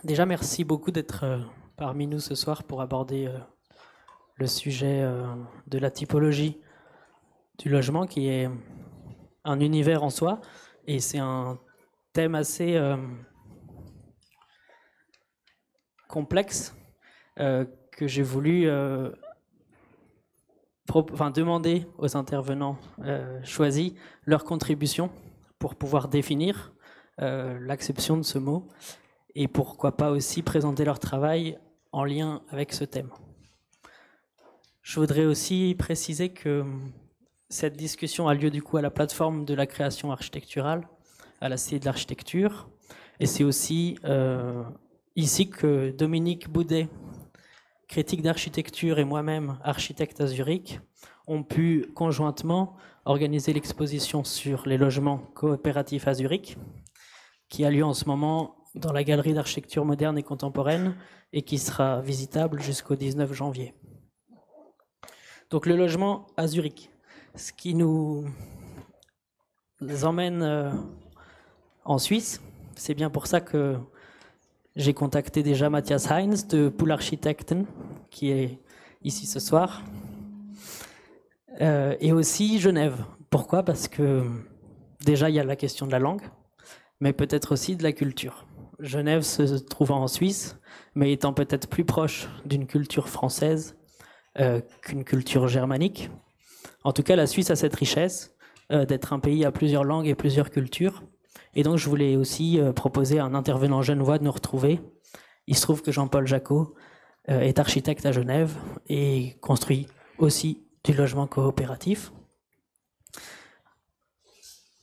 Déjà, merci beaucoup d'être parmi nous ce soir pour aborder le sujet de la typologie du logement, qui est un univers en soi. Et c'est un thème assez complexe que j'ai voulu demander aux intervenants choisis leur contribution pour pouvoir définir l'acception de ce mot et pourquoi pas aussi présenter leur travail en lien avec ce thème. Je voudrais aussi préciser que cette discussion a lieu du coup à la plateforme de la création architecturale, à la Cité de l'Architecture, et c'est aussi ici que Dominique Boudet, critique d'architecture, et moi-même, architecte à Zurich, ont pu conjointement organiser l'exposition sur les logements coopératifs à Zurich, qui a lieu en ce moment dans la galerie d'architecture moderne et contemporaine et qui sera visitable jusqu'au 19 janvier. Donc le logement à Zurich, ce qui nous emmène en Suisse. C'est bien pour ça que j'ai contacté déjà Matthias Heinz de Pool Architekten, qui est ici ce soir, et aussi Genève. Pourquoi? Parce que déjà il y a la question de la langue, mais peut-être aussi de la culture. Genève se trouvant en Suisse, mais étant peut-être plus proche d'une culture française qu'une culture germanique. En tout cas, la Suisse a cette richesse d'être un pays à plusieurs langues et plusieurs cultures. Et donc, je voulais aussi proposer à un intervenant genevois de nous retrouver. Il se trouve que Jean-Paul Jacot est architecte à Genève et construit aussi du logement coopératif.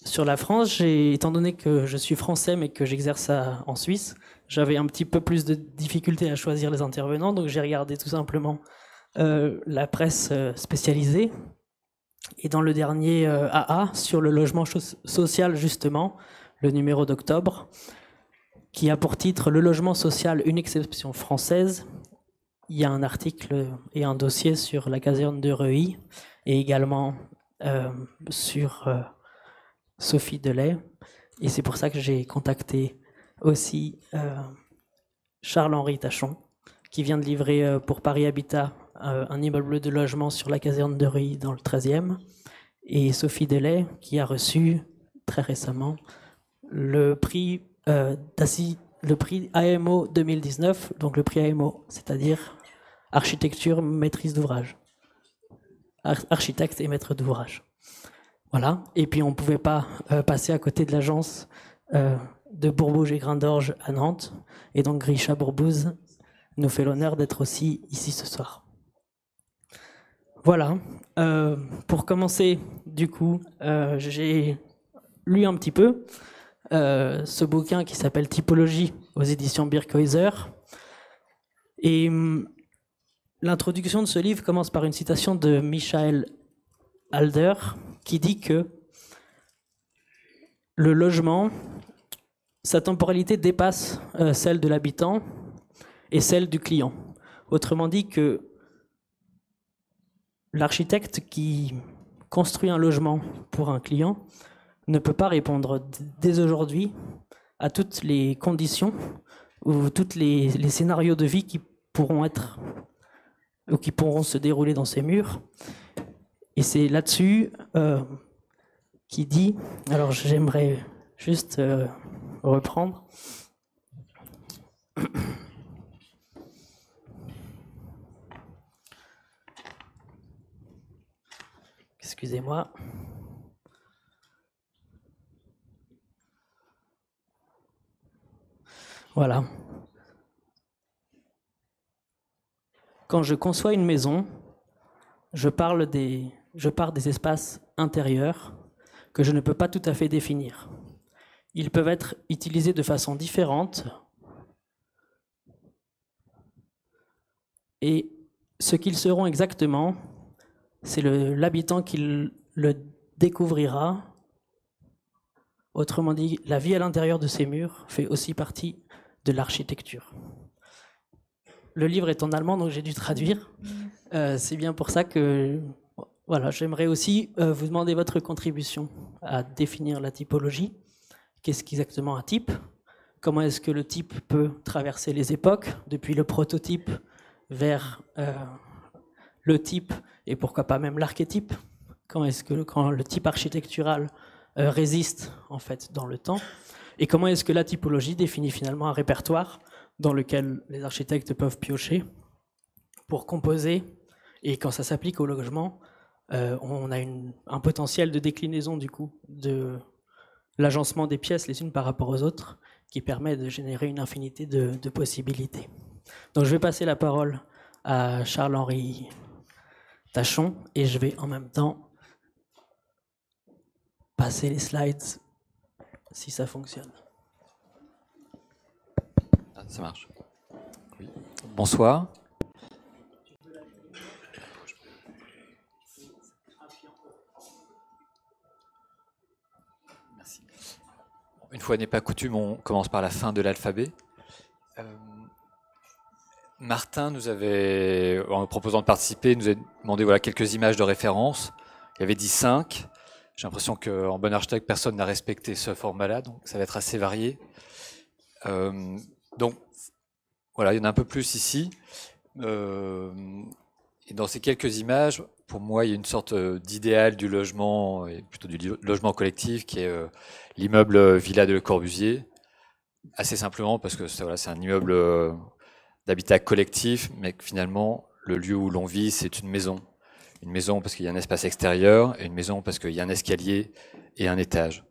Sur la France, étant donné que je suis français mais que j'exerce en Suisse, j'avais un petit peu plus de difficultés à choisir les intervenants, donc j'ai regardé tout simplement la presse spécialisée. Et dans le dernier AA sur le logement social, justement, le numéro d'octobre, qui a pour titre « Le logement social, une exception française », il y a un article et un dossier sur la caserne de Reuilly et également sur Sophie Delay. Et c'est pour ça que j'ai contacté aussi Charles-Henri Tachon, qui vient de livrer pour Paris Habitat un immeuble de logement sur la caserne de Reuilly dans le 13e, et Sophie Delay, qui a reçu très récemment le prix AMO 2019, donc le prix AMO, c'est-à-dire architecture maîtrise d'ouvrage, architecte et maître d'ouvrage. Voilà. Et puis on ne pouvait pas passer à côté de l'agence de Bourbouge et Grain d'Orge à Nantes, et donc Grisha Bourbouze nous fait l'honneur d'être aussi ici ce soir. Voilà. Pour commencer, du coup, j'ai lu un petit peu ce bouquin qui s'appelle Typologie aux éditions Birkhäuser. Et l'introduction de ce livre commence par une citation de Michael Halder qui dit que le logement, sa temporalité dépasse celle de l'habitant et celle du client. Autrement dit que l'architecte qui construit un logement pour un client ne peut pas répondre dès aujourd'hui à toutes les conditions ou tous les scénarios de vie qui pourront être ou qui pourront se dérouler dans ces murs. Et c'est là-dessus qu'il dit, alors j'aimerais juste reprendre. Excusez-moi. Voilà. Quand je conçois une maison, je pars des espaces intérieurs que je ne peux pas tout à fait définir. Ils peuvent être utilisés de façon différente et ce qu'ils seront exactement, c'est l'habitant qui le découvrira. Autrement dit, la vie à l'intérieur de ces murs fait aussi partie de l'architecture. Le livre est en allemand, donc j'ai dû traduire. C'est bien pour ça que voilà, j'aimerais aussi vous demander votre contribution à définir la typologie. Qu'est-ce qu'exactement un type? comment est-ce que le type peut traverser les époques, depuis le prototype vers le type, et pourquoi pas même l'archétype. Quand le type architectural résiste en fait dans le temps, et comment est-ce que la typologie définit finalement un répertoire dans lequel les architectes peuvent piocher pour composer, et quand ça s'applique au logement, on a un potentiel de déclinaison du coup de l'agencement des pièces les unes par rapport aux autres qui permet de générer une infinité de possibilités. Donc je vais passer la parole à Charles-Henri Tachon et je vais en même temps passer les slides si ça fonctionne. Ça marche. Oui. Bonsoir. Merci. Une fois n'est pas coutume, on commence par la fin de l'alphabet. Martin nous avait, en nous proposant de participer, nous a demandé voilà, quelques images de référence. Il avait dit 5. J'ai l'impression qu'en bon architecte, personne n'a respecté ce format-là, donc ça va être assez varié. Donc voilà, il y en a un peu plus ici. Et dans ces quelques images, pour moi, il y a une sorte d'idéal du logement, et plutôt du logement collectif, qui est l'immeuble Villa de Le Corbusier. Assez simplement parce que c'est un immeuble d'habitat collectif, mais que finalement, le lieu où l'on vit, c'est une maison. Une maison parce qu'il y a un espace extérieur, et une maison parce qu'il y a un escalier et un étage.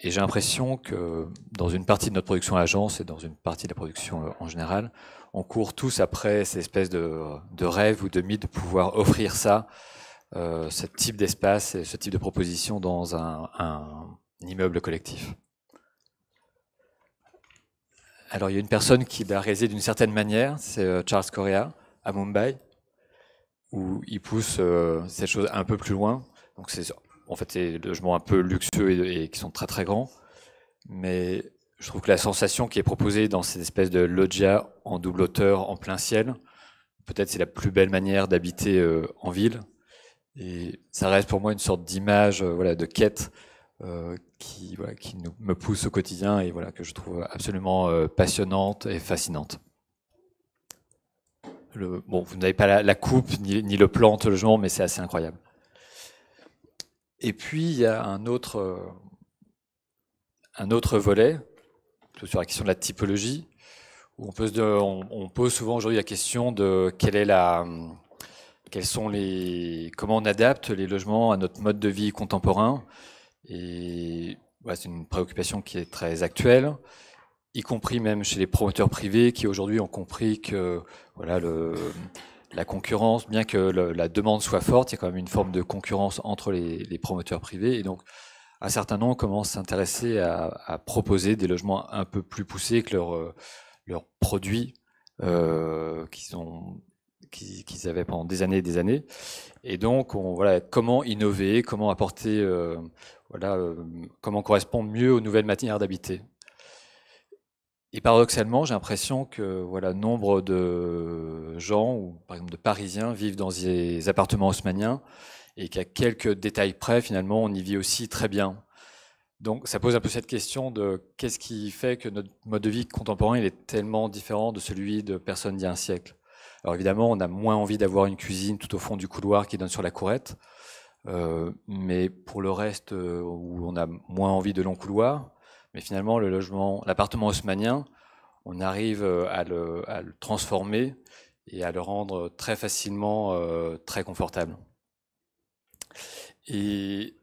Et j'ai l'impression que dans une partie de notre production à l'agence et dans une partie de la production en général, on court tous après cette espèce de rêve ou de mythe de pouvoir offrir ça, ce type d'espace et ce type de proposition dans un immeuble collectif. Alors il y a une personne qui l'a réalisé d'une certaine manière, c'est Charles Correa à Mumbai, où il pousse cette chose un peu plus loin. Donc c'est en fait des logements un peu luxueux et qui sont très très grands, mais je trouve que la sensation qui est proposée dans cette espèce de loggia en double hauteur en plein ciel, peut-être c'est la plus belle manière d'habiter en ville, et ça reste pour moi une sorte d'image voilà, de quête qui me pousse au quotidien et voilà, que je trouve absolument passionnante et fascinante. Bon, vous n'avez pas la coupe ni le plan de logement, mais c'est assez incroyable. Et puis il y a un autre volet sur la question de la typologie, où on pose souvent aujourd'hui la question de comment on adapte les logements à notre mode de vie contemporain. Et voilà, c'est une préoccupation qui est très actuelle, y compris même chez les promoteurs privés qui aujourd'hui ont compris que voilà, la concurrence, bien que la demande soit forte, il y a quand même une forme de concurrence entre les promoteurs privés. Et donc, un certain nombre commencent à s'intéresser à proposer des logements un peu plus poussés que leurs produits qu'ils avaient pendant des années et des années. Et donc, voilà, comment innover, comment apporter, comment correspondre mieux aux nouvelles manières d'habiter. Et paradoxalement, j'ai l'impression que voilà, nombre de gens, ou par exemple de Parisiens, vivent dans des appartements haussmanniens et qu'à quelques détails près, finalement, on y vit aussi très bien. Donc ça pose un peu cette question de qu'est-ce qui fait que notre mode de vie contemporain il est tellement différent de celui de personnes d'il y a un siècle. Alors évidemment, on a moins envie d'avoir une cuisine tout au fond du couloir qui donne sur la courette, mais pour le reste, où on a moins envie de longs couloirs, mais finalement l'appartement haussmannien, on arrive à le transformer et à le rendre très facilement très confortable. Et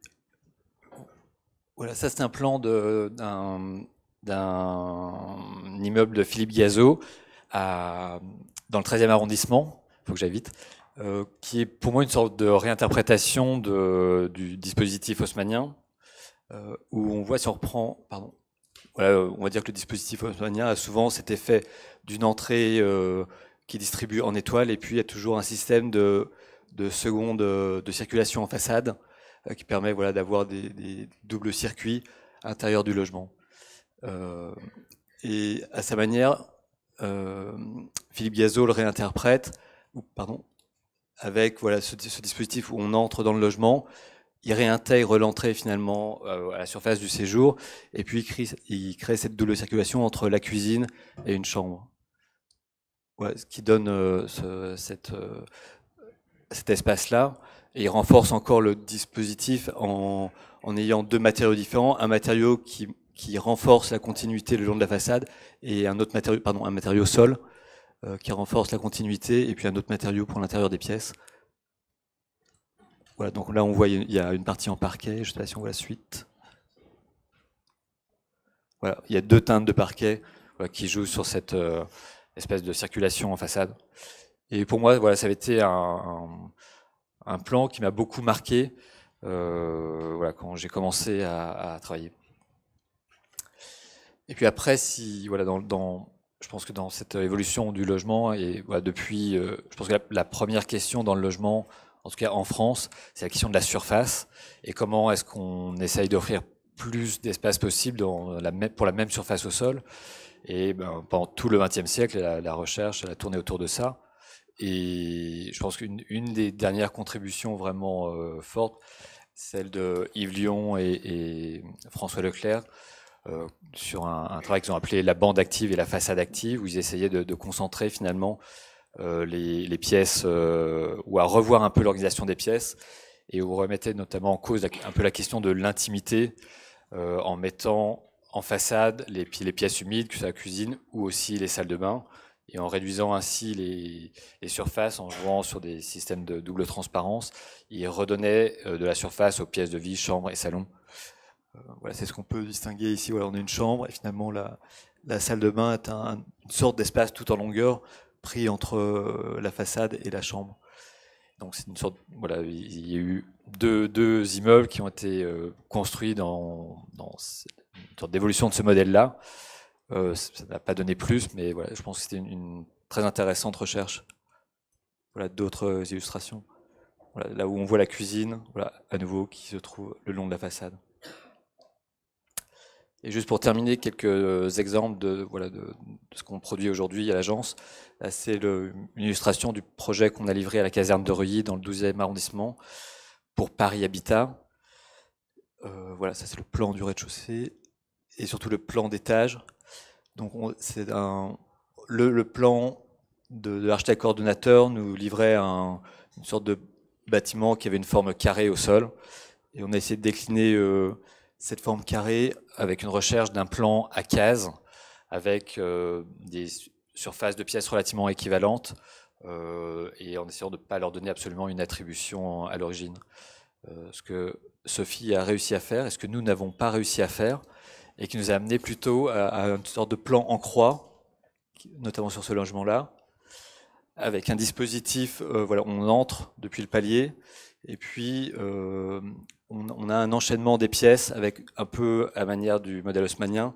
voilà, ça c'est un plan d'un immeuble de Philippe Guizot dans le 13e arrondissement, il faut que j'aille vite, qui est pour moi une sorte de réinterprétation du dispositif haussmannien, où on voit, si on reprend, voilà, on va dire que le dispositif haussmannien a souvent cet effet d'une entrée qui distribue en étoile, et puis il y a toujours un système de seconde de circulation en façade qui permet voilà, d'avoir des doubles circuits à l'intérieur du logement. Et à sa manière, Philippe Guizot le réinterprète, avec voilà, ce dispositif où on entre dans le logement, il réintègre l'entrée finalement à la surface du séjour, et puis il crée cette double circulation entre la cuisine et une chambre. Ouais, ce qui donne cet espace-là, et il renforce encore le dispositif en ayant deux matériaux différents, un matériau qui renforce la continuité le long de la façade, et un autre matériau, pardon, un matériau sol qui renforce la continuité, et puis un autre matériau pour l'intérieur des pièces. Voilà, donc là on voit il y a une partie en parquet, je ne sais pas si on voit la suite. Voilà, il y a deux teintes de parquet qui jouent sur cette espèce de circulation en façade. Et pour moi, voilà, ça avait été un plan qui m'a beaucoup marqué voilà, quand j'ai commencé à travailler. Et puis après, voilà, je pense que dans cette évolution du logement, et voilà, depuis, je pense que la première question dans le logement, en tout cas en France, c'est la question de la surface, et comment est-ce qu'on essaye d'offrir plus d'espace possible pour la même surface au sol. Et pendant tout le XXe siècle, la recherche elle a tourné autour de ça. Et je pense qu'une des dernières contributions vraiment fortes, celle de Yves Lion et François Leclerc, sur un travail qu'ils ont appelé la bande active et la façade active, où ils essayaient de concentrer finalement les pièces, ou à revoir un peu l'organisation des pièces, et où remettaient notamment en cause un peu la question de l'intimité, en mettant en façade les pièces humides, que ce soit la cuisine ou aussi les salles de bain, et en réduisant ainsi les surfaces, en jouant sur des systèmes de double transparence, ils redonnaient de la surface aux pièces de vie, chambres et salons. Voilà, c'est ce qu'on peut distinguer ici. Voilà, on a une chambre, et finalement la salle de bain est une sorte d'espace tout en longueur, pris entre la façade et la chambre. Donc c'est une sorte, voilà, il y a eu deux immeubles qui ont été construits dans une sorte d'évolution de ce modèle-là. Ça n'a pas donné plus, mais voilà, je pense que c'était une très intéressante recherche. Voilà, d'autres illustrations. Voilà, là où on voit la cuisine, voilà, à nouveau, qui se trouve le long de la façade. Et juste pour terminer, quelques exemples de ce qu'on produit aujourd'hui à l'agence. Là, c'est une illustration du projet qu'on a livré à la caserne de Reuilly dans le 12e arrondissement pour Paris Habitat. Voilà, ça c'est le plan du rez-de-chaussée et surtout le plan d'étage. Donc c'est le plan de l'architecte coordonnateur nous livrait une sorte de bâtiment qui avait une forme carrée au sol, et on a essayé de décliner cette forme carrée avec une recherche d'un plan à cases, avec des surfaces de pièces relativement équivalentes, et en essayant de ne pas leur donner absolument une attribution à l'origine. Ce que Sophie a réussi à faire, et ce que nous n'avons pas réussi à faire, et qui nous a amené plutôt à une sorte de plan en croix, notamment sur ce logement-là, avec un dispositif, voilà, on entre depuis le palier, et puis on a un enchaînement des pièces avec un peu à la manière du modèle haussmannien,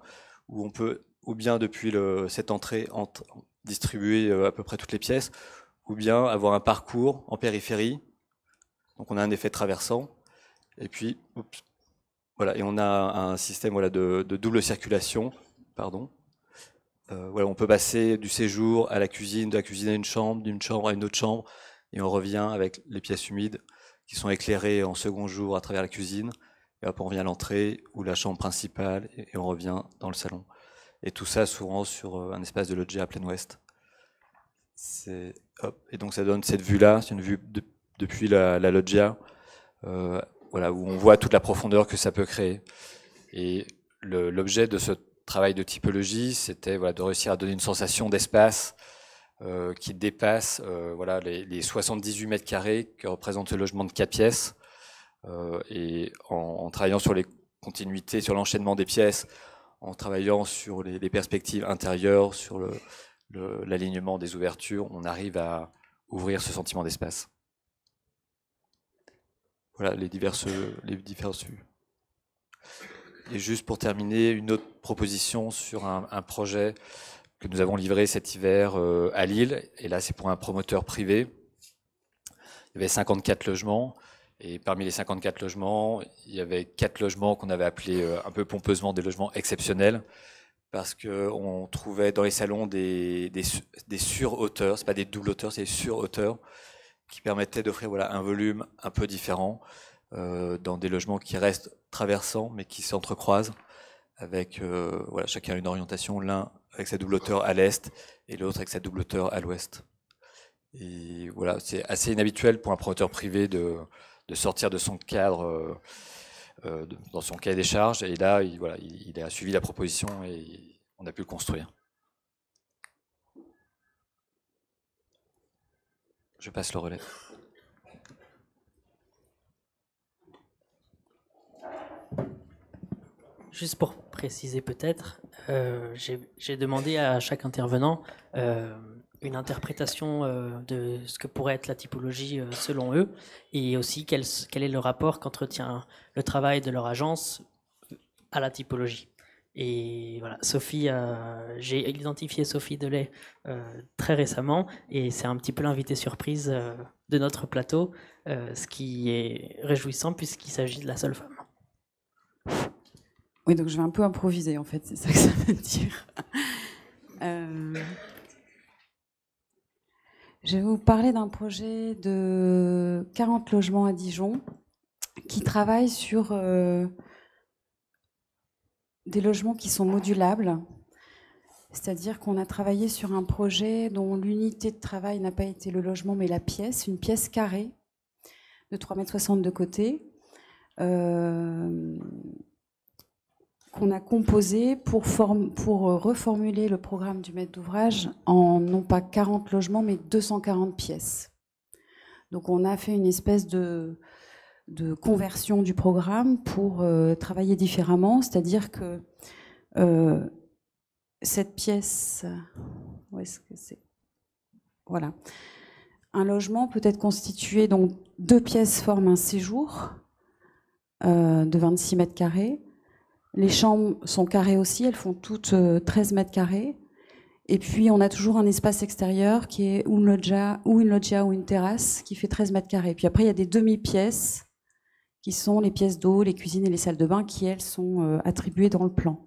où on peut, ou bien depuis cette entrée, distribuer à peu près toutes les pièces, ou bien avoir un parcours en périphérie. Donc on a un effet traversant, et puis, voilà, et on a un système voilà, de double circulation, pardon. Voilà, on peut passer du séjour à la cuisine, de la cuisine à une chambre, d'une chambre à une autre chambre, et on revient avec les pièces humides qui sont éclairées en second jour à travers la cuisine, et hop, on revient à l'entrée ou la chambre principale, et on revient dans le salon. Et tout ça s'ouvrant sur un espace de loggia à plein ouest. Et donc ça donne cette vue-là, c'est une vue depuis la loggia, voilà, où on voit toute la profondeur que ça peut créer. Et l'objet de ce travail de typologie, c'était voilà, de réussir à donner une sensation d'espace qui dépasse voilà, les 78 mètres carrés que représente le logement de 4 pièces. Et en travaillant sur les continuités, sur l'enchaînement des pièces, en travaillant sur les perspectives intérieures, sur l'alignement des ouvertures, on arrive à ouvrir ce sentiment d'espace. Voilà les diverses vues. Et juste pour terminer, une autre proposition sur un projet que nous avons livré cet hiver à Lille. Et là, c'est pour un promoteur privé. Il y avait 54 logements. Et parmi les 54 logements, il y avait 4 logements qu'on avait appelés un peu pompeusement des logements exceptionnels. Parce qu'on trouvait dans les salons des sur-hauteurs. Ce n'est pas des doubles hauteurs, c'est des sur-hauteurs qui permettaient d'offrir voilà, un volume un peu différent. dans des logements qui restent traversants, mais qui s'entrecroisent, avec voilà, chacun une orientation, l'un avec sa double hauteur à l'est et l'autre avec sa double hauteur à l'ouest. Et voilà, c'est assez inhabituel pour un promoteur privé de sortir de son cadre, dans son cahier des charges. Et là, voilà, il a suivi la proposition et on a pu le construire. Je passe le relais. Juste pour préciser peut-être, j'ai demandé à chaque intervenant une interprétation de ce que pourrait être la typologie selon eux, et aussi quel est le rapport qu'entretient le travail de leur agence à la typologie. Et voilà, j'ai identifié Sophie Delay très récemment, et c'est un petit peu l'invité surprise de notre plateau, ce qui est réjouissant puisqu'il s'agit de la seule femme. Oui, donc je vais un peu improviser, en fait, c'est ça que ça veut dire. Je vais vous parler d'un projet de 40 logements à Dijon qui travaille sur des logements qui sont modulables. C'est-à-dire qu'on a travaillé sur un projet dont l'unité de travail n'a pas été le logement, mais la pièce, une pièce carrée de 3,60 m de côté, qu'on a composé pour reformuler le programme du maître d'ouvrage en non pas 40 logements, mais 240 pièces. Donc on a fait une espèce de conversion du programme pour travailler différemment, c'est-à-dire que cette pièce, où est-ce que c'est ? Voilà. Un logement peut être constitué, donc 2 pièces forment un séjour de 26 mètres carrés. Les chambres sont carrées aussi, elles font toutes 13 mètres carrés. Et puis on a toujours un espace extérieur qui est ou une loggia ou une terrasse qui fait 13 mètres carrés. Puis après il y a des demi-pièces qui sont les pièces d'eau, les cuisines et les salles de bain qui elles sont attribuées dans le plan.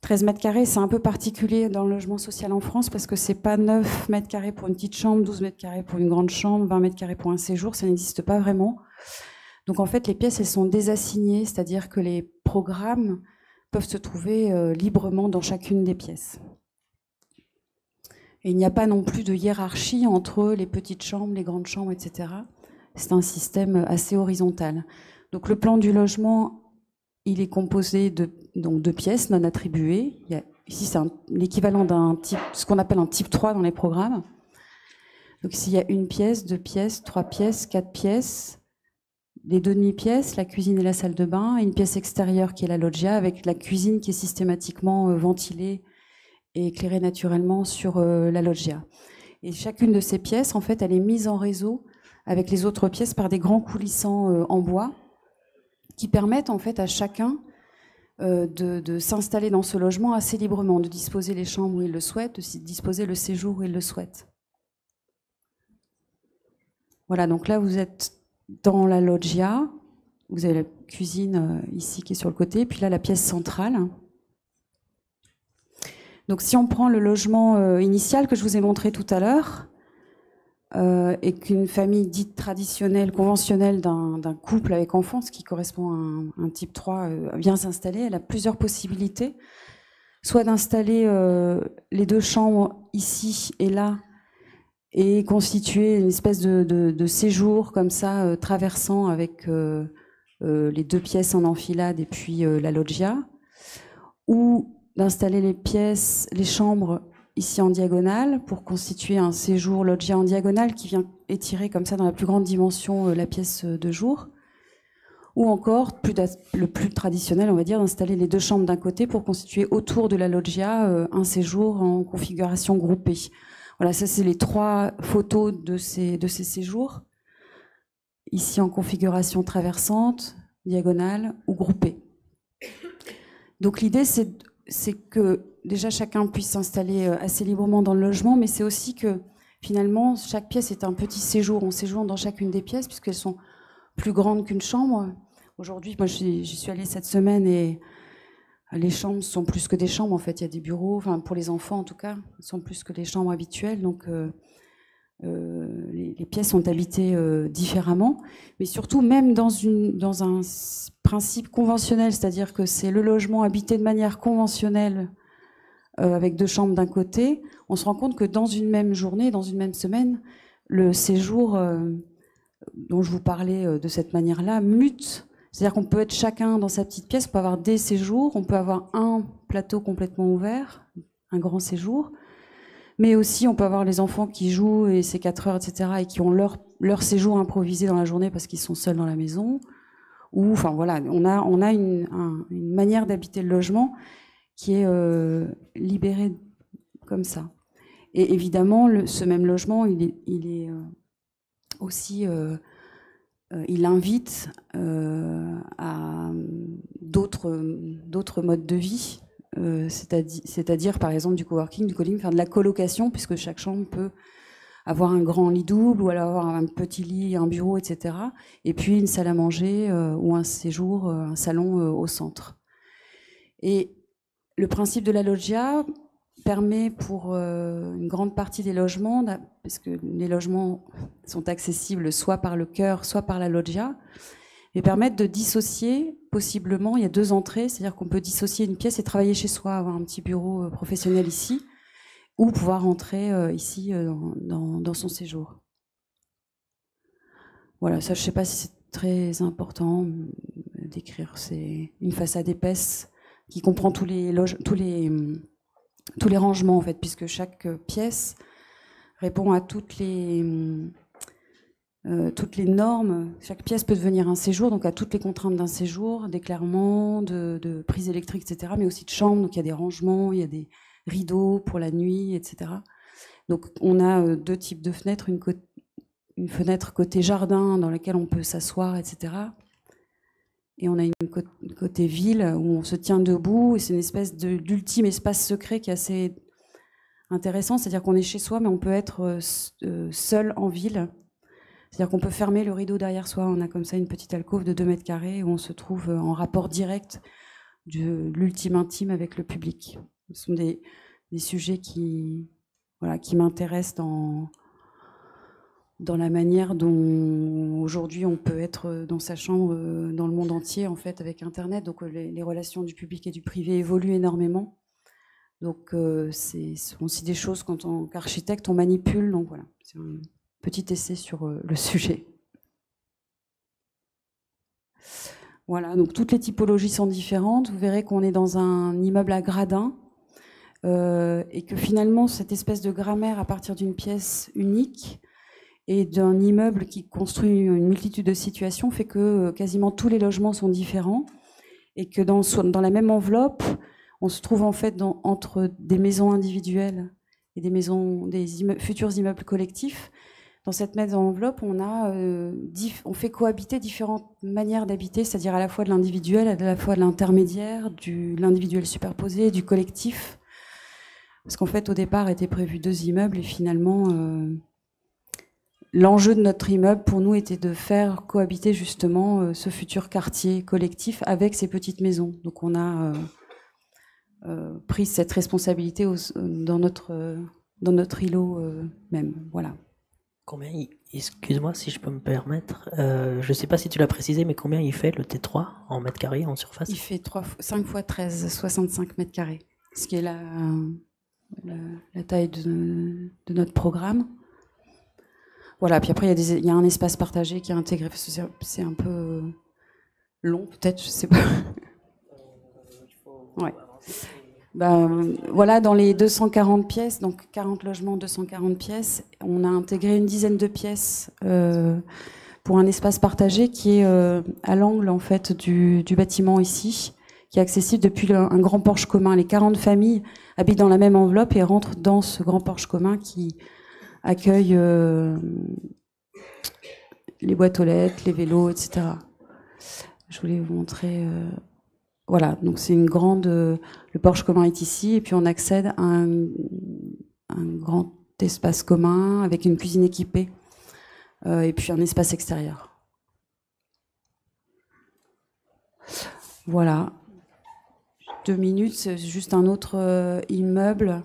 13 mètres carrés, c'est un peu particulier dans le logement social en France parce que c'est pas 9 mètres carrés pour une petite chambre, 12 mètres carrés pour une grande chambre, 20 mètres carrés pour un séjour, ça n'existe pas vraiment. Donc en fait, les pièces, elles sont désassignées, c'est-à-dire que les programmes peuvent se trouver librement dans chacune des pièces. Et il n'y a pas non plus de hiérarchie entre les petites chambres, les grandes chambres, etc. C'est un système assez horizontal. Donc le plan du logement, il est composé de 2 pièces non attribuées. Ici, c'est l'équivalent d'un type, ce qu'on appelle un type 3 dans les programmes. Donc ici, il y a 1 pièce, 2 pièces, 3 pièces, 4 pièces, les 2 demi-pièces, la cuisine et la salle de bain, et une pièce extérieure qui est la loggia, avec la cuisine qui est systématiquement ventilée et éclairée naturellement sur la loggia. Et chacune de ces pièces, en fait, elle est mise en réseau avec les autres pièces par des grands coulissants en bois qui permettent en fait à chacun de s'installer dans ce logement assez librement, de disposer les chambres où il le souhaite, de disposer le séjour où il le souhaite. Voilà, donc là vous êtes dans la loggia, vous avez la cuisine ici qui est sur le côté, puis là la pièce centrale. Donc si on prend le logement initial que je vous ai montré tout à l'heure, et qu'une famille dite traditionnelle, conventionnelle d'un couple avec enfants, ce qui correspond à un type 3, vient s'installer, elle a plusieurs possibilités. Soit d'installer les 2 chambres ici et là, et constituer une espèce de séjour comme ça, traversant avec les 2 pièces en enfilade et puis la loggia, ou d'installer les chambres ici en diagonale pour constituer un séjour loggia en diagonale qui vient étirer comme ça dans la plus grande dimension la pièce de jour, ou encore le plus traditionnel, on va dire, d'installer les 2 chambres d'un côté pour constituer autour de la loggia un séjour en configuration groupée. Voilà, ça c'est les 3 photos de ces séjours, ici en configuration traversante, diagonale ou groupée. Donc l'idée c'est que déjà chacun puisse s'installer assez librement dans le logement, mais c'est aussi que finalement chaque pièce est un petit séjour. On séjourne dans chacune des pièces puisqu'elles sont plus grandes qu'une chambre. Aujourd'hui, moi j'y suis allée cette semaine et les chambres sont plus que des chambres en fait. Il y a des bureaux, enfin pour les enfants en tout cas, sont plus que les chambres habituelles. Donc les pièces sont habitées différemment, mais surtout même dans un principe conventionnel, c'est-à-dire que c'est le logement habité de manière conventionnelle avec 2 chambres d'un côté, on se rend compte que dans une même journée, dans une même semaine, le séjour dont je vous parlais de cette manière-là mute. C'est-à-dire qu'on peut être chacun dans sa petite pièce, on peut avoir des séjours, on peut avoir un plateau complètement ouvert, un grand séjour, mais aussi on peut avoir les enfants qui jouent et c'est 4 heures, etc., et qui ont leur séjour improvisé dans la journée parce qu'ils sont seuls dans la maison. Ou, enfin voilà, on a une manière d'habiter le logement qui est libérée comme ça. Et évidemment, ce même logement, il est aussi, il invite à d'autres modes de vie, c'est-à-dire par exemple du coworking, du co-living, faire de la colocation, puisque chaque chambre peut avoir un grand lit double ou alors avoir un petit lit, un bureau, etc. Et puis une salle à manger ou un séjour, un salon au centre. Et le principe de la loggia permet pour une grande partie des logements, parce que les logements sont accessibles soit par le chœur, soit par la loggia, et permettent de dissocier, possiblement, il y a 2 entrées, c'est-à-dire qu'on peut dissocier une pièce et travailler chez soi, avoir un petit bureau professionnel ici, ou pouvoir rentrer ici dans son séjour. Voilà, ça je ne sais pas si c'est très important d'écrire. C'est une façade épaisse qui comprend tous les rangements en fait, puisque chaque pièce répond à toutes les normes. Chaque pièce peut devenir un séjour, donc à toutes les contraintes d'un séjour, d'éclairement, de prise électrique, etc., mais aussi de chambre. Donc il y a des rangements, il y a des rideaux pour la nuit, etc. Donc on a 2 types de fenêtres, une fenêtre côté jardin dans laquelle on peut s'asseoir, etc. Et on a une côté ville où on se tient debout, et c'est une espèce d'ultime espace secret qui est assez intéressant, c'est-à-dire qu'on est chez soi, mais on peut être seul en ville. C'est-à-dire qu'on peut fermer le rideau derrière soi, on a comme ça une petite alcôve de 2 mètres carrés où on se trouve en rapport direct de l'ultime intime avec le public. Ce sont des sujets qui m'intéressent dans la manière dont aujourd'hui on peut être dans sa chambre dans le monde entier en fait avec Internet. Donc les relations du public et du privé évoluent énormément. Donc ce sont aussi des choses qu'en tant qu'architecte on manipule. Donc voilà, c'est un petit essai sur le sujet. Voilà, donc toutes les typologies sont différentes. Vous verrez qu'on est dans un immeuble à gradins et que finalement cette espèce de grammaire à partir d'une pièce unique et d'un immeuble qui construit une multitude de situations fait que quasiment tous les logements sont différents et que dans la même enveloppe, on se trouve en fait entre des maisons individuelles et des futurs immeubles collectifs. Dans cette même enveloppe, on fait cohabiter différentes manières d'habiter, c'est-à-dire à la fois de l'individuel, à la fois de l'intermédiaire, de l'individuel superposé, du collectif. Parce qu'en fait, au départ, étaient prévus 2 immeubles et finalement... l'enjeu de notre immeuble, pour nous, était de faire cohabiter justement ce futur quartier collectif avec ces petites maisons. Donc on a pris cette responsabilité dans notre îlot même. Voilà. Excuse-moi si je peux me permettre, je ne sais pas si tu l'as précisé, mais combien il fait le T3 en mètres carrés, en surface? Il fait 5 x 13, 65 mètres carrés, ce qui est la taille de notre programme. Voilà, puis après, il y a un espace partagé qui est intégré. C'est un peu long, peut-être, je ne sais pas. Ouais. Voilà, dans les 240 pièces, donc 40 logements, 240 pièces, on a intégré une dizaine de pièces pour un espace partagé qui est à l'angle en fait du bâtiment ici, qui est accessible depuis un grand porche commun. Les 40 familles habitent dans la même enveloppe et rentrent dans ce grand porche commun qui accueille les boîtes aux lettres, les vélos, etc. Je voulais vous montrer... Voilà, donc c'est une grande... le porche commun est ici, et puis on accède à un grand espace commun avec une cuisine équipée, et puis un espace extérieur. Voilà. 2 minutes, c'est juste un autre immeuble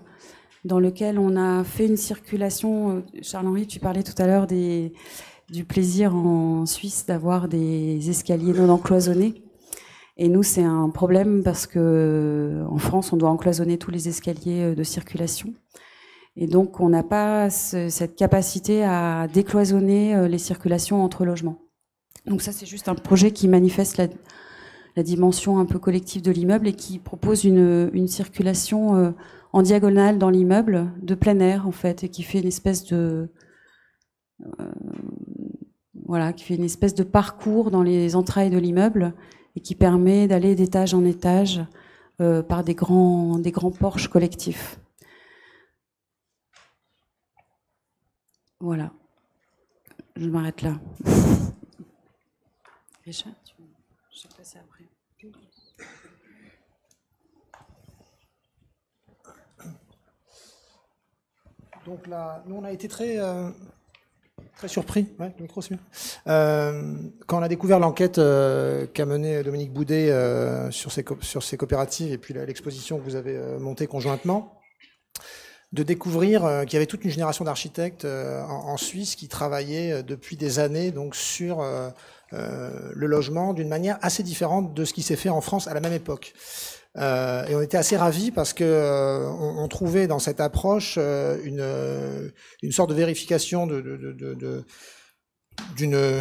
dans lequel on a fait une circulation. Charles-Henri, tu parlais tout à l'heure du plaisir en Suisse d'avoir des escaliers non encloisonnés. Et nous, c'est un problème parce que en France, on doit encloisonner tous les escaliers de circulation. Et donc, on n'a pas cette capacité à décloisonner les circulations entre logements. Donc ça, c'est juste un projet qui manifeste la dimension un peu collective de l'immeuble et qui propose une circulation en diagonale dans l'immeuble, de plein air, en fait, et qui fait une espèce de... qui fait une espèce de parcours dans les entrailles de l'immeuble et qui permet d'aller d'étage en étage par des grands porches collectifs. Voilà. Je m'arrête là. Richard, je vais passer après. Donc là, nous on a été très surpris, ouais, le micro c'est bien. Quand on a découvert l'enquête qu'a menée Dominique Boudet sur ces coopératives et puis l'exposition que vous avez montée conjointement, de découvrir qu'il y avait toute une génération d'architectes en Suisse qui travaillaient depuis des années donc sur le logement d'une manière assez différente de ce qui s'est fait en France à la même époque. Et on était assez ravis parce que on trouvait dans cette approche une sorte de vérification d'une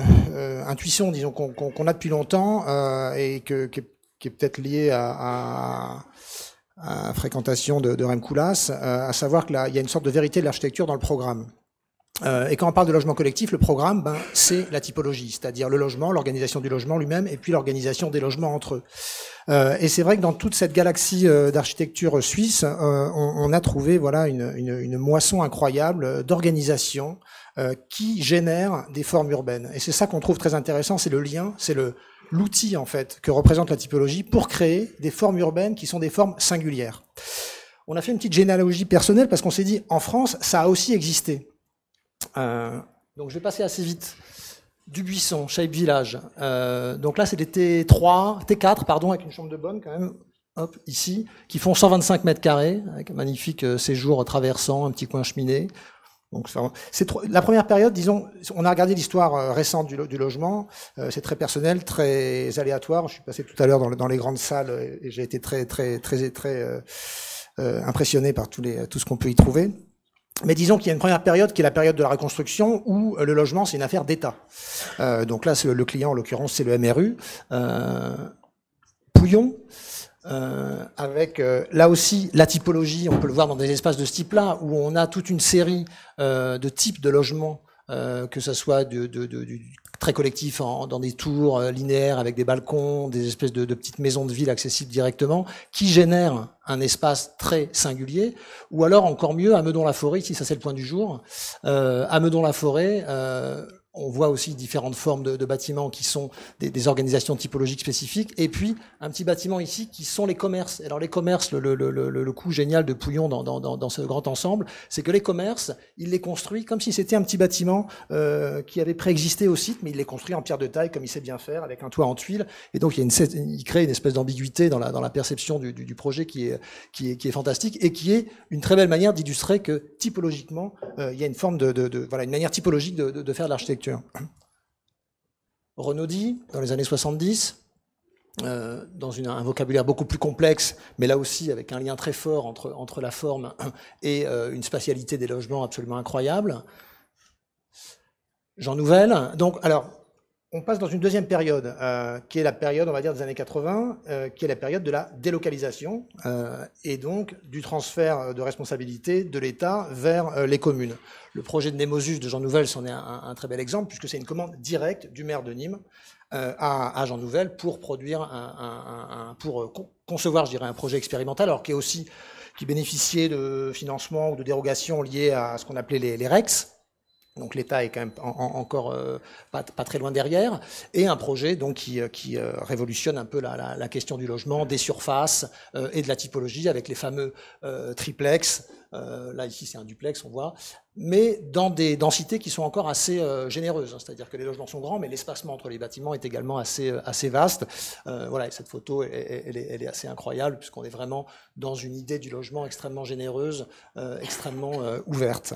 intuition, disons, qu'on a depuis longtemps et qui est peut-être liée à fréquentation de Rem Koolhaas, à savoir qu'il y a une sorte de vérité de l'architecture dans le programme. Et quand on parle de logement collectif, le programme, c'est la typologie, c'est-à-dire le logement, l'organisation du logement lui-même, et puis l'organisation des logements entre eux. Et c'est vrai que dans toute cette galaxie d'architecture suisse, on a trouvé une moisson incroyable d'organisation qui génère des formes urbaines. Et c'est ça qu'on trouve très intéressant, c'est le lien, c'est l'outil en fait que représente la typologie pour créer des formes urbaines qui sont des formes singulières. On a fait une petite généalogie personnelle parce qu'on s'est dit, en France, ça a aussi existé. Donc je vais passer assez vite. Dubuisson, Shape Village. Donc là, c'est des T4, pardon, avec une chambre de bonne quand même, hop, ici, qui font 125 mètres carrés, avec un magnifique séjour traversant, un petit coin cheminée. Donc c'est la première période, disons, on a regardé l'histoire récente du logement, c'est très personnel, très aléatoire. Je suis passé tout à l'heure dans les grandes salles et j'ai été très impressionné par tout ce qu'on peut y trouver. Mais disons qu'il y a une première période qui est la période de la reconstruction où le logement c'est une affaire d'État. Donc là, le client en l'occurrence c'est le MRU. Pouillon, avec là aussi la typologie, on peut le voir dans des espaces de ce type-là où on a toute une série de types de logements, que ce soit du très collectif dans des tours linéaires avec des balcons, des espèces de petites maisons de ville accessibles directement, qui génèrent un espace très singulier, ou alors encore mieux à Meudon-la-Forêt, ici ça c'est le point du jour, à Meudon-la-Forêt, on voit aussi différentes formes de bâtiments qui sont des organisations typologiques spécifiques, et puis un petit bâtiment ici qui sont les commerces. Alors les commerces, le coup génial de Pouillon dans ce grand ensemble, c'est que les commerces, il les construit comme si c'était un petit bâtiment qui avait préexisté au site, mais il les construit en pierre de taille comme il sait bien faire, avec un toit en tuiles, et donc il crée une espèce d'ambiguïté dans la perception du projet qui est fantastique, et qui est une très belle manière d'illustrer que typologiquement, il y a une forme une manière typologique de faire de l'architecture. Renaudie, dans les années 70, dans un vocabulaire beaucoup plus complexe, mais là aussi avec un lien très fort entre la forme et une spatialité des logements absolument incroyable. Jean Nouvel. Donc, alors, on passe dans une deuxième période, qui est la période, on va dire, des années 80, qui est la période de la délocalisation, et donc du transfert de responsabilité de l'État vers les communes. Le projet de Nemosus de Jean Nouvel, c'en est un très bel exemple, puisque c'est une commande directe du maire de Nîmes à Jean Nouvel pour produire pour concevoir, je dirais, un projet expérimental, alors qui bénéficiait de financement ou de dérogations liées à ce qu'on appelait les REX. Donc l'État est quand même encore pas très loin derrière, et un projet donc qui révolutionne un peu la question du logement, des surfaces et de la typologie avec les fameux triplex. Là ici c'est un duplex, on voit, mais dans des densités qui sont encore assez généreuses. C'est-à-dire que les logements sont grands, mais l'espacement entre les bâtiments est également assez vaste. Voilà, et cette photo elle est assez incroyable puisqu'on est vraiment dans une idée du logement extrêmement généreuse, extrêmement ouverte.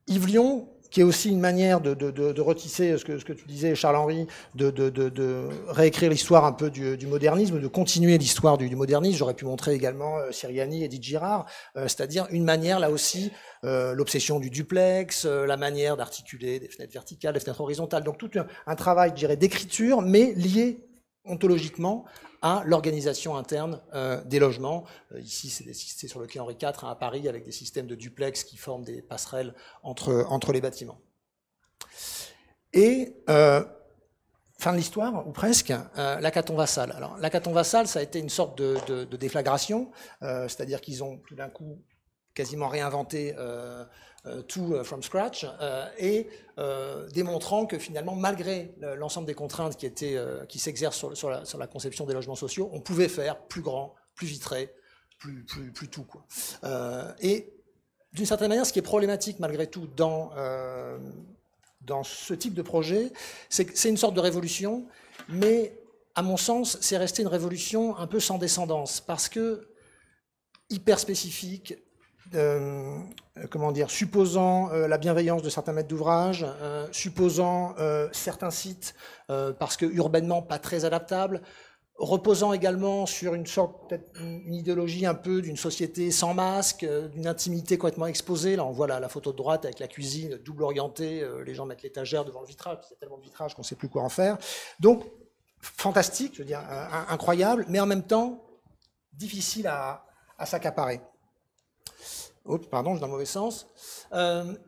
Yves Lion, qui est aussi une manière de retisser ce que tu disais, Charles-Henri, de réécrire l'histoire un peu du modernisme, de continuer l'histoire du modernisme. J'aurais pu montrer également Siriani et Edith Girard, c'est-à-dire une manière, là aussi, l'obsession du duplex, la manière d'articuler des fenêtres verticales, des fenêtres horizontales. Donc tout un travail, je dirais, d'écriture, mais lié ontologiquement à l'organisation interne des logements. Ici, c'est sur le quai Henri IV à Paris, avec des systèmes de duplex qui forment des passerelles entre les bâtiments. Et fin de l'histoire, ou presque, l'hackathon Vassal. Alors, l'hackathon Vassal, ça a été une sorte de déflagration, c'est-à-dire qu'ils ont tout d'un coup quasiment réinventé tout from scratch, et démontrant que finalement, malgré l'ensemble des contraintes qui s'exercent sur la conception des logements sociaux, on pouvait faire plus grand, plus vitré, plus tout, quoi. Et d'une certaine manière, ce qui est problématique malgré tout dans ce type de projet, c'est que c'est une sorte de révolution, mais à mon sens, c'est resté une révolution un peu sans descendance, parce que hyper spécifique, comment dire, supposant la bienveillance de certains maîtres d'ouvrage, supposant certains sites parce que urbanement pas très adaptables, reposant également sur une sorte, peut-être une idéologie un peu d'une société sans masque, d'une intimité complètement exposée. Là, on voit la photo de droite avec la cuisine double orientée, les gens mettent l'étagère devant le vitrage, il y a tellement de vitrage qu'on ne sait plus quoi en faire. Donc, fantastique, je veux dire, incroyable, mais en même temps, difficile à s'accaparer. Oups, pardon, je suis dans le mauvais sens.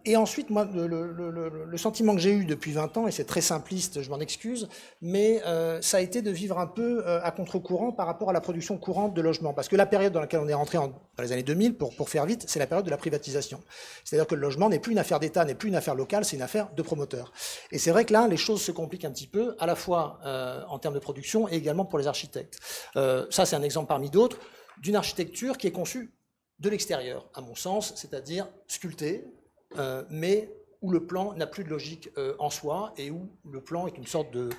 Et ensuite, moi, le sentiment que j'ai eu depuis 20 ans, et c'est très simpliste, je m'en excuse, mais ça a été de vivre un peu à contre-courant par rapport à la production courante de logements. Parce que la période dans laquelle on est rentré dans les années 2000, pour faire vite, c'est la période de la privatisation. C'est-à-dire que le logement n'est plus une affaire d'État, n'est plus une affaire locale, c'est une affaire de promoteurs. Et c'est vrai que là, les choses se compliquent un petit peu, à la fois en termes de production et également pour les architectes. Ça, c'est un exemple parmi d'autres d'une architecture qui est conçue de l'extérieur, à mon sens, c'est-à-dire sculpté, mais où le plan n'a plus de logique en soi et où le plan est une sorte de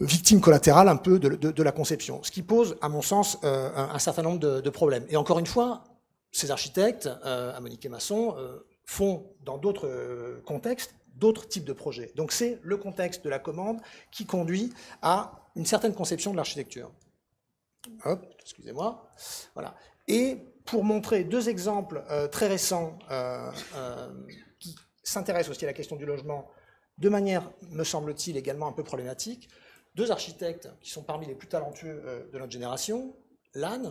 victime collatérale un peu de la conception. Ce qui pose, à mon sens, un certain nombre de problèmes. Et encore une fois, ces architectes, Ammonique et Masson, font dans d'autres contextes d'autres types de projets. Donc c'est le contexte de la commande qui conduit à une certaine conception de l'architecture. Hop, excusez-moi. Voilà. Et pour montrer deux exemples très récents qui s'intéressent aussi à la question du logement de manière, me semble-t-il, également un peu problématique, deux architectes qui sont parmi les plus talentueux de notre génération, Lannes,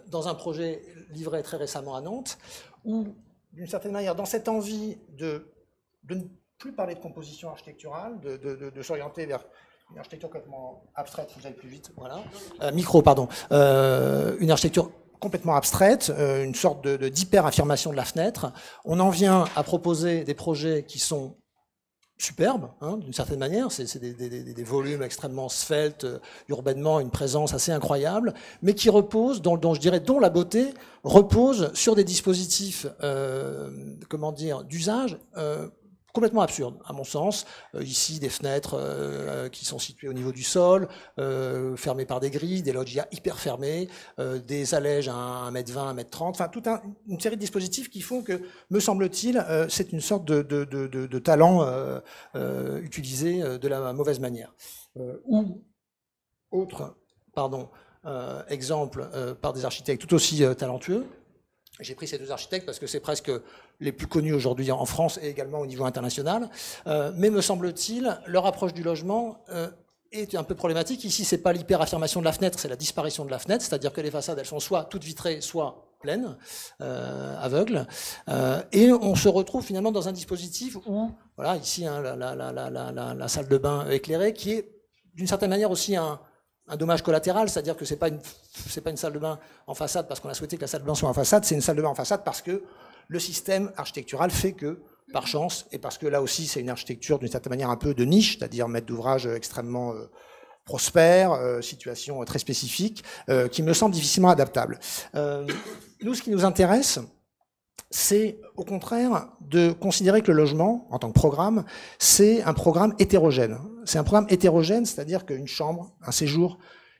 dans un projet livré très récemment à Nantes, où, d'une certaine manière, dans cette envie de ne plus parler de composition architecturale, de s'orienter vers une architecture complètement abstraite, faut que j'aille plus vite, voilà, une architecture complètement abstraite, une sorte d'hyper-affirmation de la fenêtre. On en vient à proposer des projets qui sont superbes, hein, d'une certaine manière, c'est des volumes extrêmement sveltes, urbanement une présence assez incroyable, mais qui reposent, dont la beauté repose sur des dispositifs, comment dire, d'usage complètement absurde, à mon sens. Ici, des fenêtres qui sont situées au niveau du sol, fermées par des grilles, des loggias hyper fermés, des allèges à 1,20 m, 1,30 m, enfin, toute une série de dispositifs qui font que, me semble-t-il, c'est une sorte de talent utilisé de la mauvaise manière. Ou, autre, exemple par des architectes tout aussi talentueux. J'ai pris ces deux architectes parce que c'est presque les plus connus aujourd'hui en France et également au niveau international. Mais me semble-t-il, leur approche du logement est un peu problématique. Ici, c'est pas l'hyper-affirmation de la fenêtre, c'est la disparition de la fenêtre, c'est-à-dire que les façades, elles sont soit toutes vitrées, soit pleines, aveugles. Et on se retrouve finalement dans un dispositif où, voilà, ici, hein, la salle de bain éclairée, qui est d'une certaine manière aussi un un dommage collatéral, c'est-à-dire que c'est pas une salle de bain en façade parce qu'on a souhaité que la salle de bain soit en façade, c'est une salle de bain en façade parce que le système architectural fait que, par chance, et parce que là aussi c'est une architecture d'une certaine manière un peu de niche, c'est-à-dire maître d'ouvrage extrêmement prospère, situation très spécifique, qui me semble difficilement adaptable. Nous, ce qui nous intéresse, c'est au contraire de considérer que le logement, en tant que programme, c'est un programme hétérogène. C'est un programme hétérogène, c'est-à-dire qu'une chambre, un séjour,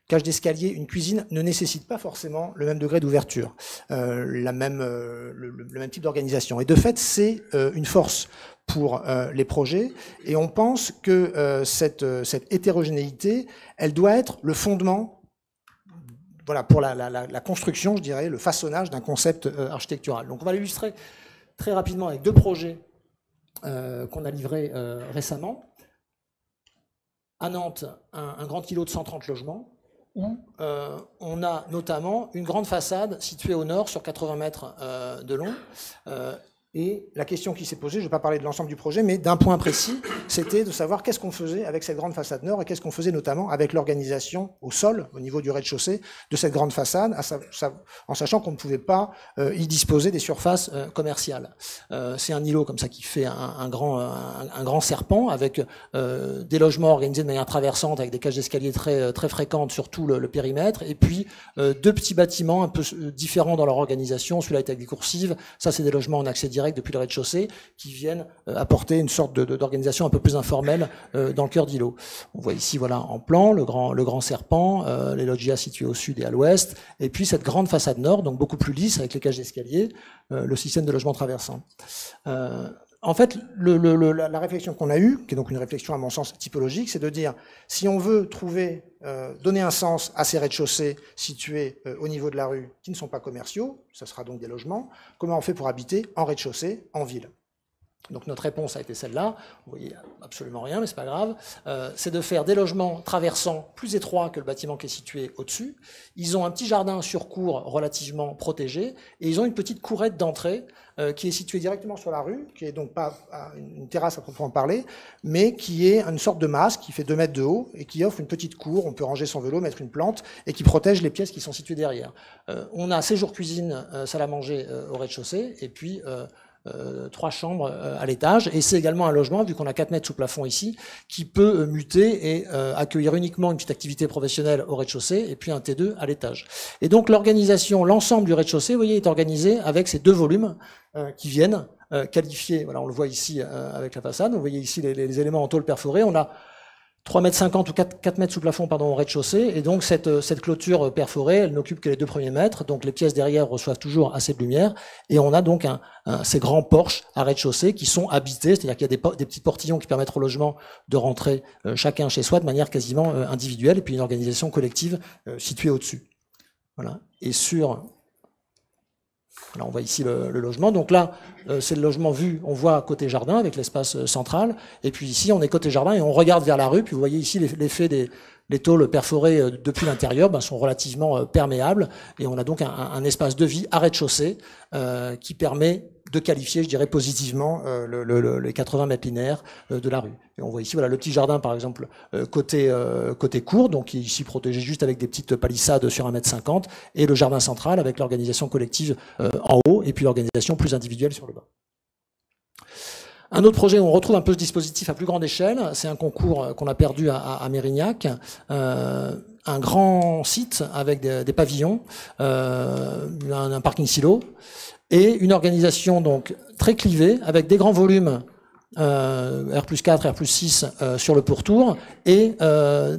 cage d'escalier, une cuisine ne nécessite pas forcément le même degré d'ouverture, le même type d'organisation. Et de fait, c'est une force pour les projets. Et on pense que cette hétérogénéité, elle doit être le fondement, voilà, pour la construction, je dirais, le façonnage d'un concept architectural. Donc on va l'illustrer très rapidement avec deux projets qu'on a livrés récemment. À Nantes, un grand îlot de 130 logements, où on a notamment une grande façade située au nord sur 80 mètres de long. Et la question qui s'est posée, je ne vais pas parler de l'ensemble du projet, mais d'un point précis, c'était de savoir qu'est-ce qu'on faisait avec cette grande façade nord et qu'est-ce qu'on faisait notamment avec l'organisation au sol, au niveau du rez-de-chaussée, de cette grande façade, en sachant qu'on ne pouvait pas y disposer des surfaces commerciales. C'est un îlot comme ça qui fait un grand serpent avec des logements organisés de manière traversante avec des cages d'escalier très fréquentes sur tout le périmètre, et puis deux petits bâtiments un peu différents dans leur organisation. Celui-là est avec des coursives, ça c'est des logements en accès direct depuis le rez-de-chaussée, qui viennent apporter une sorte d'organisation un peu plus informelle dans le cœur d'îlot. On voit ici, voilà, en plan, le grand serpent, les loggias situés au sud et à l'ouest, et puis cette grande façade nord, donc beaucoup plus lisse, avec les cages d'escalier, le système de logement traversant. En fait, la réflexion qu'on a eue, qui est donc une réflexion à mon sens typologique, c'est de dire, si on veut donner un sens à ces rez-de-chaussée situés au niveau de la rue, qui ne sont pas commerciaux, ça sera donc des logements, comment on fait pour habiter en rez-de-chaussée, en ville? Donc notre réponse a été celle-là, vous voyez absolument rien, mais c'est pas grave, c'est de faire des logements traversants plus étroits que le bâtiment qui est situé au-dessus. Ils ont un petit jardin sur cour relativement protégé, et ils ont une petite courette d'entrée qui est située directement sur la rue, qui est donc pas une terrasse à proprement parler, mais qui est une sorte de masque qui fait 2 mètres de haut et qui offre une petite cour, on peut ranger son vélo, mettre une plante, et qui protège les pièces qui sont situées derrière. On a séjour cuisine, salle à manger au rez-de-chaussée, et puis 3 chambres à l'étage, et c'est également un logement, vu qu'on a 4 mètres sous plafond ici, qui peut muter et accueillir uniquement une petite activité professionnelle au rez-de-chaussée, et puis un T2 à l'étage. Et donc l'organisation, l'ensemble du rez-de-chaussée, vous voyez, est organisé avec ces 2 volumes qui viennent qualifier, voilà, on le voit ici avec la façade, vous voyez ici les éléments en tôle perforée, on a 3,50 m ou 4 mètres sous plafond, pardon, au rez-de-chaussée, et donc cette clôture perforée, elle n'occupe que les 2 premiers mètres, donc les pièces derrière reçoivent toujours assez de lumière, et on a donc ces grands porches à rez-de-chaussée qui sont habités, c'est-à-dire qu'il y a des petits portillons qui permettent au logement de rentrer chacun chez soi de manière quasiment individuelle, et puis une organisation collective située au-dessus. Voilà. Et là, on voit ici le logement. Donc là, c'est le logement vu, on voit côté jardin avec l'espace central. Et puis ici, on est côté jardin et on regarde vers la rue. Puis vous voyez ici l'effet les tôles perforées depuis l'intérieur sont relativement perméables. Et on a donc un espace de vie à rez-de-chaussée qui permet de qualifier, je dirais, positivement les 80 mètres linéaires de la rue. Et on voit ici, voilà, le petit jardin, par exemple, côté cour, donc qui est ici protégé juste avec des petites palissades sur 1,50 m, et le jardin central avec l'organisation collective en haut, et puis l'organisation plus individuelle sur le bas. Un autre projet où on retrouve un peu ce dispositif à plus grande échelle, c'est un concours qu'on a perdu à Mérignac, un grand site avec des pavillons, un parking silo, et une organisation donc très clivée, avec des grands volumes R+4, R+6 sur le pourtour, et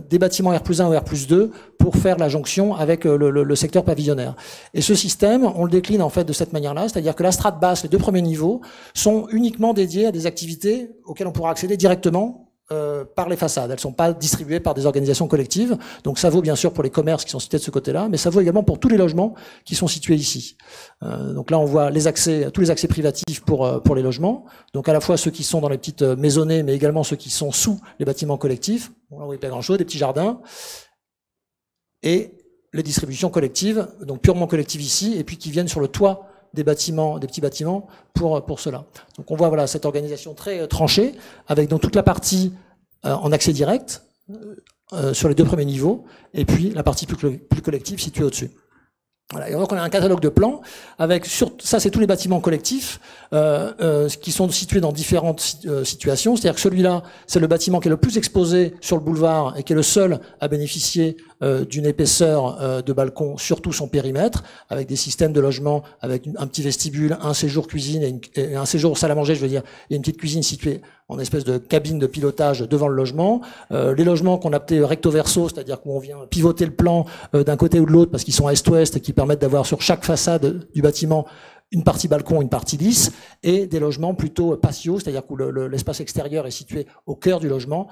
des bâtiments R+1 ou R+2 pour faire la jonction avec le secteur pavillonnaire. Et ce système, on le décline en fait de cette manière-là, c'est-à-dire que la strate basse, les 2 premiers niveaux, sont uniquement dédiés à des activités auxquelles on pourra accéder directement par les façades. Elles ne sont pas distribuées par des organisations collectives. Donc ça vaut bien sûr pour les commerces qui sont situés de ce côté-là, mais ça vaut également pour tous les logements qui sont situés ici. Donc là, on voit tous les accès privatifs pour les logements. Donc à la fois ceux qui sont dans les petites maisonnées, mais également ceux qui sont sous les bâtiments collectifs. Bon, là, vous voyez pas grand-chose, des petits jardins. Et les distributions collectives, donc purement collectives ici, et puis qui viennent sur le toit des petits bâtiments pour cela. Donc on voit voilà cette organisation très tranchée avec donc toute la partie en accès direct sur les 2 premiers niveaux, et puis la partie plus collective située au-dessus. Voilà. Et donc on a un catalogue de plans avec ça, c'est tous les bâtiments collectifs qui sont situés dans différentes situations. C'est-à-dire que celui-là, c'est le bâtiment qui est le plus exposé sur le boulevard et qui est le seul à bénéficier d'une épaisseur de balcon sur tout son périmètre, avec des systèmes de logement, avec un petit vestibule, un séjour cuisine et un séjour salle à manger. Je veux dire, il y a une petite cuisine située en espèce de cabine de pilotage devant le logement. Les logements qu'on appelait recto verso, c'est-à-dire qu'on vient pivoter le plan d'un côté ou de l'autre parce qu'ils sont est-ouest et qui permettent d'avoir sur chaque façade du bâtiment une partie balcon, une partie lisse, et des logements plutôt patio, c'est-à-dire où l'espace extérieur est situé au cœur du logement,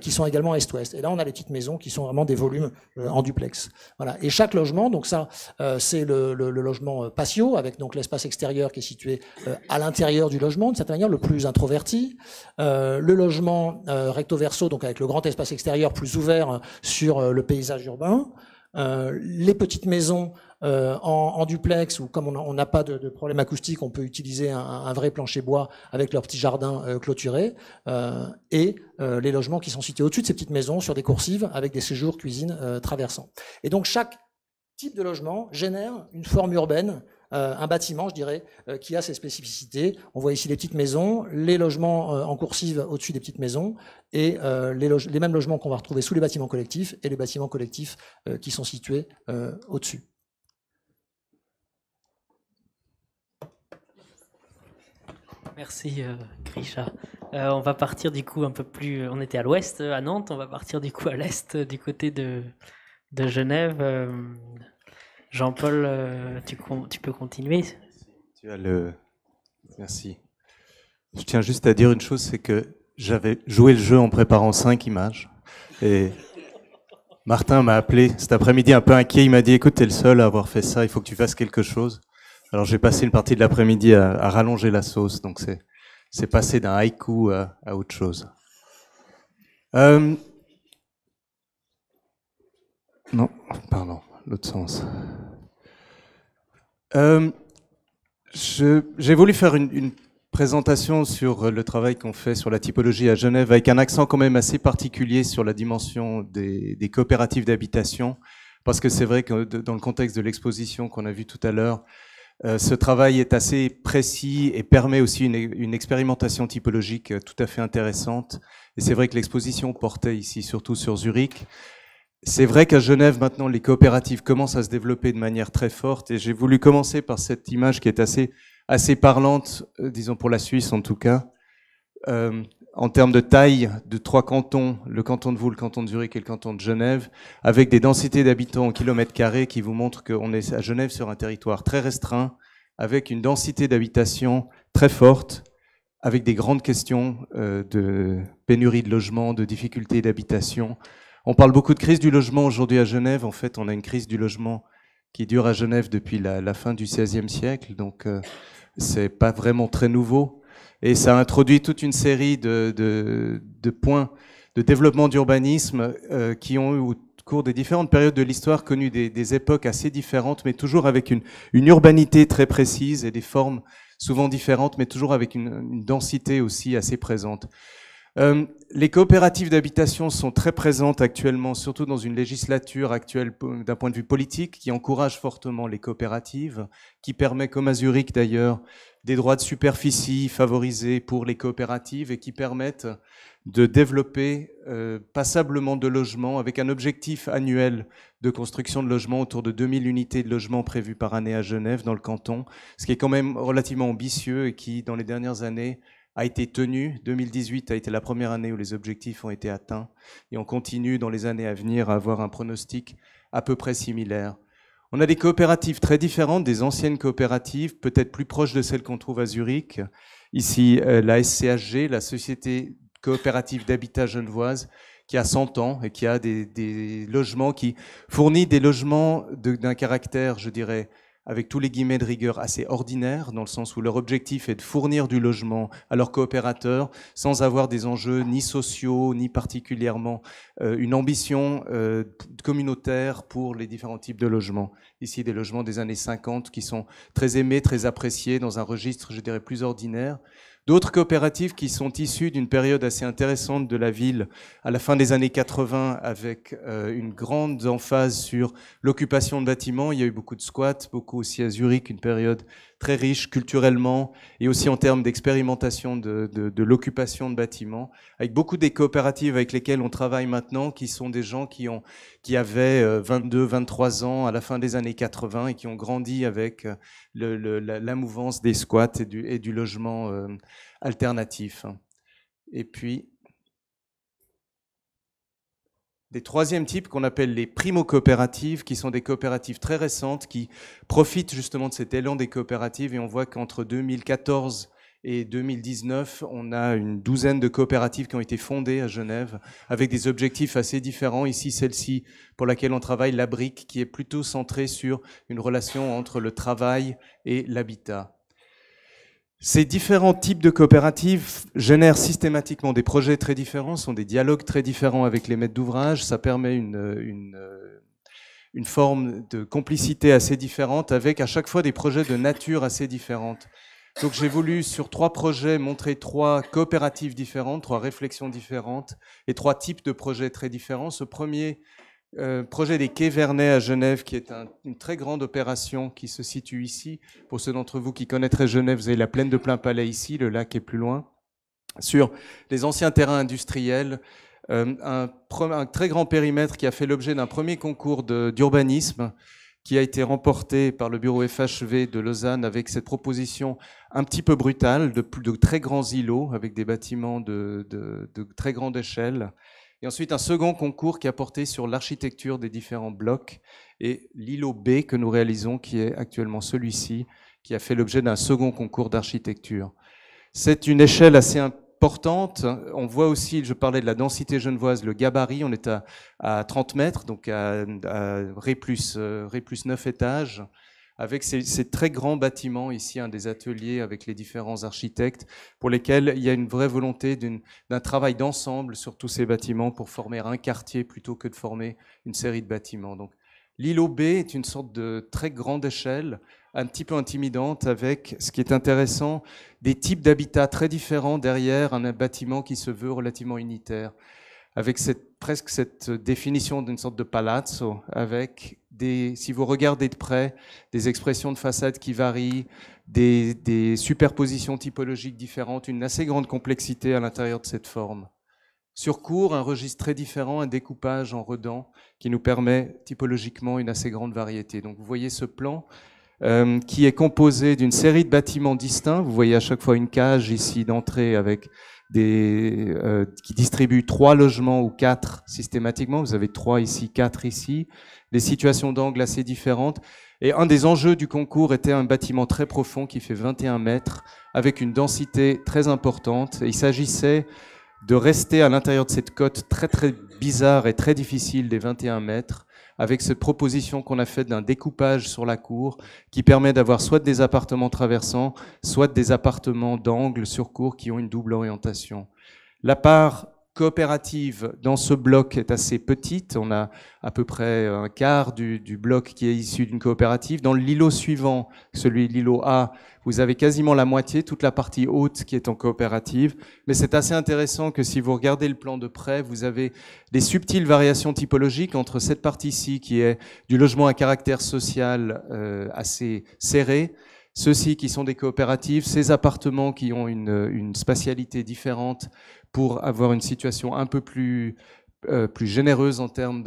qui sont également est-ouest. Et là, on a les petites maisons qui sont vraiment des volumes en duplex. Voilà. Et chaque logement, donc ça, c'est le logement patio, avec donc l'espace extérieur qui est situé à l'intérieur du logement, de certaine manière, le plus introverti. Le logement recto verso, donc avec le grand espace extérieur plus ouvert sur le paysage urbain. Les petites maisons en duplex, où comme on n'a pas de problème acoustique, on peut utiliser un vrai plancher bois avec leur petit jardin clôturé, et les logements qui sont situés au-dessus de ces petites maisons sur des coursives avec des séjours cuisine traversants. Et donc chaque type de logement génère une forme urbaine, un bâtiment, je dirais, qui a ses spécificités. On voit ici les petites maisons, les logements en coursive au-dessus des petites maisons, et les mêmes logements qu'on va retrouver sous les bâtiments collectifs et les bâtiments collectifs qui sont situés au-dessus. Merci Grisha. On va partir du coup un peu plus... On était à l'ouest, à Nantes, on va partir du coup à l'est, du côté de Genève. Jean-Paul, tu peux continuer. Merci. Je tiens juste à dire une chose, c'est que j'avais joué le jeu en préparant 5 images. Et Martin m'a appelé cet après-midi un peu inquiet. Il m'a dit, écoute, t'es le seul à avoir fait ça, il faut que tu fasses quelque chose. Alors j'ai passé une partie de l'après-midi à rallonger la sauce, donc c'est passé d'un haïku à autre chose. Non, pardon, l'autre sens. J'ai voulu faire une présentation sur le travail qu'on fait sur la typologie à Genève, avec un accent quand même assez particulier sur la dimension des coopératives d'habitation, parce que c'est vrai que dans le contexte de l'exposition qu'on a vue tout à l'heure, ce travail est assez précis et permet aussi une expérimentation typologique tout à fait intéressante. Et c'est vrai que l'exposition portait ici surtout sur Zurich. C'est vrai qu'à Genève, maintenant, les coopératives commencent à se développer de manière très forte. Et j'ai voulu commencer par cette image qui est assez parlante, disons pour la Suisse en tout cas, en termes de taille de 3 cantons, le canton de Vaud, le canton de Zurich et le canton de Genève, avec des densités d'habitants au kilomètre carré qui vous montrent qu'on est à Genève sur un territoire très restreint, avec une densité d'habitation très forte, avec des grandes questions de pénurie de logement, de difficultés d'habitation. On parle beaucoup de crise du logement aujourd'hui à Genève. En fait, on a une crise du logement qui dure à Genève depuis la fin du XVIe siècle, donc c'est pas vraiment très nouveau. Et ça a introduit toute une série de points de développement d'urbanisme qui ont eu, au cours des différentes périodes de l'histoire, connu des époques assez différentes, mais toujours avec une urbanité très précise et des formes souvent différentes, mais toujours avec une densité aussi assez présente. Les coopératives d'habitation sont très présentes actuellement, surtout dans une législature actuelle d'un point de vue politique, qui encourage fortement les coopératives, qui permet, comme à Zurich d'ailleurs, des droits de superficie favorisés pour les coopératives et qui permettent de développer passablement de logements avec un objectif annuel de construction de logements autour de 2000 unités de logements prévues par année à Genève, dans le canton, ce qui est quand même relativement ambitieux et qui, dans les dernières années, a été tenu. 2018 a été la première année où les objectifs ont été atteints et on continue dans les années à venir à avoir un pronostic à peu près similaire. On a des coopératives très différentes, des anciennes coopératives, peut-être plus proches de celles qu'on trouve à Zurich. Ici, la SCHG, la Société coopérative d'habitat genevoise, qui a 100 ans et qui a des logements, qui fournit des logements d'un caractère, je dirais, avec tous les guillemets de rigueur, assez ordinaire, dans le sens où leur objectif est de fournir du logement à leurs coopérateurs sans avoir des enjeux ni sociaux, ni particulièrement une ambition communautaire pour les différents types de logements. Ici, des logements des années 50 qui sont très aimés, très appréciés, dans un registre, je dirais, plus ordinaire. D'autres coopératives qui sont issues d'une période assez intéressante de la ville à la fin des années 80 avec une grande emphase sur l'occupation de bâtiments. Il y a eu beaucoup de squats, beaucoup aussi à Zurich, une période très riche culturellement et aussi en termes d'expérimentation de l'occupation de bâtiments, avec beaucoup des coopératives avec lesquelles on travaille maintenant, qui sont des gens qui avaient 22, 23 ans à la fin des années 80 et qui ont grandi avec la mouvance des squats et du logement alternatif. Et puis, des troisièmes types qu'on appelle les primo-coopératives, qui sont des coopératives très récentes, qui profitent justement de cet élan des coopératives. Et on voit qu'entre 2014 et 2019, on a une douzaine de coopératives qui ont été fondées à Genève, avec des objectifs assez différents. Ici, celle-ci pour laquelle on travaille, la brique, qui est plutôt centrée sur une relation entre le travail et l'habitat. Ces différents types de coopératives génèrent systématiquement des projets très différents, sont des dialogues très différents avec les maîtres d'ouvrage. Ça permet une forme de complicité assez différente, avec à chaque fois des projets de nature assez différente. Donc j'ai voulu, sur 3 projets, montrer 3 coopératives différentes, 3 réflexions différentes et 3 types de projets très différents. Ce premier projet des Quais Vernets à Genève, qui est une très grande opération qui se situe ici. Pour ceux d'entre vous qui connaîtraient Genève, vous avez la plaine de Plainpalais ici, le lac est plus loin. Sur les anciens terrains industriels, un très grand périmètre qui a fait l'objet d'un premier concours d'urbanisme qui a été remporté par le bureau FHV de Lausanne avec cette proposition un petit peu brutale de très grands îlots avec des bâtiments de très grande échelle. Et ensuite, un second concours qui a porté sur l'architecture des différents blocs et l'îlot B que nous réalisons, qui est actuellement celui-ci, qui a fait l'objet d'un second concours d'architecture. C'est une échelle assez importante. On voit aussi, je parlais de la densité genevoise, le gabarit, on est à 30 mètres, donc à Ré plus 9 étages. Avec ces très grands bâtiments, ici un des ateliers avec les différents architectes, pour lesquels il y a une vraie volonté d'un travail d'ensemble sur tous ces bâtiments pour former un quartier plutôt que de former une série de bâtiments. Donc, l'îlot B est une sorte de très grande échelle, un petit peu intimidante, avec, ce qui est intéressant, des types d'habitats très différents derrière un bâtiment qui se veut relativement unitaire, avec presque cette définition d'une sorte de palazzo, avec si vous regardez de près, des expressions de façade qui varient, des superpositions typologiques différentes, une assez grande complexité à l'intérieur de cette forme. Sur cours, un registre très différent, un découpage en redans qui nous permet typologiquement une assez grande variété. Donc vous voyez ce plan qui est composé d'une série de bâtiments distincts. Vous voyez à chaque fois une cage ici d'entrée avec qui distribuent 3 logements ou 4 systématiquement. Vous avez 3 ici, 4 ici. Des situations d'angle assez différentes. Et un des enjeux du concours était un bâtiment très profond qui fait 21 mètres avec une densité très importante. Et il s'agissait de rester à l'intérieur de cette côte très très bizarre et très difficile des 21 mètres avec cette proposition qu'on a faite d'un découpage sur la cour qui permet d'avoir soit des appartements traversants, soit des appartements d'angle sur cour qui ont une double orientation. La part coopérative dans ce bloc est assez petite. On a à peu près un quart du bloc qui est issu d'une coopérative. Dans l'îlot suivant, celui de l'îlot A, vous avez quasiment la moitié, toute la partie haute qui est en coopérative. Mais c'est assez intéressant que si vous regardez le plan de près, vous avez des subtiles variations typologiques entre cette partie-ci qui est du logement à caractère social assez serré, ceux-ci qui sont des coopératives, ces appartements qui ont une spatialité différente pour avoir une situation un peu plus généreuse en termes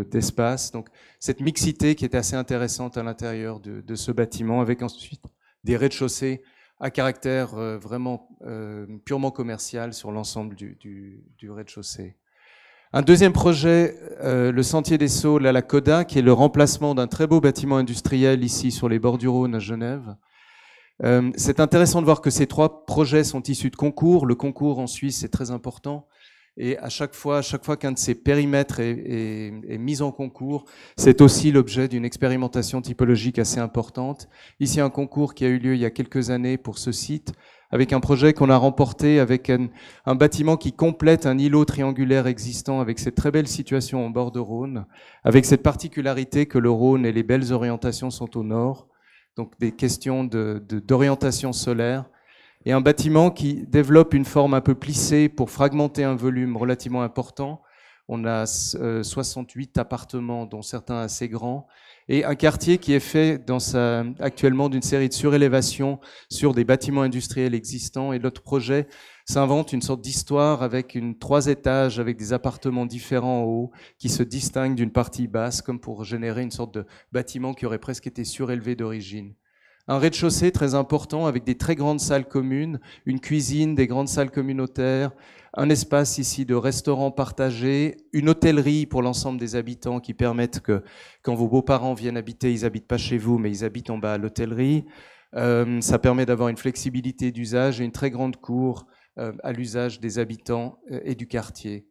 d'espace. Donc cette mixité qui est assez intéressante à l'intérieur de ce bâtiment, avec ensuite des rez-de-chaussée à caractère vraiment purement commercial sur l'ensemble du rez-de-chaussée. Un deuxième projet, le Sentier des Saules à la Coda, qui est le remplacement d'un très beau bâtiment industriel ici sur les bords du Rhône à Genève. C'est intéressant de voir que ces 3 projets sont issus de concours. Le concours en Suisse est très important. Et à chaque fois qu'un de ces périmètres est mis en concours, c'est aussi l'objet d'une expérimentation typologique assez importante. Ici, un concours qui a eu lieu il y a quelques années pour ce site, avec un projet qu'on a remporté avec un bâtiment qui complète un îlot triangulaire existant avec cette très belle situation en bord de Rhône, avec cette particularité que le Rhône et les belles orientations sont au nord, donc des questions d'orientation solaire, et un bâtiment qui développe une forme un peu plissée pour fragmenter un volume relativement important. On a 68 appartements, dont certains assez grands, et un quartier qui est fait actuellement d'une série de surélévations sur des bâtiments industriels existants. Et notre projet s'invente une sorte d'histoire avec 3 étages, avec des appartements différents en haut, qui se distinguent d'une partie basse, comme pour générer une sorte de bâtiment qui aurait presque été surélevé d'origine. Un rez-de-chaussée très important avec des très grandes salles communes, une cuisine, des grandes salles communautaires, un espace ici de restaurant partagé, une hôtellerie pour l'ensemble des habitants qui permettent que quand vos beaux-parents viennent habiter, ils n'habitent pas chez vous, mais ils habitent en bas à l'hôtellerie. Ça permet d'avoir une flexibilité d'usage et une très grande cour à l'usage des habitants et du quartier.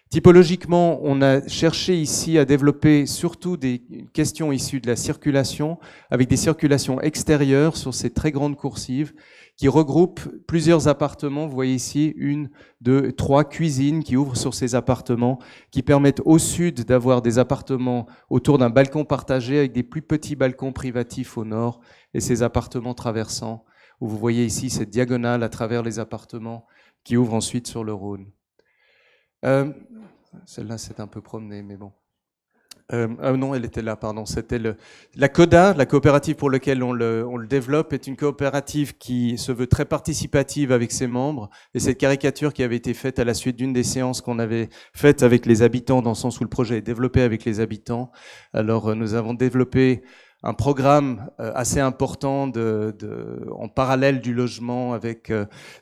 Typologiquement, on a cherché ici à développer surtout des questions issues de la circulation, avec des circulations extérieures sur ces très grandes coursives qui regroupent plusieurs appartements. Vous voyez ici 1, 2, 3 cuisines qui ouvrent sur ces appartements, qui permettent au sud d'avoir des appartements autour d'un balcon partagé avec des plus petits balcons privatifs au nord et ces appartements traversant, où vous voyez ici cette diagonale à travers les appartements qui ouvrent ensuite sur le Rhône. Celle-là, c'est un peu promené, mais bon. Non, elle était là, pardon. C'était la CODA, la coopérative pour laquelle on le développe, est une coopérative qui se veut très participative avec ses membres. Et cette caricature qui avait été faite à la suite d'une des séances qu'on avait faites avec les habitants, dans le sens où le projet est développé avec les habitants. Alors, nous avons développé un programme assez important en parallèle du logement avec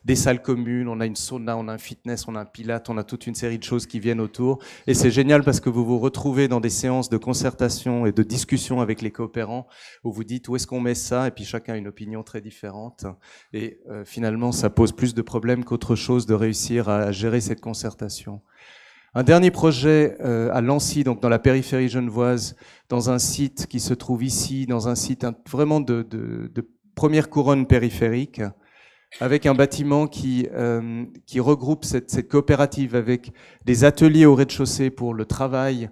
des salles communes, on a une sauna, on a un fitness, on a un pilate, on a toute une série de choses qui viennent autour. Et c'est génial parce que vous vous retrouvez dans des séances de concertation et de discussion avec les coopérants où vous dites où est-ce qu'on met ça, et puis chacun a une opinion très différente. Et finalement, ça pose plus de problèmes qu'autre chose de réussir à gérer cette concertation. Un dernier projet à Lancy, donc dans la périphérie genevoise, dans un site qui se trouve ici, dans un site vraiment de première couronne périphérique, avec un bâtiment qui regroupe cette coopérative avec des ateliers au rez-de-chaussée pour le travail,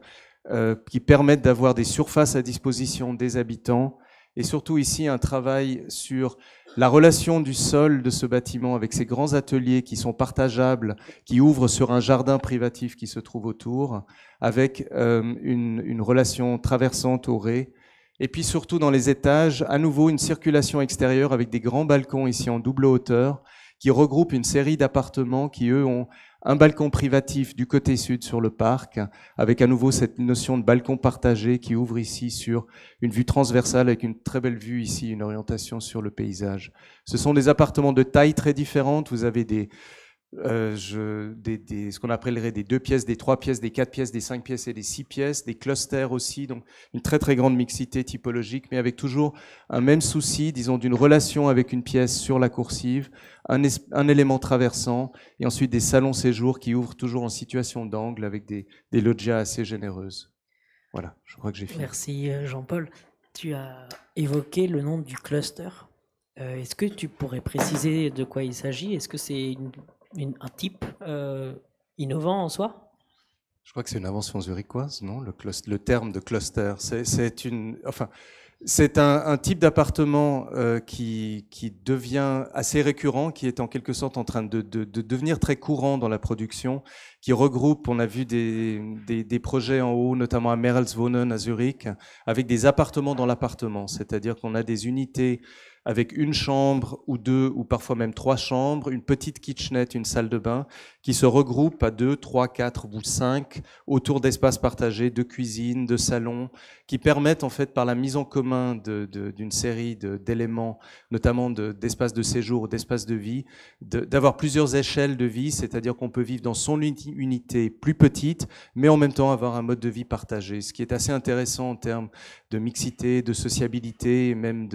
qui permettent d'avoir des surfaces à disposition des habitants, et surtout ici un travail sur la relation du sol de ce bâtiment avec ces grands ateliers qui sont partageables, qui ouvrent sur un jardin privatif qui se trouve autour, avec une relation traversante au rez. Et puis surtout dans les étages, à nouveau une circulation extérieure avec des grands balcons ici en double hauteur, qui regroupent une série d'appartements qui, eux, ont un balcon privatif du côté sud sur le parc, avec à nouveau cette notion de balcon partagé qui ouvre ici sur une vue transversale avec une très belle vue ici, une orientation sur le paysage. Ce sont des appartements de taille très différentes. Vous avez ce qu'on appellerait des 2 pièces, des 3 pièces, des 4 pièces, des 5 pièces et des 6 pièces, des clusters aussi, donc une très très grande mixité typologique, mais avec toujours un même souci, disons, d'une relation avec une pièce sur la coursive, un élément traversant, et ensuite des salons séjours qui ouvrent toujours en situation d'angle avec des loggias assez généreuses. Voilà, je crois que j'ai fini. Merci Jean-Paul. Tu as évoqué le nom du cluster. Est-ce que tu pourrais préciser de quoi il s'agit? Est-ce que c'est un type innovant en soi? Je crois que c'est une invention zurichoise, non? Le terme de cluster, c'est un type d'appartement qui devient assez récurrent, qui est en quelque sorte en train de devenir très courant dans la production, qui regroupe, on a vu des projets en haut, notamment à Merelswohnen à Zurich, avec des appartements dans l'appartement, c'est-à-dire qu'on a des unités avec une chambre ou 2 ou parfois même 3 chambres, une petite kitchenette, une salle de bain, qui se regroupent à 2, 3, 4 ou 5 autour d'espaces partagés, de cuisine, de salons, qui permettent en fait par la mise en commun d'une série d'éléments, notamment d'espaces de séjour ou d'espaces de vie, d'avoir plusieurs échelles de vie, c'est-à-dire qu'on peut vivre dans son unité plus petite, mais en même temps avoir un mode de vie partagé, ce qui est assez intéressant en termes de mixité, de sociabilité, et même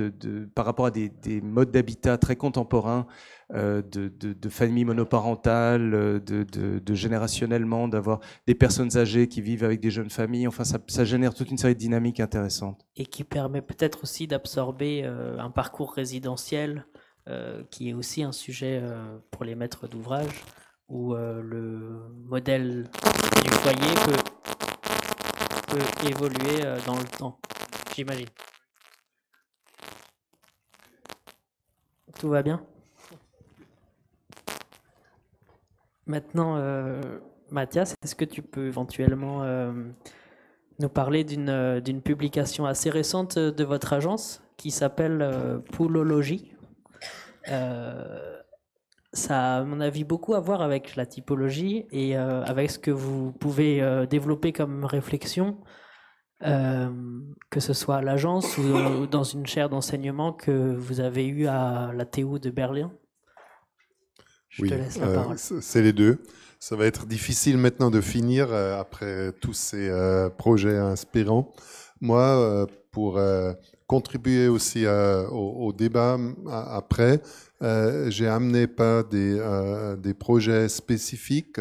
par rapport à des modes d'habitat très contemporains, de familles monoparentales, de générationnellement, d'avoir des personnes âgées qui vivent avec des jeunes familles. Enfin, ça génère toute une série de dynamiques intéressantes. Et qui permet peut-être aussi d'absorber un parcours résidentiel qui est aussi un sujet pour les maîtres d'ouvrage, où le modèle du foyer peut évoluer dans le temps, j'imagine. Tout va bien ? Maintenant, Mathias, est-ce que tu peux éventuellement nous parler d'une publication assez récente de votre agence qui s'appelle Poulologie. Ça a, à mon avis, beaucoup à voir avec la typologie et avec ce que vous pouvez développer comme réflexion, que ce soit à l'agence ou dans une chaire d'enseignement que vous avez eue à la TU de Berlin. Je te laisse la parole. C'est les deux. Ça va être difficile maintenant de finir après tous ces projets inspirants. Moi, pour contribuer aussi au débat après, j'ai amené pas des projets spécifiques,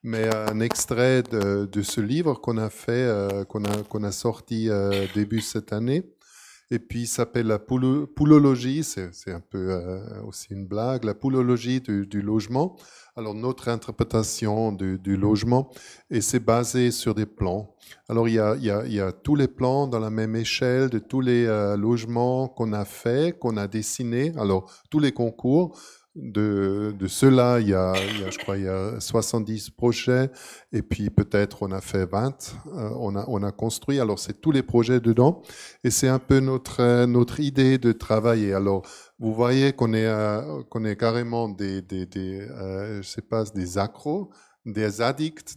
mais un extrait de ce livre qu'on a fait, qu'on a sorti début cette année. Et puis, il s'appelle la poulologie, c'est un peu aussi une blague, la poulologie du logement. Alors, notre interprétation du logement, et c'est basé sur des plans. Alors, il y a tous les plans dans la même échelle de tous les logements qu'on a fait, qu'on a dessinés. Alors, tous les concours. De ceux-là, je crois, il y a 70 projets, et puis peut-être on a fait 20, on a construit, alors c'est tous les projets dedans, et c'est un peu notre idée de travailler. Alors, vous voyez qu'on est carrément des je sais pas, des accros, des addicts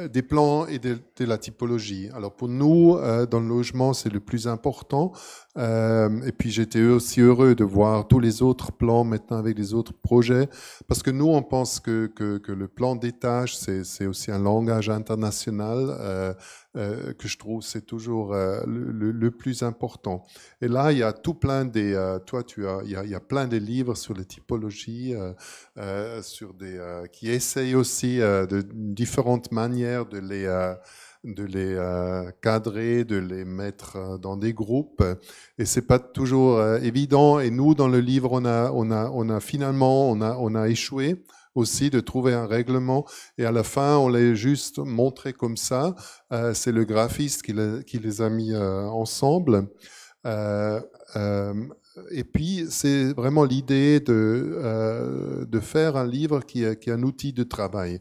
des plans et de la typologie. Alors pour nous, dans le logement, c'est le plus important. Et puis j'étais aussi heureux de voir tous les autres plans maintenant avec les autres projets, parce que nous, on pense que le plan d'étage, c'est aussi un langage international que je trouve c'est toujours le plus important. Et là, il y a tout plein il y a plein de livres sur les typologies, qui essayent aussi de différentes manières de les cadrer, de les mettre dans des groupes, et c'est pas toujours évident. Et nous, dans le livre, on a échoué aussi de trouver un règlement, et à la fin, on l'a juste montré comme ça. C'est le graphiste qui les a mis ensemble. Et puis, c'est vraiment l'idée de faire un livre qui est un outil de travail.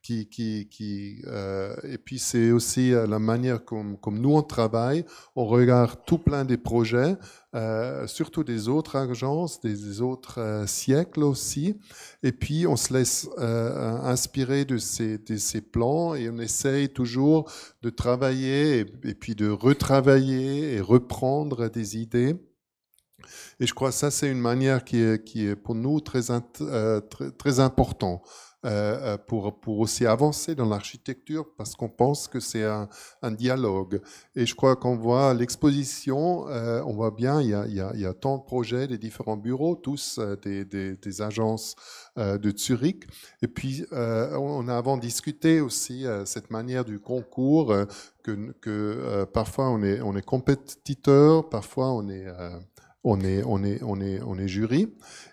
Et puis c'est aussi la manière comme nous on travaille. On regarde tout plein des projets, surtout des autres agences, des autres siècles aussi, et puis on se laisse inspirer de ces plans, et on essaye toujours de travailler et puis de retravailler et reprendre des idées. Et je crois que ça, c'est une manière qui est pour nous très important. Pour aussi avancer dans l'architecture, parce qu'on pense que c'est un dialogue. Et je crois qu'on voit l'exposition, on voit bien, il y a tant de projets, des différents bureaux, tous des agences de Zurich. Et puis, on a avant discuté aussi cette manière du concours, que parfois on est compétiteur, parfois on est jury.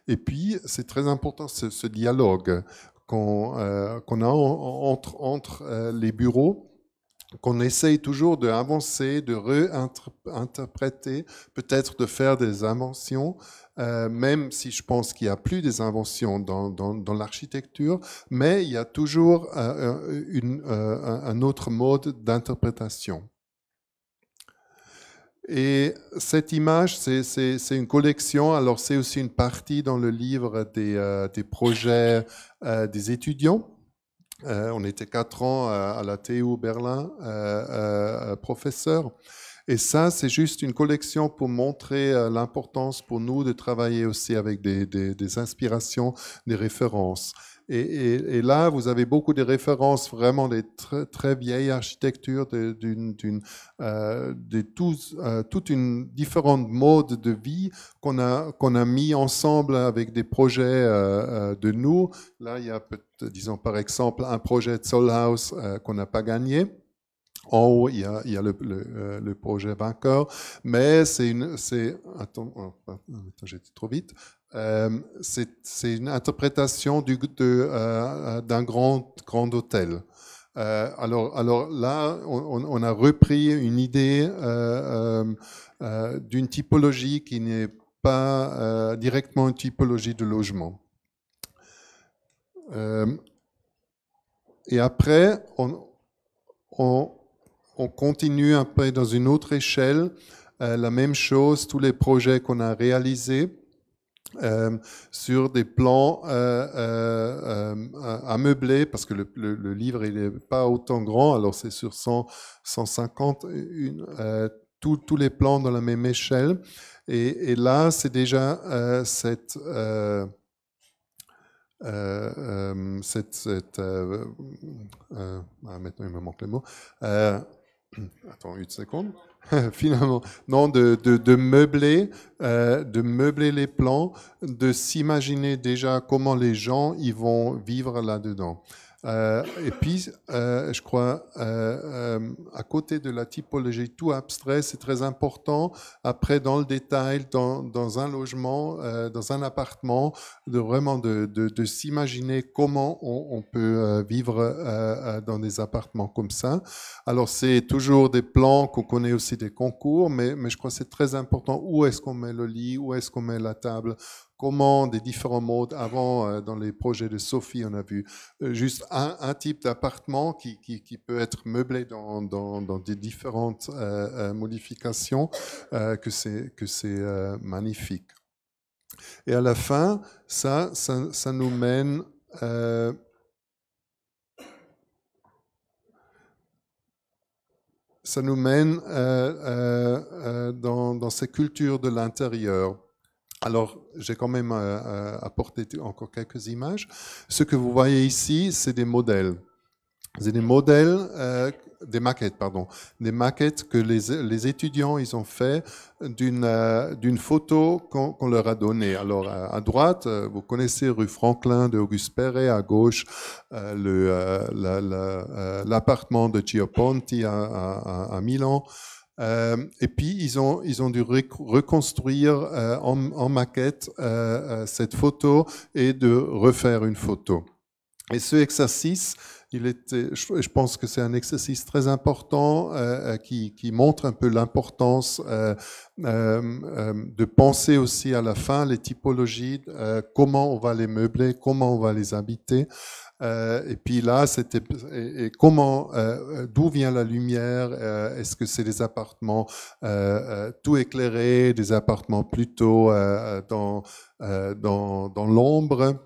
Et puis, c'est très important ce dialogue qu'on a entre les bureaux, qu'on essaye toujours d'avancer, de réinterpréter, peut-être de faire des inventions, même si je pense qu'il n'y a plus des inventions dans l'architecture, mais il y a toujours un autre mode d'interprétation. Et cette image, c'est une collection. Alors, c'est aussi une partie dans le livre des projets des étudiants. On était 4 ans à la TU Berlin, professeur. Et ça, c'est juste une collection pour montrer l'importance pour nous de travailler aussi avec des inspirations, des références. Et là, vous avez beaucoup de références, vraiment des très vieilles architectures, toute une différente mode de vie qu'on a mis ensemble avec des projets de nous. Là, il y a, disons par exemple, un projet de Zollhaus qu'on n'a pas gagné. En haut, il y a le projet vainqueur, mais attends, j'étais trop vite. C'est une interprétation d'un grand hôtel. Alors là, on a repris une idée d'une typologie qui n'est pas directement une typologie de logement. Et après, on continue un peu dans une autre échelle, la même chose, tous les projets qu'on a réalisés sur des plans ameubler, parce que le livre il n'est pas autant grand, alors c'est sur 150, tous les plans dans la même échelle. Et là, c'est déjà maintenant il me manque le mot. Attends une seconde. Finalement, non, de meubler les plans, de s'imaginer déjà comment les gens ils vont vivre là-dedans. Et puis, je crois, à côté de la typologie tout abstrait, c'est très important, après dans le détail, dans un logement, dans un appartement, vraiment de s'imaginer comment on peut vivre dans des appartements comme ça. Alors, c'est toujours des plans qu'on connaît aussi des concours, mais je crois que c'est très important où est-ce qu'on met le lit, où est-ce qu'on met la table, comment des différents modes. Avant, dans les projets de Sophie, on a vu juste un type d'appartement qui peut être meublé dans des différentes modifications, que c'est magnifique. Et à la fin, ça nous mène dans ces cultures de l'intérieur. Alors, j'ai quand même apporté encore quelques images. Ce que vous voyez ici, c'est des modèles. C'est des modèles, des maquettes, pardon. Des maquettes que les étudiants, ils ont fait d'une photo qu'on leur a donnée. Alors, à droite, vous connaissez rue Franklin de Auguste Perret, à gauche, l'appartement de Gio Ponti à Milan. Et puis, ils ont dû reconstruire en maquette cette photo et de refaire une photo. Et ce exercice, je pense que c'est un exercice très important qui montre un peu l'importance de penser aussi à la fin les typologies, comment on va les meubler, comment on va les habiter. Et puis là, et comment, d'où vient la lumière? Est-ce que c'est des appartements tout éclairés, des appartements plutôt dans l'ombre,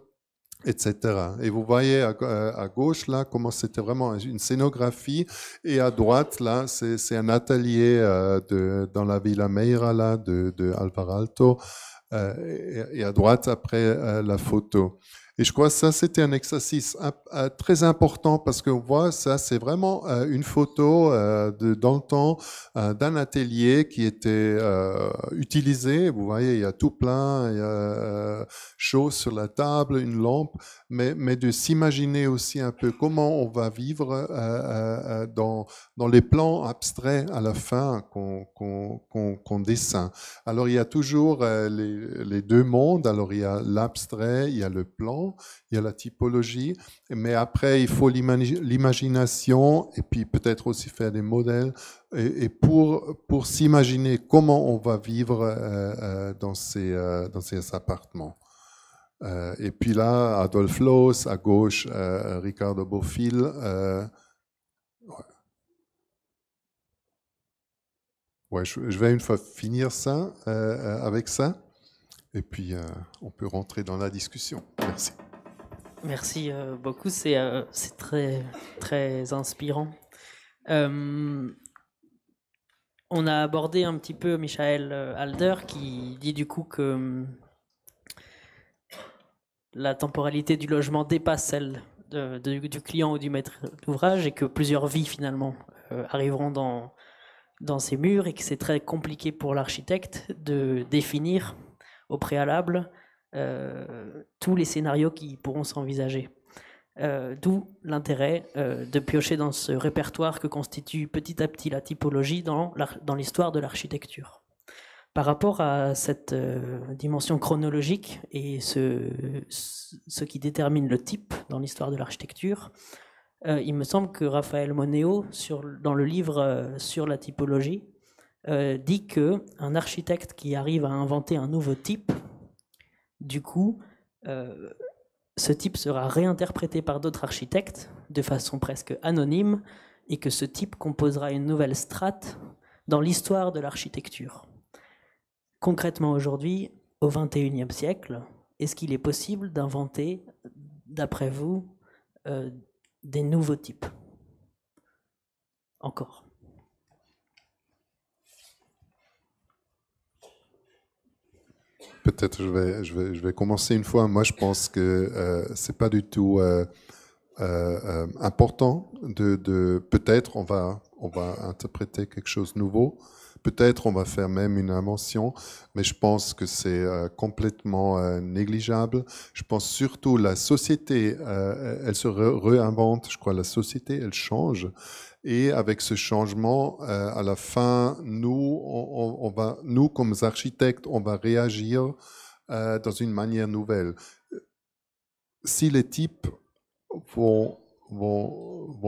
etc. Et vous voyez à gauche là comment c'était vraiment une scénographie, et à droite là c'est un atelier dans la Villa Meira là de Alvar Aalto, et à droite après la photo. Et je crois que ça, c'était un exercice très important, parce qu'on voit, ça, c'est vraiment une photo dans le temps d'un atelier qui était utilisé. Vous voyez, il y a tout plein, il y a choses sur la table, une lampe, mais de s'imaginer aussi un peu comment on va vivre dans les plans abstraits à la fin qu'on dessine. Alors, il y a toujours les deux mondes. Alors, il y a l'abstrait, il y a le plan, il y a la typologie, mais après, il faut l'imagination, et puis peut-être aussi faire des modèles, et pour s'imaginer comment on va vivre dans ces appartements. Et puis là, Adolf Loos, à gauche, Ricardo Bofill. Ouais, je vais une fois finir ça, avec ça. Et puis, on peut rentrer dans la discussion. Merci. Merci beaucoup, c'est très, très inspirant. On a abordé un petit peu Michael Halder, qui dit du coup que la temporalité du logement dépasse celle du client ou du maître d'ouvrage, et que plusieurs vies finalement arriveront dans ces murs, et que c'est très compliqué pour l'architecte de définir au préalable tous les scénarios qui pourront s'envisager. D'où l'intérêt de piocher dans ce répertoire que constitue petit à petit la typologie dans l'histoire de l'architecture. Par rapport à cette dimension chronologique et ce qui détermine le type dans l'histoire de l'architecture, il me semble que Raphaël Moneo, dans le livre sur la typologie, dit qu'un architecte qui arrive à inventer un nouveau type, du coup, ce type sera réinterprété par d'autres architectes de façon presque anonyme et que ce type composera une nouvelle strate dans l'histoire de l'architecture. Concrètement aujourd'hui, au XXIe siècle, est-ce qu'il est possible d'inventer, d'après vous, des nouveaux types? Encore. Peut-être je vais commencer une fois. Moi, je pense que c'est pas du tout important peut-être on va interpréter quelque chose de nouveau. Peut-être on va faire même une invention, mais je pense que c'est complètement négligeable. Je pense surtout la société, elle se réinvente. Je crois la société, elle change. Et avec ce changement, à la fin, nous, comme architectes, on va réagir dans une manière nouvelle. Si les types vont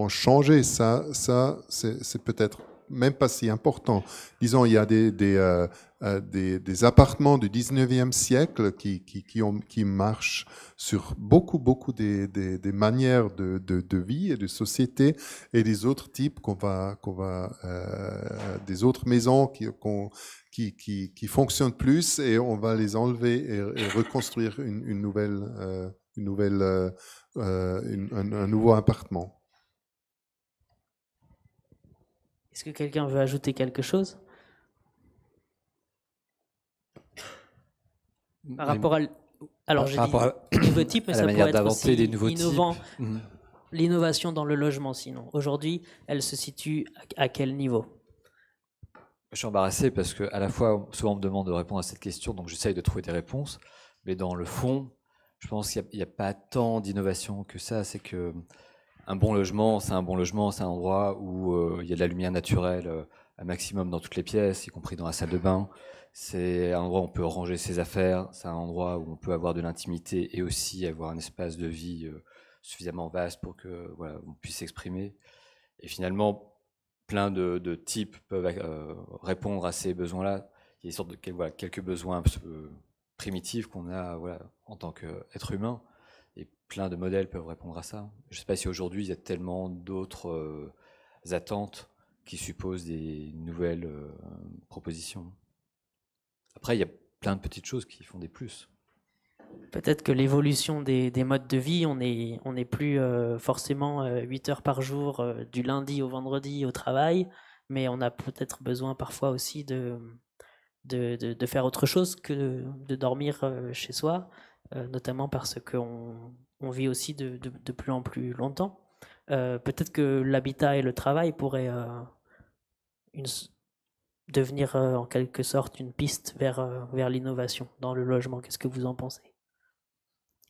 changer, ça c'est peut-être même pas si important. Disons, il y a des appartements du 19e siècle qui marchent sur beaucoup des manières de vie et de société, et des autres types des autres maisons qui fonctionnent plus, et on va les enlever et reconstruire un nouveau appartement. Est-ce que quelqu'un veut ajouter quelque chose par rapport à... Alors, j'ai dit nouveau type, mais ça pourrait être aussi innovant. L'innovation dans le logement, sinon. Aujourd'hui, elle se situe à quel niveau? Je suis embarrassé parce que à la fois, souvent on me demande de répondre à cette question, donc j'essaye de trouver des réponses, mais dans le fond, je pense qu'il n'y a pas tant d'innovation que ça. C'est que un bon logement, c'est un bon logement, c'est un endroit où il y a de la lumière naturelle un maximum dans toutes les pièces, y compris dans la salle de bain. C'est un endroit où on peut ranger ses affaires, c'est un endroit où on peut avoir de l'intimité et aussi avoir un espace de vie suffisamment vaste pour que voilà, on puisse s'exprimer. Et finalement, plein de types peuvent répondre à ces besoins-là. Il y a une sorte de quelques besoins primitifs qu'on a en tant qu'être humain. Et plein de modèles peuvent répondre à ça. Je ne sais pas si aujourd'hui, il y a tellement d'autres attentes qui supposent des nouvelles propositions. Après, il y a plein de petites choses qui font des plus. Peut-être que l'évolution des modes de vie, on n'est plus forcément 8 heures par jour, du lundi au vendredi au travail, mais on a peut-être besoin parfois aussi de faire autre chose que de dormir chez soi, notamment parce qu'on vit aussi de plus en plus longtemps. Peut-être que l'habitat et le travail pourraient devenir en quelque sorte une piste vers l'innovation dans le logement. Qu'est-ce que vous en pensez?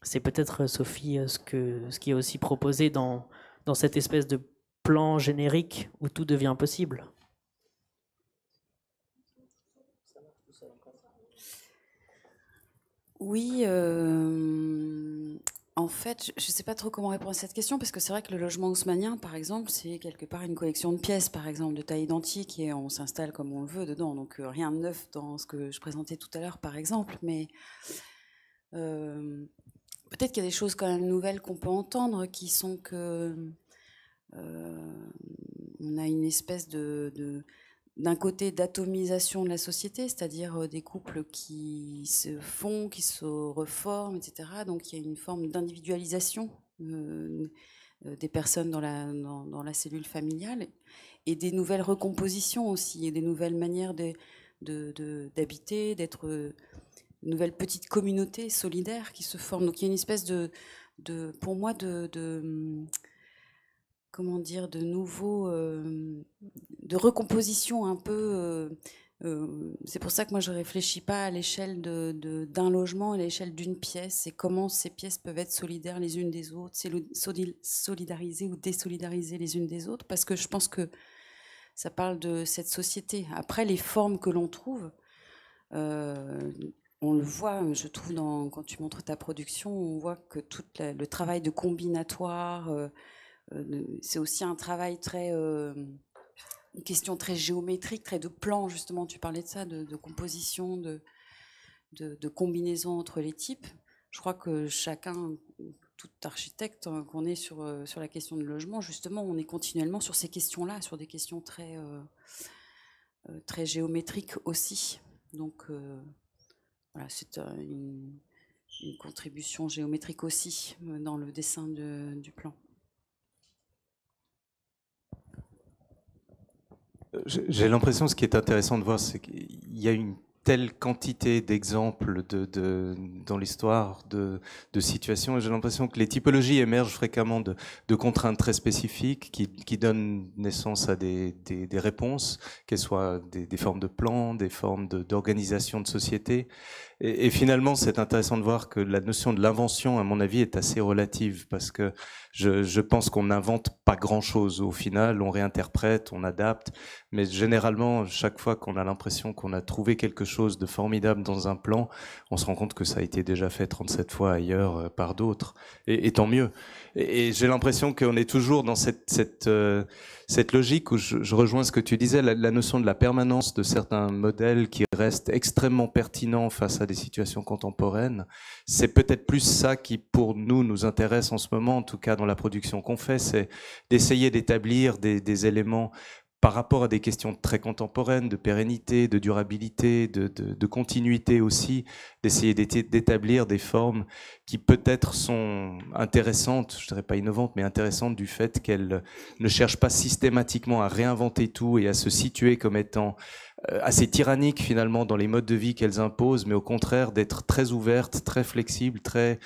C'est peut-être, Sophie, ce qui est aussi proposé dans cette espèce de plan générique où tout devient possible. Oui, en fait, je ne sais pas trop comment répondre à cette question, parce que c'est vrai que le logement haussmannien, par exemple, c'est quelque part une collection de pièces, par exemple, de taille identique, et on s'installe comme on le veut dedans. Donc rien de neuf dans ce que je présentais tout à l'heure, par exemple. Mais peut-être qu'il y a des choses quand même nouvelles qu'on peut entendre, qui sont que on a une espèce d'un côté d'atomisation de la société, c'est-à-dire des couples qui se font, qui se reforment, etc. Donc il y a une forme d'individualisation des personnes dans la cellule familiale, et des nouvelles recompositions aussi, et des nouvelles manières d'habiter, d'être une nouvelle petite communauté solidaire qui se forme. Donc il y a une espèce pour moi, comment dire, de nouveau, de recomposition un peu. C'est pour ça que moi je réfléchis pas à l'échelle d'un logement, à l'échelle d'une pièce, et comment ces pièces peuvent être solidaires les unes des autres, solidariser ou désolidariser les unes des autres, parce que je pense que ça parle de cette société. Après, les formes que l'on trouve, on le voit, je trouve, quand tu montres ta production, on voit que tout le travail de combinatoire, c'est aussi un travail une question très géométrique, très de plan, justement. Tu parlais de ça, de composition, de combinaison entre les types. Je crois que chacun tout architecte qu'on est sur la question du logement, justement, on est continuellement sur ces questions-là, sur des questions très, très géométriques aussi. Donc, voilà, c'est une contribution géométrique aussi dans le dessin du plan. J'ai l'impression, ce qui est intéressant de voir, c'est qu'il y a une telle quantité d'exemples dans l'histoire de situations, et j'ai l'impression que les typologies émergent fréquemment de contraintes très spécifiques qui donnent naissance à des réponses, qu'elles soient des formes de plans, des formes d'organisation de société. Et finalement, c'est intéressant de voir que la notion de l'invention, à mon avis, est assez relative, parce que je pense qu'on n'invente pas grand-chose. Au final, on réinterprète, on adapte, mais généralement, chaque fois qu'on a l'impression qu'on a trouvé quelque chose de formidable dans un plan, on se rend compte que ça a été déjà fait 37 fois ailleurs par d'autres, et tant mieux. Et j'ai l'impression qu'on est toujours dans cette logique où je rejoins ce que tu disais, la notion de la permanence de certains modèles qui restent extrêmement pertinents face à des situations contemporaines. C'est peut-être plus ça qui, pour nous intéresse en ce moment, en tout cas dans la production qu'on fait, c'est d'essayer d'établir des éléments par rapport à des questions très contemporaines, de pérennité, de durabilité, de continuité aussi, d'essayer d'établir des formes qui peut-être sont intéressantes, je dirais pas innovantes, mais intéressantes du fait qu'elles ne cherchent pas systématiquement à réinventer tout et à se situer comme étant assez tyranniques finalement dans les modes de vie qu'elles imposent, mais au contraire d'être très ouvertes, très flexibles, très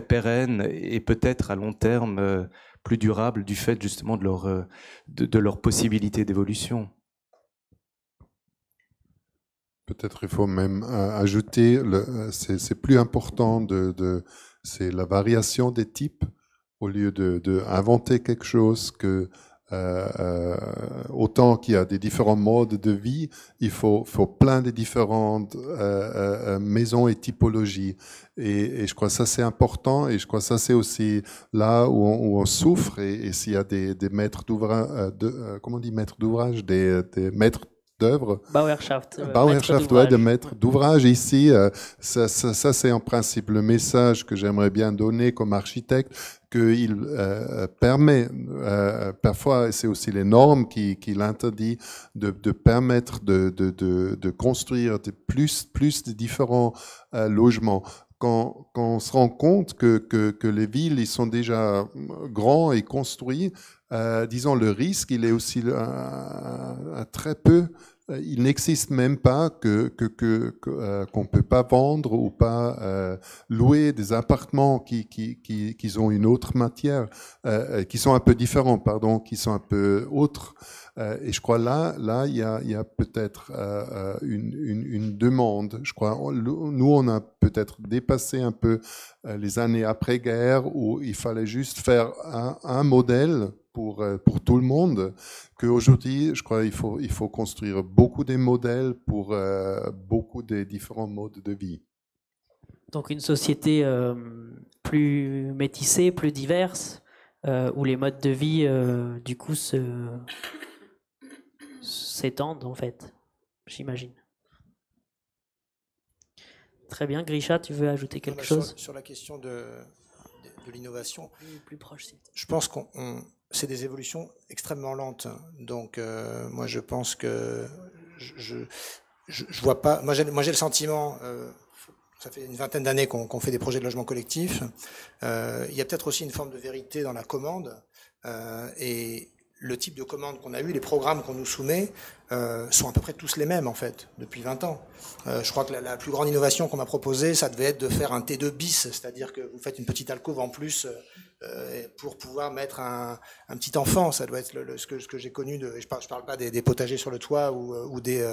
pérennes et peut-être à long terme plus durables du fait justement de leur possibilité d'évolution. Peut-être il faut même ajouter, c'est plus important, c'est la variation des types, au lieu de inventer quelque chose que autant qu'il y a des différents modes de vie, il faut plein de différentes maisons et typologies. Et je crois que ça c'est important, et je crois que ça c'est aussi là où on souffre. Et s'il y a des maîtres d'ouvrage, comment on dit maîtres d'ouvrage, des maîtres d'œuvre. Bauherrschaft, Ouais, de maître d'ouvrage ici. Ça c'est en principe le message que j'aimerais bien donner comme architecte, qu'il permet, parfois c'est aussi les normes qui l'interdit, de permettre de construire plus de différents logements. Quand on se rend compte que les villes ils sont déjà grands et construits, disons le risque il est aussi à très peu. Il n'existe même pas qu'on peut pas vendre ou pas louer des appartements qui ont une autre matière, qui sont un peu différents, pardon, qui sont un peu autres. Et je crois là il y a peut-être une demande. Je crois nous on a peut-être dépassé un peu les années après-guerre où il fallait juste faire un modèle pour tout le monde, qu'aujourd'hui, je crois qu'il faut construire beaucoup de modèles pour beaucoup des différents modes de vie. Donc une société plus métissée, plus diverse, où les modes de vie, du coup, s'étendent, en fait, j'imagine. Très bien. Grisha, tu veux ajouter quelque chose ? Sur la question de l'innovation, plus proche, je pense que c'est des évolutions extrêmement lentes. Donc, moi, je pense que je vois pas. Moi, j'ai le sentiment. Ça fait une vingtaine d'années qu'on fait des projets de logement collectif. Il y a peut-être aussi une forme de vérité dans la commande. Et le type de commande qu'on a eu, les programmes qu'on nous soumet, sont à peu près tous les mêmes, en fait, depuis 20 ans. Je crois que la plus grande innovation qu'on m'a proposée, ça devait être de faire un T2 bis, c'est-à-dire que vous faites une petite alcôve en plus pour pouvoir mettre un petit enfant. Ça doit être ce que j'ai connu. Je parle pas des potagers sur le toit ou des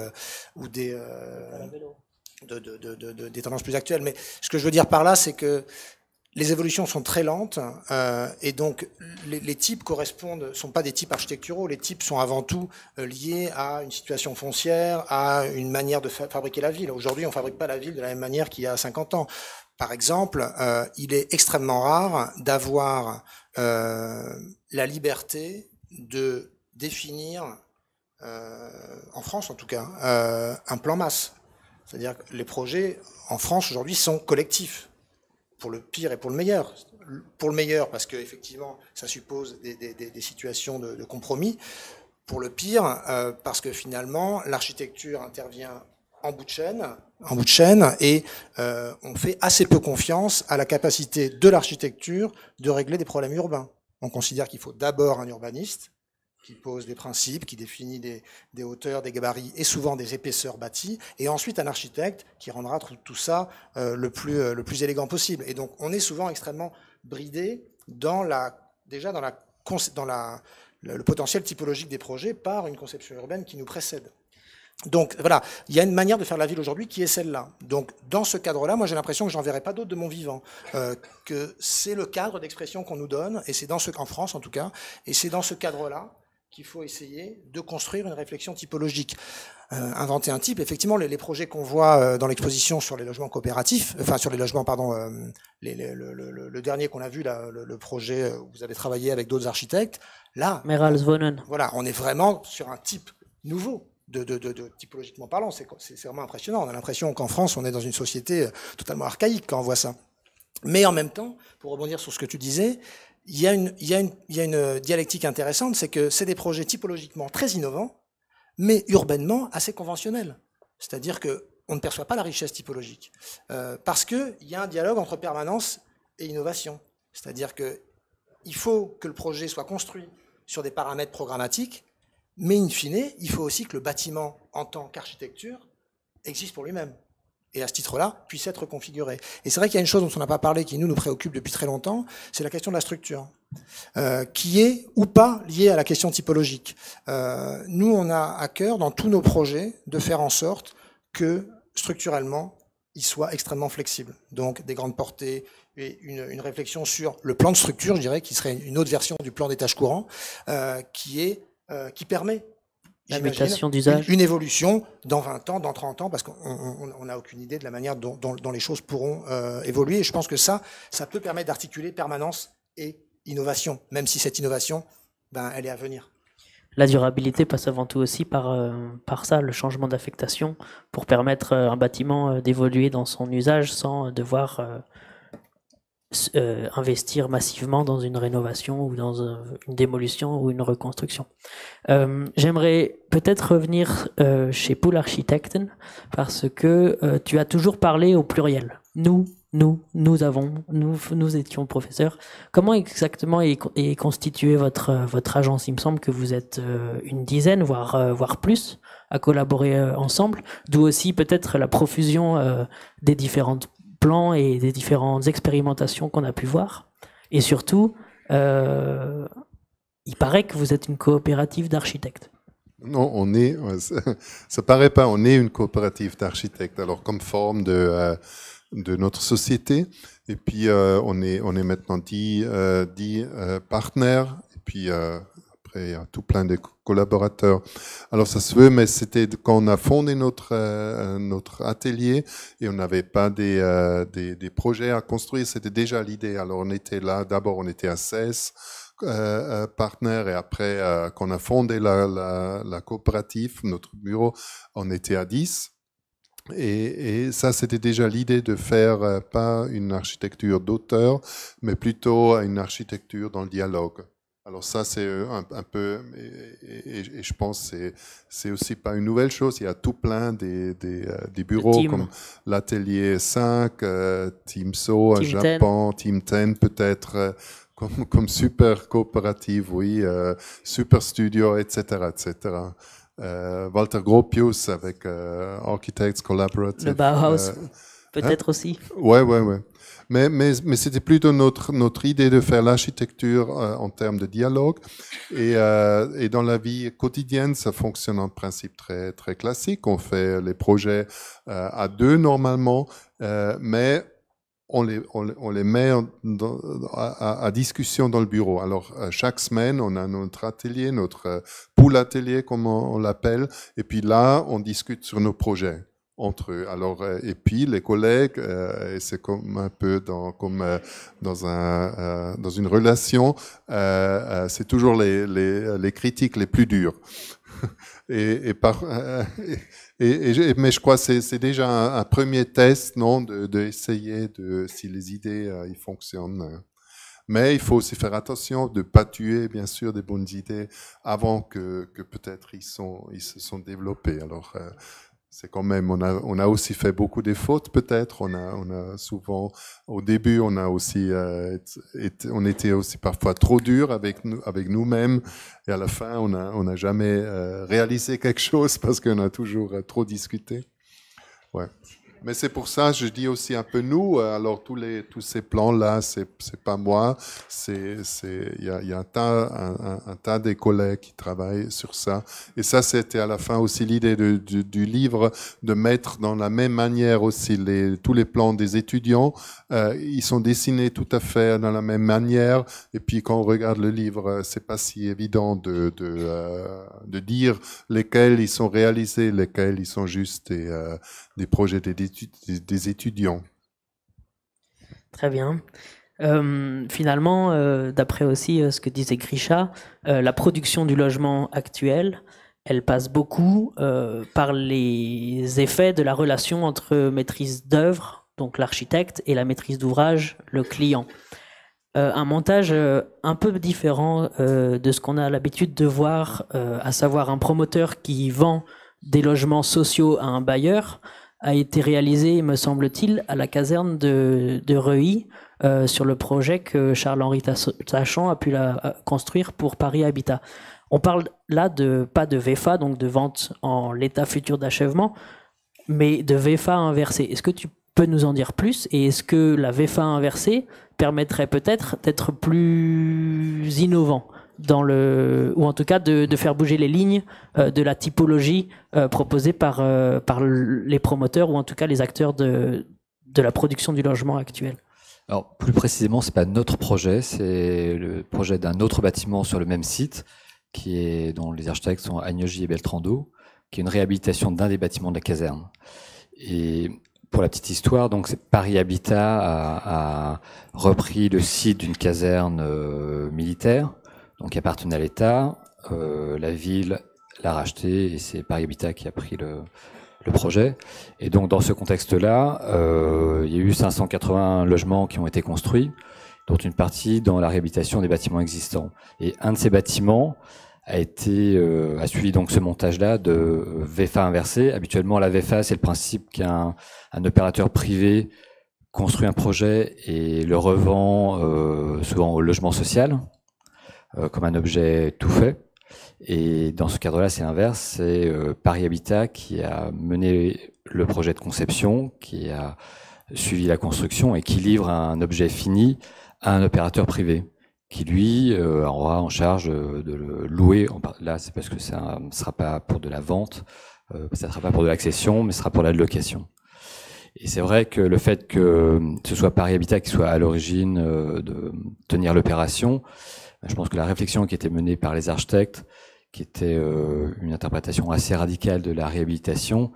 tendances plus actuelles. Mais ce que je veux dire par là, c'est que les évolutions sont très lentes et donc les types sont pas des types architecturaux. Les types sont avant tout liés à une situation foncière, à une manière de fabriquer la ville. Aujourd'hui, on fabrique pas la ville de la même manière qu'il y a 50 ans. Par exemple, il est extrêmement rare d'avoir la liberté de définir, en France en tout cas, un plan masse. C'est-à-dire que les projets en France aujourd'hui sont collectifs, pour le pire et pour le meilleur. pour le meilleur, parce qu'effectivement, ça suppose des situations de compromis. Pour le pire, parce que finalement, l'architecture intervient en bout de chaîne, et on fait assez peu confiance à la capacité de l'architecture de régler des problèmes urbains. On considère qu'il faut d'abord un urbaniste qui pose des principes, qui définit des hauteurs, des gabarits et souvent des épaisseurs bâties, et ensuite un architecte qui rendra tout ça le plus élégant possible. Et donc on est souvent extrêmement bridé dans le potentiel typologique des projets par une conception urbaine qui nous précède. Donc voilà, il y a une manière de faire la ville aujourd'hui qui est celle-là. Donc dans ce cadre-là, moi j'ai l'impression que j'en verrai pas d'autres de mon vivant, que c'est le cadre d'expression qu'on nous donne, et c'est en France en tout cas, et c'est dans ce cadre-là qu'il faut essayer de construire une réflexion typologique. Inventer un type, effectivement, les projets qu'on voit dans l'exposition sur les logements coopératifs, enfin sur les logements, pardon, le dernier qu'on a vu, là, le projet où vous avez travaillé avec d'autres architectes, là, voilà, on est vraiment sur un type nouveau. Typologiquement parlant, c'est vraiment impressionnant. On a l'impression qu'en France, on est dans une société totalement archaïque quand on voit ça. Mais en même temps, pour rebondir sur ce que tu disais, il y a une dialectique intéressante, c'est que c'est des projets typologiquement très innovants, mais urbainement assez conventionnels. C'est-à-dire qu'on ne perçoit pas la richesse typologique. Parce qu'il y a un dialogue entre permanence et innovation. C'est-à-dire qu'il faut que le projet soit construit sur des paramètres programmatiques, mais in fine, il faut aussi que le bâtiment, en tant qu'architecture, existe pour lui-même. Et à ce titre-là, puisse être configuré. Et c'est vrai qu'il y a une chose dont on n'a pas parlé, qui nous préoccupe depuis très longtemps, c'est la question de la structure, qui est ou pas liée à la question typologique. Nous, on a à cœur, dans tous nos projets, de faire en sorte que, structurellement, ils soient extrêmement flexibles. Donc, des grandes portées, et une réflexion sur le plan de structure, je dirais, qui serait une autre version du plan des tâches courantes, qui permet une évolution dans 20 ans, dans 30 ans, parce qu'on n'a aucune idée de la manière dont les choses pourront évoluer. Et je pense que ça peut permettre d'articuler permanence et innovation, même si cette innovation, elle est à venir. La durabilité passe avant tout aussi par ça, le changement d'affectation, pour permettre à un bâtiment d'évoluer dans son usage sans devoir investir massivement dans une rénovation ou dans une démolition ou une reconstruction. J'aimerais peut-être revenir chez Pool Architekten, parce que tu as toujours parlé au pluriel. Nous étions professeurs. Comment exactement est constituée votre agence? Il me semble que vous êtes une dizaine, voire plus, à collaborer ensemble, d'où aussi peut-être la profusion des différentes plans et des différentes expérimentations qu'on a pu voir. Et surtout, il paraît que vous êtes une coopérative d'architectes. Non, ça paraît pas, on est une coopérative d'architectes, alors comme forme de notre société. Et puis, on est maintenant 10 partenaires, et puis après, il y a tout plein de collaborateurs. Alors, ça se veut, mais c'était quand on a fondé notre atelier et on n'avait pas des projets à construire, c'était déjà l'idée. Alors, on était là, d'abord, on était à 16 partenaires, et après, quand on a fondé la coopérative, notre bureau, on était à 10. Et ça, c'était déjà l'idée de faire pas une architecture d'auteur, mais plutôt une architecture dans le dialogue. Alors ça, c'est un peu, et je pense que c'est aussi pas une nouvelle chose. Il y a tout plein des bureaux comme l'Atelier 5, Team So à Japon, Team 10 peut-être, comme super coopérative, oui, super studio, etc., etc. Walter Gropius avec Architects Collaborative. Le Bauhaus, peut-être aussi. Ouais. Mais c'était plutôt notre idée de faire l'architecture en termes de dialogue. Et dans la vie quotidienne, ça fonctionne en principe très, très classique. On fait les projets à deux normalement, mais on les met à discussion dans le bureau. Alors, chaque semaine, on a notre atelier, notre pool atelier, comme on l'appelle. Et puis là, on discute sur nos projets entre eux. Alors, et puis les collègues, et c'est comme un peu dans une relation, c'est toujours les critiques les plus dures. Mais je crois que c'est déjà un premier test, non, d'essayer si les idées ils fonctionnent. Mais il faut aussi faire attention de ne pas tuer, bien sûr, des bonnes idées avant que peut-être ils se sont développés. Alors, c'est quand même, on a aussi fait beaucoup de fautes, peut-être. On a souvent, au début, on a aussi, on était aussi parfois trop dur avec nous-mêmes. Et à la fin, on n'a jamais réalisé quelque chose parce qu'on a toujours trop discuté. Ouais. Mais c'est pour ça, je dis aussi un peu nous. Alors tous ces plans-là, c'est pas moi. Il y a un tas de collègues qui travaillent sur ça. Et ça, c'était à la fin aussi l'idée du livre, de mettre dans la même manière aussi tous les plans des étudiants. Ils sont dessinés tout à fait dans la même manière. Et puis quand on regarde le livre, c'est pas si évident de dire lesquels ils sont réalisés, lesquels ils sont juste des projets des étudiants. Très bien. Finalement, d'après aussi ce que disait Grisha, la production du logement actuel, elle passe beaucoup par les effets de la relation entre maîtrise d'œuvre, donc l'architecte, et la maîtrise d'ouvrage, le client. Un montage un peu différent de ce qu'on a l'habitude de voir, à savoir un promoteur qui vend des logements sociaux à un bailleur, a été réalisé, me semble-t-il, à la caserne de Reuilly, sur le projet que Charles-Henri Tachant a pu construire pour Paris Habitat. On parle là pas de VFA, donc de vente en l'état futur d'achèvement, mais de VFA inversé. Est-ce que tu peux nous en dire plus? Et est-ce que la VFA inversée permettrait peut-être d'être plus innovant ou en tout cas de faire bouger les lignes de la typologie proposée par les promoteurs ou en tout cas les acteurs de la production du logement actuel? Alors, plus précisément, c'est pas notre projet, c'est le projet d'un autre bâtiment sur le même site, dont les architectes sont Agnogy et Beltrando, qui est une réhabilitation d'un des bâtiments de la caserne. Et pour la petite histoire, donc Paris Habitat a repris le site d'une caserne militaire, donc qui appartenait à l'État. La ville l'a racheté et c'est Paris Habitat qui a pris le projet. Et donc dans ce contexte-là, il y a eu 580 logements qui ont été construits, dont une partie dans la réhabilitation des bâtiments existants. Et un de ces bâtiments a suivi donc ce montage-là de VFA inversé. Habituellement, la VFA, c'est le principe qu'un opérateur privé construit un projet et le revend souvent au logement social, comme un objet tout fait. Et dans ce cadre-là, c'est l'inverse. C'est Paris Habitat qui a mené le projet de conception, qui a suivi la construction et qui livre un objet fini à un opérateur privé, qui lui aura en charge de le louer. Là, c'est parce que ça ne sera pas pour de la vente, ça ne sera pas pour de l'accession, mais ce sera pour la location. Et c'est vrai que le fait que ce soit Paris Habitat qui soit à l'origine de tenir l'opération, je pense que la réflexion qui était menée par les architectes, qui était une interprétation assez radicale de la réhabilitation,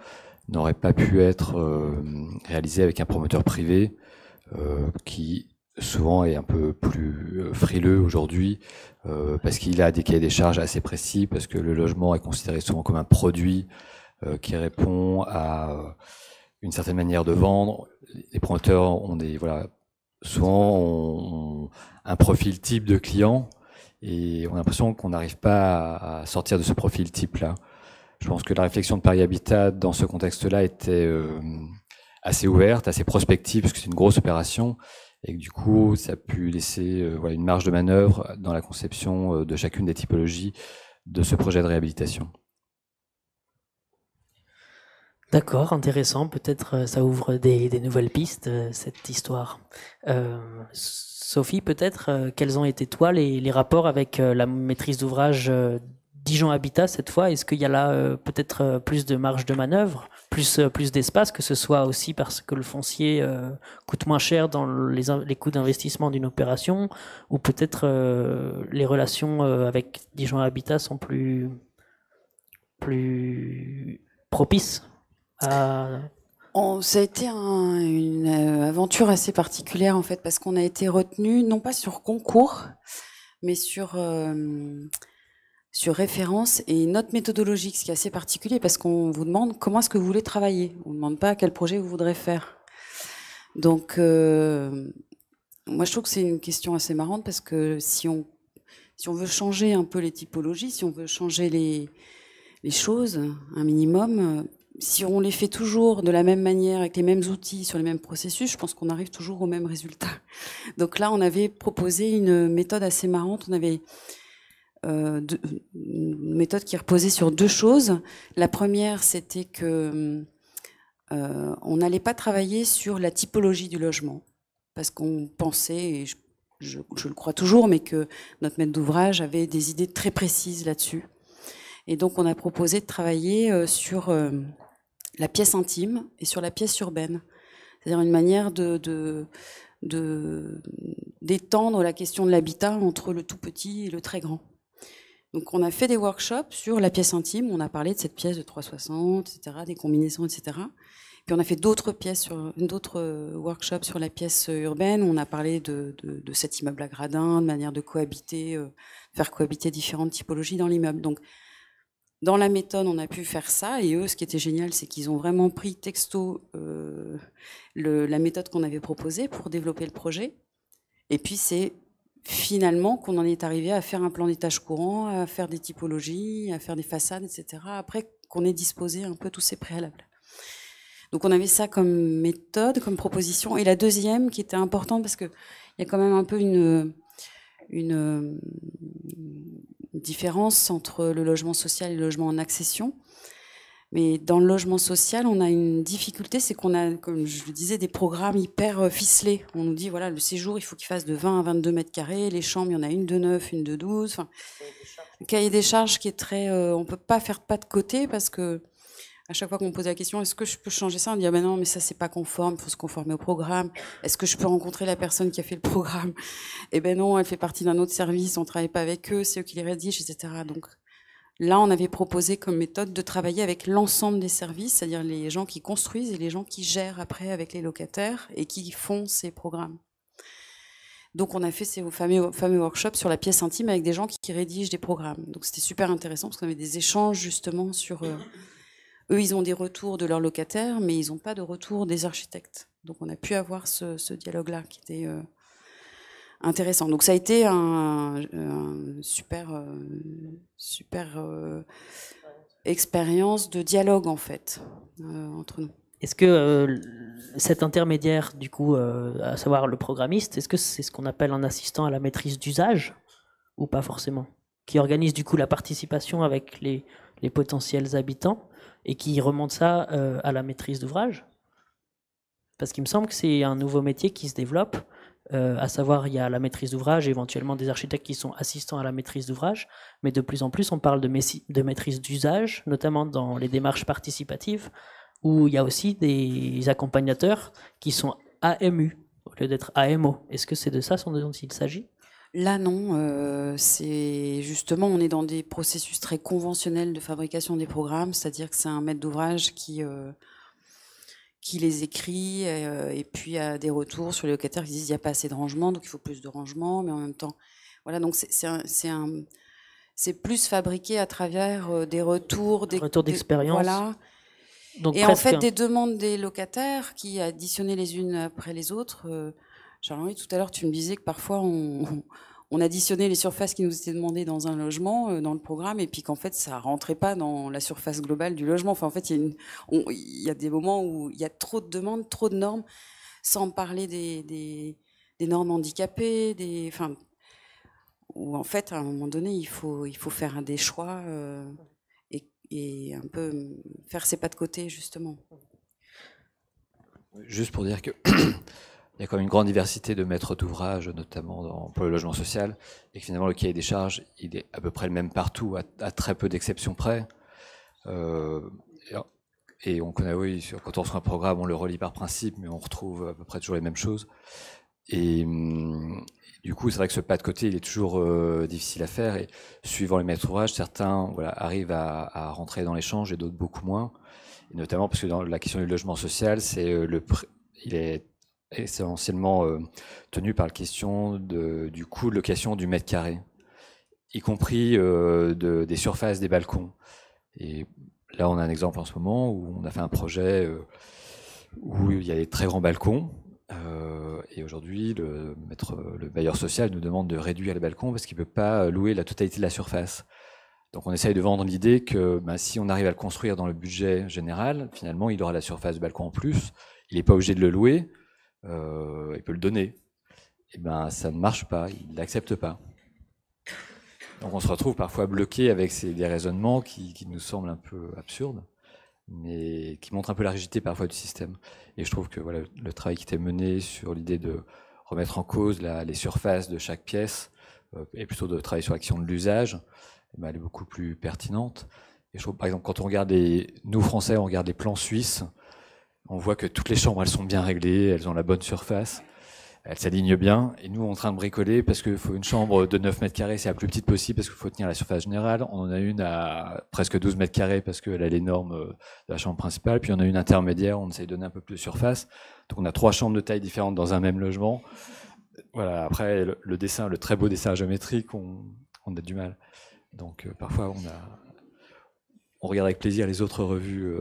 n'aurait pas pu être réalisée avec un promoteur privé qui souvent est un peu plus frileux aujourd'hui parce qu'il a des cahiers des charges assez précis, parce que le logement est considéré souvent comme un produit qui répond à une certaine manière de vendre. Les promoteurs ont souvent ont un profil type de client et on a l'impression qu'on n'arrive pas à sortir de ce profil type-là. Je pense que la réflexion de Paris Habitat dans ce contexte-là était assez ouverte, assez prospective, parce que c'est une grosse opération et que du coup, ça a pu laisser une marge de manœuvre dans la conception de chacune des typologies de ce projet de réhabilitation. D'accord, intéressant. Peut-être ça ouvre des nouvelles pistes, cette histoire. Sophie, peut-être, quels ont été, toi, les rapports avec la maîtrise d'ouvrage Dijon Habitat cette fois? Est-ce qu'il y a là peut-être plus de marge de manœuvre, plus d'espace, que ce soit aussi parce que le foncier coûte moins cher dans les coûts d'investissement d'une opération, ou peut-être les relations avec Dijon Habitat sont plus propices? Ça a été une aventure assez particulière en fait, parce qu'on a été retenu non pas sur concours, mais sur référence et note méthodologique, ce qui est assez particulier parce qu'on vous demande comment est-ce que vous voulez travailler. On ne demande pas quel projet vous voudrez faire. Donc Moi, je trouve que c'est une question assez marrante parce que si on veut changer un peu les typologies, si on veut changer les choses, un minimum, si on les fait toujours de la même manière, avec les mêmes outils, sur les mêmes processus, je pense qu'on arrive toujours au même résultat. Donc là, on avait proposé une méthode assez marrante. On avait une méthode qui reposait sur deux choses. La première, c'était que on n'allait pas travailler sur la typologie du logement, parce qu'on pensait, et je le crois toujours, mais que notre maître d'ouvrage avait des idées très précises là-dessus. Et donc, on a proposé de travailler sur la pièce intime et sur la pièce urbaine. C'est-à-dire une manière d'étendre la question de l'habitat entre le tout petit et le très grand. Donc, on a fait des workshops sur la pièce intime. On a parlé de cette pièce de 360, etc., des combinaisons, etc. Puis on a fait d'autres workshops sur la pièce urbaine. On a parlé de cet immeuble à gradins, de manière de cohabiter, faire cohabiter différentes typologies dans l'immeuble. Donc, dans la méthode, on a pu faire ça. Et eux, ce qui était génial, c'est qu'ils ont vraiment pris texto la méthode qu'on avait proposée pour développer le projet. Et puis, c'est finalement qu'on en est arrivé à faire un plan des tâches courantes, à faire des typologies, à faire des façades, etc. Après qu'on ait disposé un peu tous ces préalables. Donc on avait ça comme méthode, comme proposition. Et la deuxième, qui était importante, parce qu'il y a quand même un peu une différence entre le logement social et le logement en accession. Mais dans le logement social, on a une difficulté, c'est qu'on a, comme je le disais, des programmes hyper ficelés. On nous dit, voilà, le séjour, il faut qu'il fasse de 20 à 22 mètres carrés. Les chambres, il y en a une de 9, une de 12. Enfin, le cahier des charges qui est très... on ne peut pas faire pas de côté parce que à chaque fois qu'on me pose la question, est-ce que je peux changer ça? On dit, ah ben non, mais ça, c'est pas conforme, il faut se conformer au programme. Est-ce que je peux rencontrer la personne qui a fait le programme? Eh ben non, elle fait partie d'un autre service, on travaille pas avec eux, c'est eux qui les rédigent, etc. Donc là, on avait proposé comme méthode de travailler avec l'ensemble des services, c'est-à-dire les gens qui construisent et les gens qui gèrent après avec les locataires et qui font ces programmes. Donc on a fait ces fameux workshops sur la pièce intime avec des gens qui rédigent des programmes. Donc c'était super intéressant parce qu'on avait des échanges justement sur... eux, ils ont des retours de leurs locataires, mais ils n'ont pas de retour des architectes. Donc on a pu avoir ce dialogue-là qui était intéressant. Donc ça a été un super expérience de dialogue en fait entre nous. Est-ce que cet intermédiaire, du coup, à savoir le programmiste, est-ce que c'est ce qu'on appelle un assistant à la maîtrise d'usage ou pas forcément? Qui organise du coup la participation avec les potentiels habitants et qui remonte ça à la maîtrise d'ouvrage? Parce qu'il me semble que c'est un nouveau métier qui se développe, à savoir il y a la maîtrise d'ouvrage, éventuellement des architectes qui sont assistants à la maîtrise d'ouvrage, mais de plus en plus on parle de maîtrise d'usage, notamment dans les démarches participatives, où il y a aussi des accompagnateurs qui sont AMU au lieu d'être AMO. Est-ce que c'est de ça dont il s'agit? Là, non. C'est justement, on est dans des processus très conventionnels de fabrication des programmes, c'est-à-dire que c'est un maître d'ouvrage qui les écrit et puis a des retours sur les locataires qui disent il n'y a pas assez de rangement, donc il faut plus de rangement, mais en même temps, voilà. Donc c'est plus fabriqué à travers des retours, des retours d'expérience. Voilà. Donc et en fait, des demandes des locataires qui additionnées les unes après les autres. Charles-Henri, tout à l'heure, tu me disais que parfois, on additionnait les surfaces qui nous étaient demandées dans un logement, dans le programme, et puis qu'en fait, ça rentrait pas dans la surface globale du logement. Enfin, en fait, il y a des moments où il y a trop de demandes, trop de normes, sans parler des normes handicapées, où en fait, à un moment donné, il faut faire des choix et un peu faire ses pas de côté, justement. Juste pour dire que il y a quand même une grande diversité de maîtres d'ouvrage, notamment pour le logement social, et que finalement le cahier des charges, il est à peu près le même partout, à très peu d'exceptions près. Et on connaît, oui, quand on reçoit un programme, on le relit par principe, mais on retrouve à peu près toujours les mêmes choses. Et du coup, c'est vrai que ce pas de côté, il est toujours difficile à faire. Et suivant les maîtres d'ouvrage, certains arrivent à rentrer dans l'échange et d'autres beaucoup moins. Et notamment parce que dans la question du logement social, il est essentiellement tenu par la question du coût de location du mètre carré, y compris des surfaces des balcons. Et là, on a un exemple en ce moment où on a fait un projet où il y a des très grands balcons Et aujourd'hui, le bailleur social nous demande de réduire les balcons parce qu'il ne peut pas louer la totalité de la surface. Donc on essaye de vendre l'idée que si on arrive à le construire dans le budget général, finalement, il aura la surface de balcon en plus. Il n'est pas obligé de le louer, il peut le donner. Et ça ne marche pas, il ne l'accepte pas. Donc on se retrouve parfois bloqué avec des raisonnements qui nous semblent un peu absurdes, mais qui montrent un peu la rigidité parfois du système. Et je trouve que voilà, le travail qui était mené sur l'idée de remettre en cause les surfaces de chaque pièce, et plutôt de travailler sur l'action de l'usage, elle est beaucoup plus pertinente. Et je trouve, par exemple, quand on regarde nous Français, on regarde les plans suisses, on voit que toutes les chambres, elles sont bien réglées, elles ont la bonne surface, elles s'alignent bien. Et nous, on est en train de bricoler parce qu'il faut une chambre de 9 mètres carrés, c'est la plus petite possible parce qu'il faut tenir la surface générale. On en a une à presque 12 mètres carrés parce qu'elle a les normes de la chambre principale. Puis on a une intermédiaire, on essaie de donner un peu plus de surface. Donc on a 3 chambres de taille différentes dans un même logement. Voilà. Après, le dessin, le très beau dessin géométrique, on a du mal. Donc parfois, on regarde avec plaisir les autres revues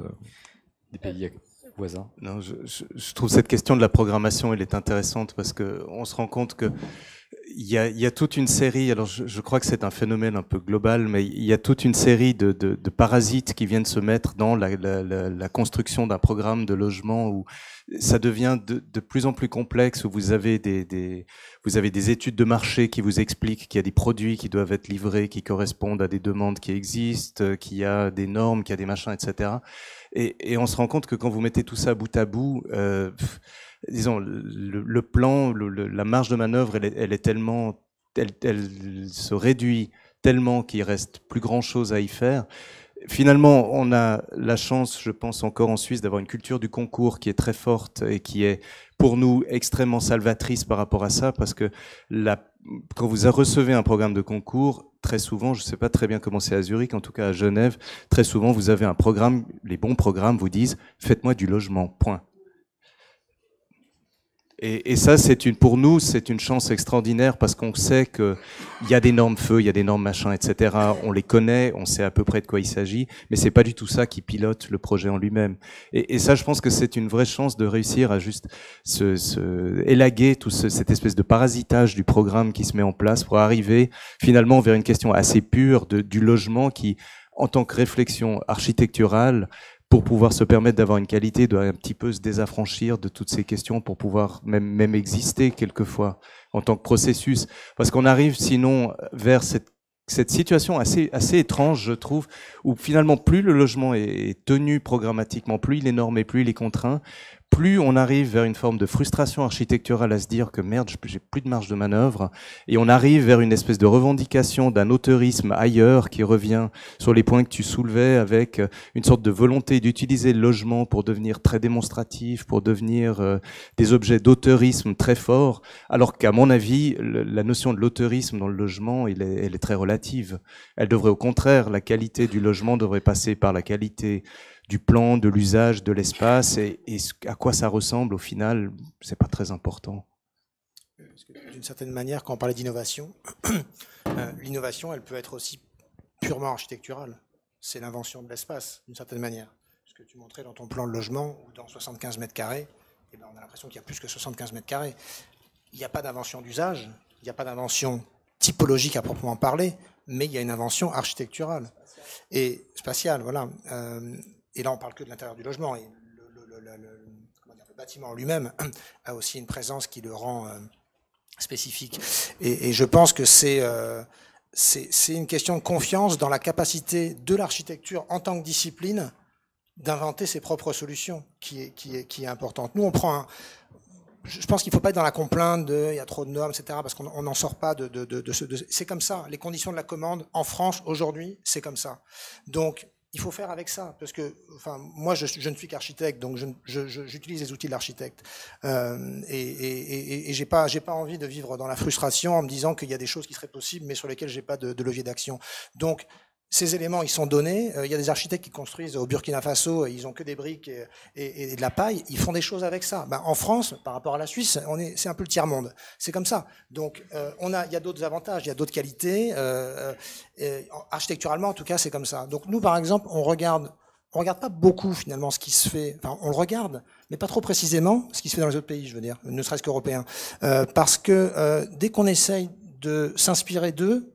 des pays voisins. Non, je trouve cette question de la programmation, elle est intéressante parce qu'on se rend compte que il y a toute une série, alors je crois que c'est un phénomène un peu global, mais il y a toute une série de parasites qui viennent se mettre dans la construction d'un programme de logement où ça devient de plus en plus complexe, où vous avez des études de marché qui vous expliquent qu'il y a des produits qui doivent être livrés, qui correspondent à des demandes qui existent, qu'il y a des normes, qu'il y a des machins, etc. Et on se rend compte que quand vous mettez tout ça bout à bout, disons, le plan, la marge de manœuvre, elle est tellement, elle se réduit tellement qu'il reste plus grand chose à y faire. Finalement, on a la chance, je pense encore en Suisse, d'avoir une culture du concours qui est très forte et qui est, pour nous, extrêmement salvatrice par rapport à ça, parce que quand vous recevez un programme de concours, très souvent, je ne sais pas très bien comment c'est à Zurich, en tout cas à Genève, très souvent, vous avez un programme, les bons programmes vous disent « faites-moi du logement, point ». Et ça, pour nous, c'est une chance extraordinaire parce qu'on sait qu'il y a des normes feu, il y a des normes machin, etc. On les connaît, on sait à peu près de quoi il s'agit, mais c'est pas du tout ça qui pilote le projet en lui-même. Et ça, je pense que c'est une vraie chance de réussir à juste élaguer cette espèce de parasitage du programme qui se met en place pour arriver finalement vers une question assez pure du logement qui, en tant que réflexion architecturale, pour pouvoir se permettre d'avoir une qualité, doit un petit peu se désaffranchir de toutes ces questions pour pouvoir même exister quelquefois en tant que processus. Parce qu'on arrive sinon vers cette situation assez étrange, je trouve, où finalement plus le logement est tenu programmatiquement, plus il est normé, plus il est contraint, plus on arrive vers une forme de frustration architecturale à se dire que merde, j'ai plus de marge de manœuvre, et on arrive vers une espèce de revendication d'un auteurisme ailleurs qui revient sur les points que tu soulevais avec une sorte de volonté d'utiliser le logement pour devenir très démonstratif, pour devenir des objets d'auteurisme très forts, alors qu'à mon avis, la notion de l'auteurisme dans le logement, elle est très relative. Elle devrait au contraire, la qualité du logement devrait passer par la qualité du plan, de l'usage, de l'espace, et à quoi ça ressemble au final, c'est pas très important. D'une certaine manière, quand on parlait d'innovation, l'innovation, elle peut être aussi purement architecturale. C'est l'invention de l'espace, d'une certaine manière. Ce que tu montrais dans ton plan de logement, où dans 75 mètres carrés, eh ben, on a l'impression qu'il y a plus que 75 mètres carrés. Il n'y a pas d'invention d'usage, il n'y a pas d'invention typologique à proprement parler, mais il y a une invention architecturale et spatiale, voilà. Et là, on parle que de l'intérieur du logement. Et le bâtiment lui-même a aussi une présence qui le rend spécifique. Et je pense que c'est une question de confiance dans la capacité de l'architecture en tant que discipline d'inventer ses propres solutions qui est importante. Nous, on prend je pense qu'il ne faut pas être dans la complainte il y a trop de normes, etc., parce qu'on n'en sort pas c'est comme ça. Les conditions de la commande en France, aujourd'hui, c'est comme ça. Donc, il faut faire avec ça, parce que, enfin, moi, je ne suis qu'architecte, donc j'utilise les outils de l'architecte, et j'ai pas envie de vivre dans la frustration en me disant qu'il y a des choses qui seraient possibles, mais sur lesquelles j'ai pas de levier d'action. Donc, ces éléments, ils sont donnés. Il y a des architectes qui construisent au Burkina Faso, ils ont que des briques et de la paille. Ils font des choses avec ça. Ben, en France, par rapport à la Suisse, c'est un peu le tiers-monde. C'est comme ça. Donc, il y a d'autres avantages, il y a d'autres qualités. Architecturalement, en tout cas, c'est comme ça. Donc, nous, par exemple, on regarde on regarde pas beaucoup finalement ce qui se fait. Enfin, on le regarde, mais pas trop précisément ce qui se fait dans les autres pays, je veux dire, ne serait-ce qu'européens, parce que dès qu'on essaye de s'inspirer d'eux,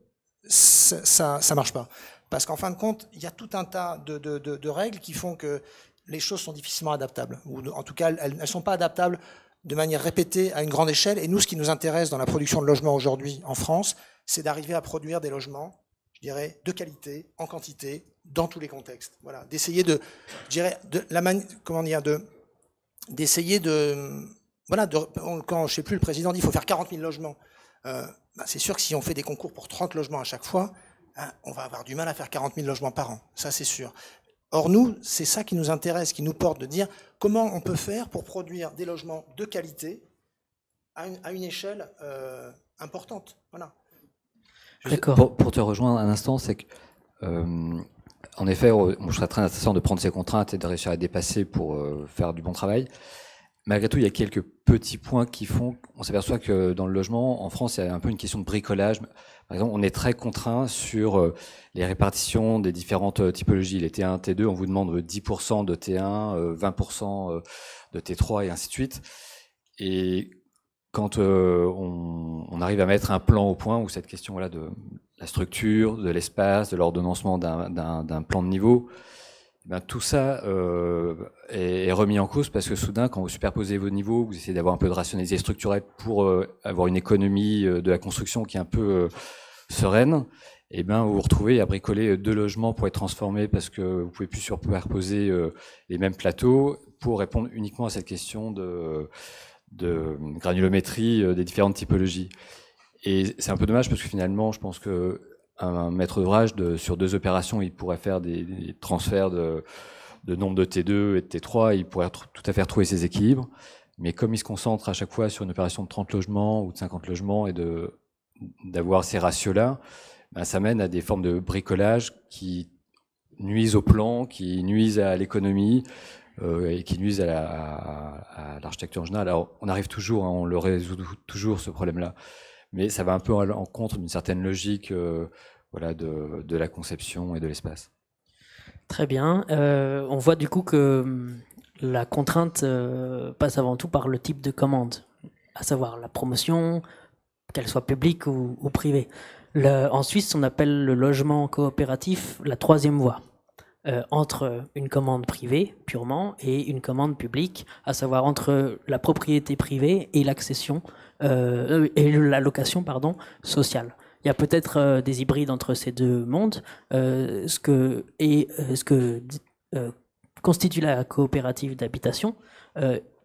ça marche pas. Parce qu'en fin de compte, il y a tout un tas de règles qui font que les choses sont difficilement adaptables, ou en tout cas, elles ne sont pas adaptables de manière répétée à une grande échelle. Et nous, ce qui nous intéresse dans la production de logements aujourd'hui en France, c'est d'arriver à produire des logements, je dirais, de qualité, en quantité, dans tous les contextes. Voilà, d'essayer quand je sais plus, le président dit qu'il faut faire 40 000 logements. C'est sûr que si on fait des concours pour 30 logements à chaque fois, on va avoir du mal à faire 40 000 logements par an. Ça, c'est sûr. Or, nous, c'est ça qui nous intéresse, qui nous porte de dire comment on peut faire pour produire des logements de qualité à une échelle importante. Voilà. D'accord. Pour te rejoindre un instant, c'est que, en effet, je serais très intéressant de prendre ces contraintes et de réussir à les dépasser pour faire du bon travail. Malgré tout, il y a quelques petits points qui font qu'on s'aperçoit que dans le logement, en France, il y a un peu une question de bricolage. Par exemple, on est très contraint sur les répartitions des différentes typologies. Les T1, T2, on vous demande 10% de T1, 20% de T3 et ainsi de suite. Et quand on arrive à mettre un plan au point où cette question-là de la structure, de l'espace, de l'ordonnancement d'un plan de niveau, ben, tout ça est remis en cause parce que soudain, quand vous superposez vos niveaux, vous essayez d'avoir un peu de rationalité structurelle pour avoir une économie de la construction qui est un peu sereine, et ben vous vous retrouvez à bricoler 2 logements pour être transformés parce que vous pouvez plus superposer les mêmes plateaux pour répondre uniquement à cette question de granulométrie des différentes typologies. Et c'est un peu dommage parce que finalement, je pense que un maître d'ouvrage sur 2 opérations, il pourrait faire des transferts de nombre de T2 et de T3, il pourrait tout à fait retrouver ses équilibres. Mais comme il se concentre à chaque fois sur une opération de 30 logements ou de 50 logements et d'avoir ces ratios-là, ben ça mène à des formes de bricolage qui nuisent au plan, qui nuisent à l'économie et qui nuisent à l'architecture en général. Alors on arrive toujours, on le résout toujours ce problème-là. Mais ça va un peu à l'encontre d'une certaine logique voilà, de la conception et de l'espace. Très bien. On voit du coup que la contrainte passe avant tout par le type de commande, à savoir la promotion, qu'elle soit publique ou privée. En Suisse, on appelle le logement coopératif la 3e voie, entre une commande privée purement et une commande publique, à savoir entre la propriété privée et l'accession et la location sociale. Il y a peut-être des hybrides entre ces 2 mondes. Ce que constitue la coopérative d'habitation,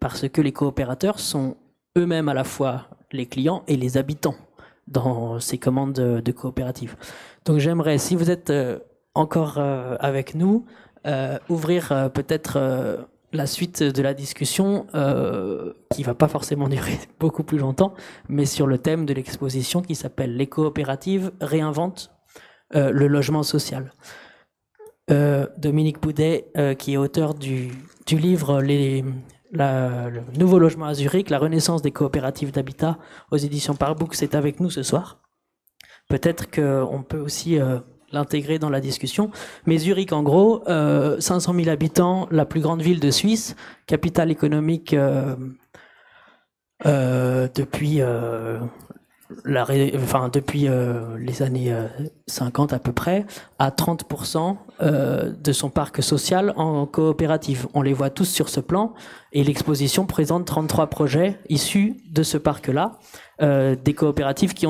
parce que les coopérateurs sont eux-mêmes à la fois les clients et les habitants dans ces commandes de coopératives. Donc j'aimerais, si vous êtes encore avec nous, ouvrir peut-être la suite de la discussion qui va pas forcément durer beaucoup plus longtemps, mais sur le thème de l'exposition qui s'appelle « Les coopératives réinventent le logement social ». Dominique Boudet, qui est auteur du livre le nouveau logement à Zurich, la renaissance des coopératives d'habitat aux éditions Parbook, c'est avec nous ce soir. Peut-être qu'on peut aussi l'intégrer dans la discussion. Mais Zurich, en gros, 500 000 habitants, la plus grande ville de Suisse, capitale économique depuis les années 50 à peu près, à 30% de son parc social en coopérative. On les voit tous sur ce plan et l'exposition présente 33 projets issus de ce parc-là, des coopératives qui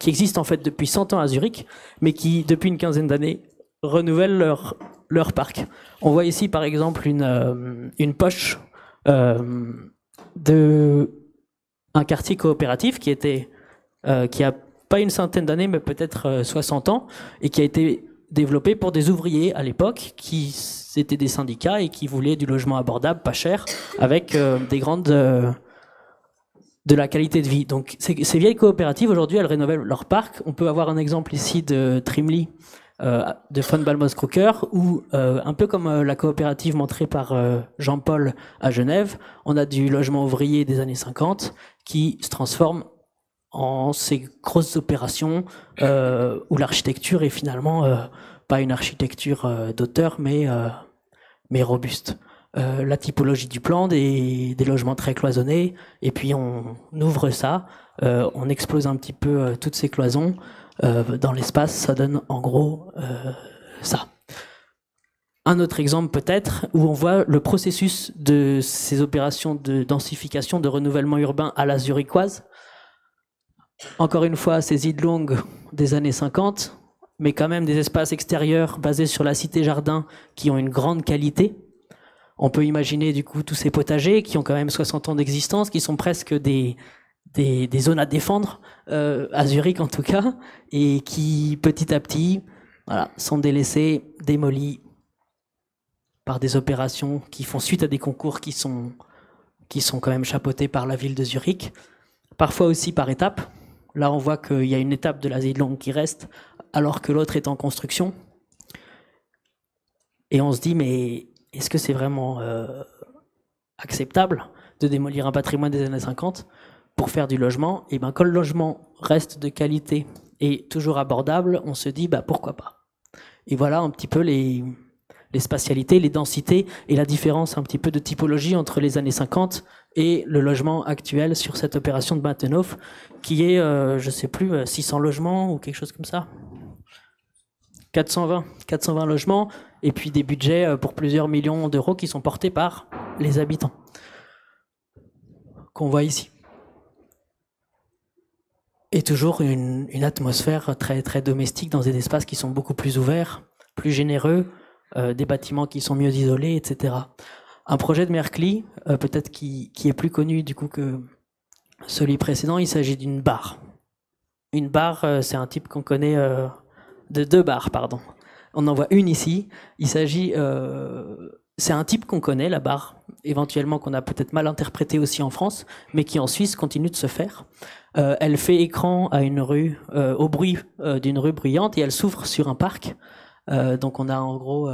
existent en fait depuis 100 ans à Zurich, mais qui, depuis une quinzaine d'années, renouvellent leur parc. On voit ici par exemple une poche un quartier coopératif qui a pas une centaine d'années, mais peut-être 60 ans, et qui a été développé pour des ouvriers à l'époque, qui étaient des syndicats et qui voulaient du logement abordable, pas cher, avec de la qualité de vie. Donc ces vieilles coopératives, aujourd'hui, elles rénovent leur parc. On peut avoir un exemple ici de Trimley, de von Balmos-Krucker, où un peu comme la coopérative montrée par Jean-Paul à Genève, on a du logement ouvrier des années 50 qui se transforme en ces grosses opérations où l'architecture est finalement pas une architecture d'auteur, mais robuste. La typologie du plan, des logements très cloisonnés, et puis on ouvre ça, on explose un petit peu toutes ces cloisons dans l'espace, ça donne en gros ça. Un autre exemple peut-être, où on voit le processus de ces opérations de densification, de renouvellement urbain à la zurichoise. Encore une fois, ces Siedlungen des années 50, mais quand même des espaces extérieurs basés sur la cité-jardin qui ont une grande qualité. On peut imaginer du coup tous ces potagers qui ont quand même 60 ans d'existence, qui sont presque des zones à défendre, à Zurich en tout cas, et qui petit à petit sont délaissés, démolis par des opérations qui font suite à des concours qui sont quand même chapeautés par la ville de Zurich, parfois aussi par étapes. Là, on voit qu'il y a une étape de la Siedlung qui reste, alors que l'autre est en construction. Et on se dit, mais est-ce que c'est vraiment acceptable de démolir un patrimoine des années 50 pour faire du logement? Et bien, quand le logement reste de qualité et toujours abordable, on se dit, bah, pourquoi pas? Et voilà un petit peu les spatialités, les densités et la différence un petit peu de typologie entre les années 50 et le logement actuel sur cette opération de Batenhof, qui est, je ne sais plus, 600 logements ou quelque chose comme ça. 420 logements, et puis des budgets pour plusieurs millions d'euros qui sont portés par les habitants, qu'on voit ici. Et toujours une atmosphère très, très domestique dans des espaces qui sont beaucoup plus ouverts, plus généreux, des bâtiments qui sont mieux isolés, etc. Un projet de Merkli, peut-être qui est plus connu du coup que celui précédent, il s'agit d'une barre. Une barre, c'est un type qu'on connaît de deux barres, pardon. On en voit une ici. Il s'agit, c'est un type qu'on connaît, la barre, éventuellement qu'on a peut-être mal interprété aussi en France, mais qui en Suisse continue de se faire. Elle fait écran à une rue, au bruit d'une rue bruyante, et elle s'ouvre sur un parc. Donc on a en gros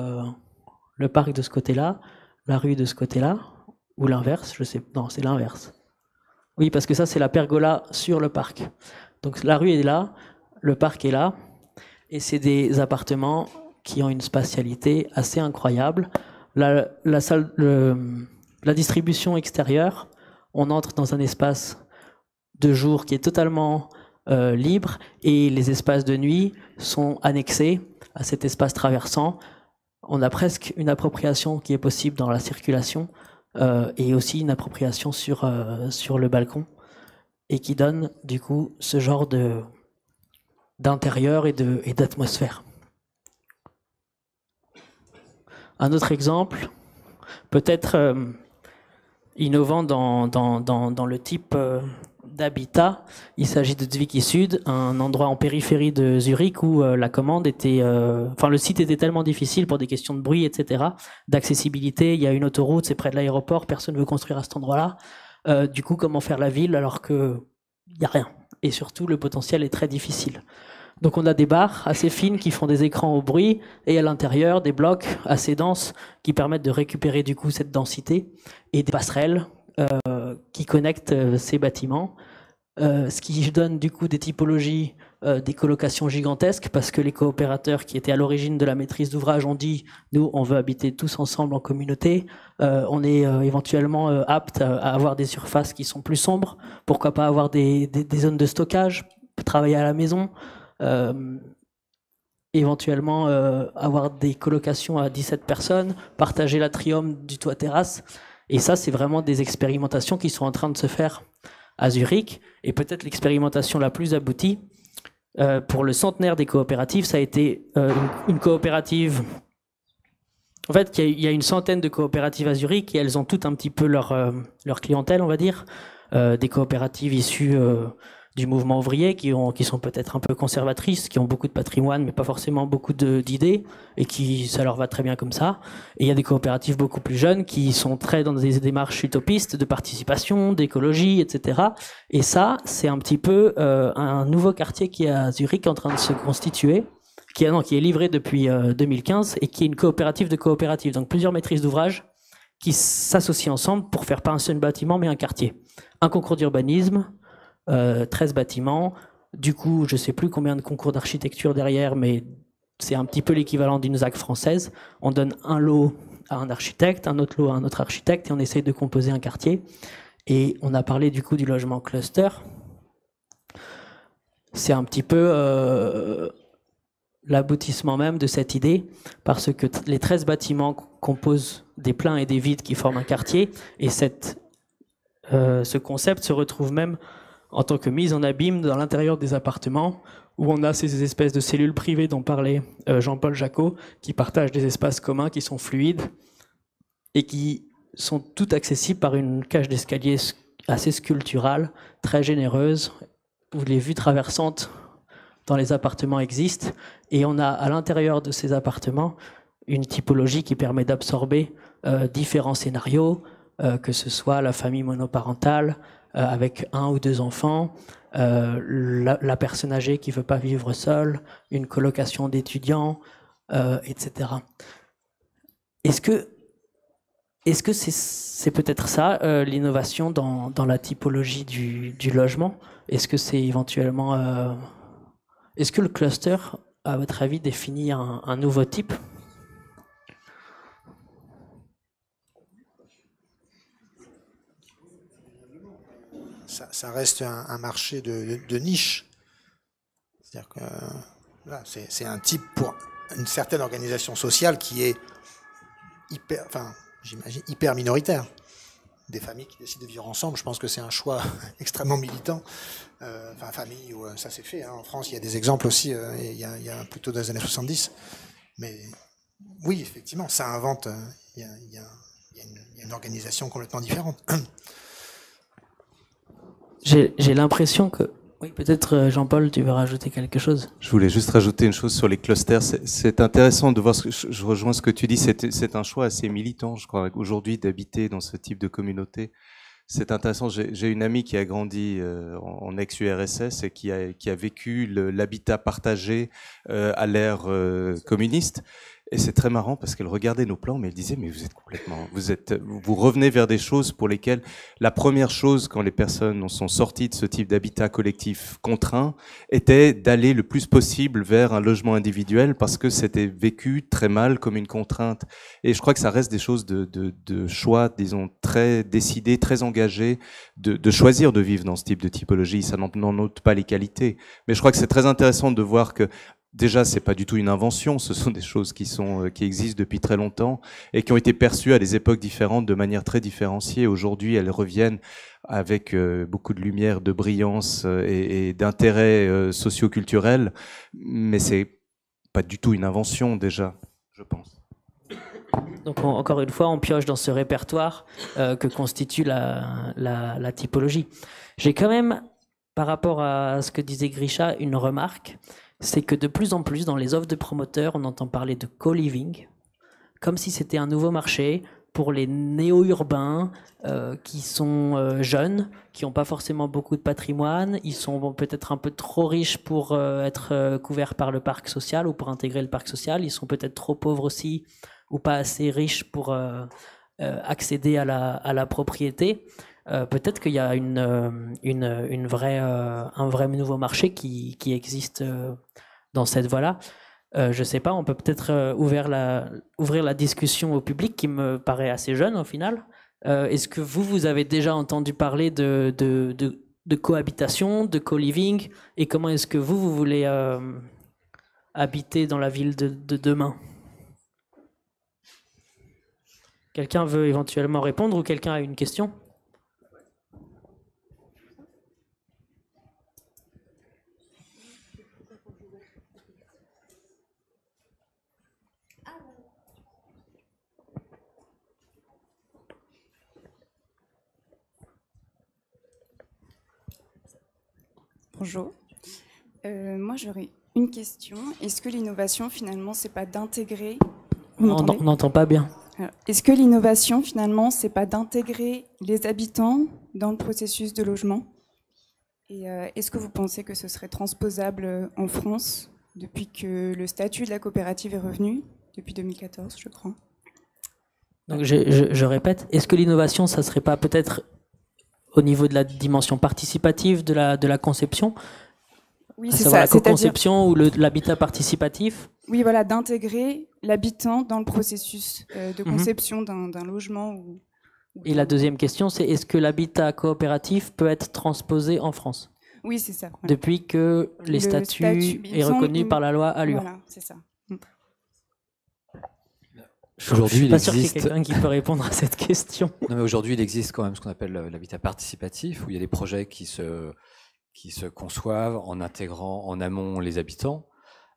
le parc de ce côté-là, la rue de ce côté-là, ou l'inverse, je sais, non, c'est l'inverse. Oui, parce que ça c'est la pergola sur le parc. Donc la rue est là, le parc est là, et c'est des appartements qui ont une spatialité assez incroyable. La distribution extérieure, on entre dans un espace de jour qui est totalement libre, et les espaces de nuit sont annexés à cet espace traversant. On a presque une appropriation qui est possible dans la circulation, et aussi une appropriation sur le balcon, et qui donne du coup ce genre d'intérieur et d'atmosphère. Un autre exemple, peut-être innovant dans le type d'habitat, il s'agit de Zwicky Sud, un endroit en périphérie de Zurich où la commande était, le site était tellement difficile pour des questions de bruit, etc., d'accessibilité. Il y a une autoroute, c'est près de l'aéroport, personne ne veut construire à cet endroit-là. Du coup, comment faire la ville alors qu'il n'y a rien? Et surtout, le potentiel est très difficile. Donc on a des barres assez fines qui font des écrans au bruit, et à l'intérieur des blocs assez denses qui permettent de récupérer du coup cette densité, et des passerelles qui connectent ces bâtiments, ce qui donne du coup des typologies, des colocations gigantesques, parce que les coopérateurs qui étaient à l'origine de la maîtrise d'ouvrage ont dit nous on veut habiter tous ensemble en communauté, on est éventuellement apte à avoir des surfaces qui sont plus sombres, pourquoi pas avoir des zones de stockage, travailler à la maison, éventuellement avoir des colocations à 17 personnes, partager l'atrium du toit terrasse. Et ça, c'est vraiment des expérimentations qui sont en train de se faire à Zurich. Et peut-être l'expérimentation la plus aboutie pour le centenaire des coopératives, ça a été une coopérative. En fait, il y a une centaine de coopératives à Zurich, et elles ont toutes un petit peu leur clientèle, on va dire. Des coopératives issues du mouvement ouvrier qui sont peut-être un peu conservatrices, qui ont beaucoup de patrimoine mais pas forcément beaucoup d'idées, et ça leur va très bien comme ça. Et il y a des coopératives beaucoup plus jeunes qui sont très dans des démarches utopistes de participation, d'écologie, etc. Et ça, c'est un petit peu un nouveau quartier qui est à Zurich en train de se constituer, qui est livré depuis 2015, et qui est une coopérative de coopératives, donc plusieurs maîtrises d'ouvrage qui s'associent ensemble pour faire pas un seul bâtiment mais un quartier. Un concours d'urbanisme, 13 bâtiments, du coup je sais plus combien de concours d'architecture derrière, mais c'est un petit peu l'équivalent d'une ZAC française. On donne un lot à un architecte, un autre lot à un autre architecte, et on essaye de composer un quartier. Et on a parlé du coup du logement cluster. C'est un petit peu l'aboutissement même de cette idée, parce que les 13 bâtiments composent des pleins et des vides qui forment un quartier, et ce concept se retrouve même en tant que mise en abîme dans l'intérieur des appartements, où on a ces espèces de cellules privées dont parlait Jean-Paul Jacot, qui partagent des espaces communs qui sont fluides et qui sont toutes accessibles par une cage d'escalier assez sculpturale, très généreuse, où les vues traversantes dans les appartements existent, et on a à l'intérieur de ces appartements une typologie qui permet d'absorber différents scénarios, que ce soit la famille monoparentale avec 1 ou 2 enfants, la personne âgée qui ne veut pas vivre seule, une colocation d'étudiants, etc. Est-ce que c'est peut-être ça l'innovation dans la typologie du logement? Est-ce que c'est éventuellement... Est-ce que le cluster, à votre avis, définit un nouveau type? Ça reste un marché de niche. C'est-à-dire que là, c'est un type pour une certaine organisation sociale qui est hyper minoritaire. Des familles qui décident de vivre ensemble, je pense que c'est un choix extrêmement militant. Famille, où ça s'est fait. Hein. En France, il y a des exemples aussi, il y a plutôt dans les années 70. Mais oui, effectivement, ça invente, il y a une organisation complètement différente. J'ai l'impression que... Oui, peut-être Jean-Paul, tu veux rajouter quelque chose? Je voulais juste rajouter une chose sur les clusters. C'est intéressant de voir, je rejoins ce que tu dis, c'est un choix assez militant, je crois, aujourd'hui, d'habiter dans ce type de communauté. C'est intéressant, j'ai une amie qui a grandi en ex-URSS et qui a vécu l'habitat partagé à l'ère communiste. Et c'est très marrant parce qu'elle regardait nos plans, mais elle disait, mais vous êtes complètement, vous revenez vers des choses pour lesquelles la première chose quand les personnes sont sorties de ce type d'habitat collectif contraint était d'aller le plus possible vers un logement individuel parce que c'était vécu très mal comme une contrainte. Et je crois que ça reste des choses de choix, disons, très décidés, très engagés, de choisir de vivre dans ce type de typologie. Ça n'en ôte pas les qualités. Mais je crois que c'est très intéressant de voir que déjà, c'est pas du tout une invention, ce sont des choses qui existent depuis très longtemps et qui ont été perçues à des époques différentes de manière très différenciée. Aujourd'hui, elles reviennent avec beaucoup de lumière, de brillance et d'intérêt socio-culturel, mais c'est pas du tout une invention déjà, je pense. Donc encore une fois, on pioche dans ce répertoire que constitue la typologie. J'ai quand même, par rapport à ce que disait Grisha, une remarque. C'est que de plus en plus, dans les offres de promoteurs, on entend parler de co-living, comme si c'était un nouveau marché pour les néo-urbains qui sont jeunes, qui n'ont pas forcément beaucoup de patrimoine, ils sont peut-être un peu trop riches pour être couverts par le parc social ou pour intégrer le parc social, ils sont peut-être trop pauvres aussi ou pas assez riches pour accéder à la propriété. Peut-être qu'il y a un vrai nouveau marché qui existe dans cette voie-là. Je ne sais pas, on peut peut-être ouvrir la discussion au public qui me paraît assez jeune au final. Est-ce que vous avez déjà entendu parler de cohabitation, de co-living, et comment est-ce que vous voulez habiter dans la ville de demain? Quelqu'un veut éventuellement répondre ou quelqu'un a une question? Bonjour. Moi, j'aurais une question. Est-ce que l'innovation, finalement, c'est pas d'intégrer... On n'entend pas bien. Est-ce que l'innovation, finalement, c'est pas d'intégrer les habitants dans le processus de logement? Et est-ce que vous pensez que ce serait transposable en France depuis que le statut de la coopérative est revenu, depuis 2014, je crois? Donc je répète, est-ce que l'innovation, ça serait pas peut-être au niveau de la dimension participative de la conception, Oui, à c'est savoir ça. la C'est-à-dire, co-conception ou l'habitat participatif. oui, voilà, d'intégrer l'habitant dans le processus de Mhm. conception d'un logement. Et la deuxième question, c'est est-ce que l'habitat coopératif peut être transposé en France Oui, c'est ça. Voilà. depuis que les Le statuts statut, il est me semble, reconnu par la loi Allure? Voilà, c'est ça. Je Aujourd'hui, suis il pas sûr qu'il y ait existe. quelqu'un qui peut répondre à cette question. Non, mais aujourd'hui, il existe quand même ce qu'on appelle l'habitat participatif, où il y a des projets qui se conçoivent en intégrant en amont les habitants,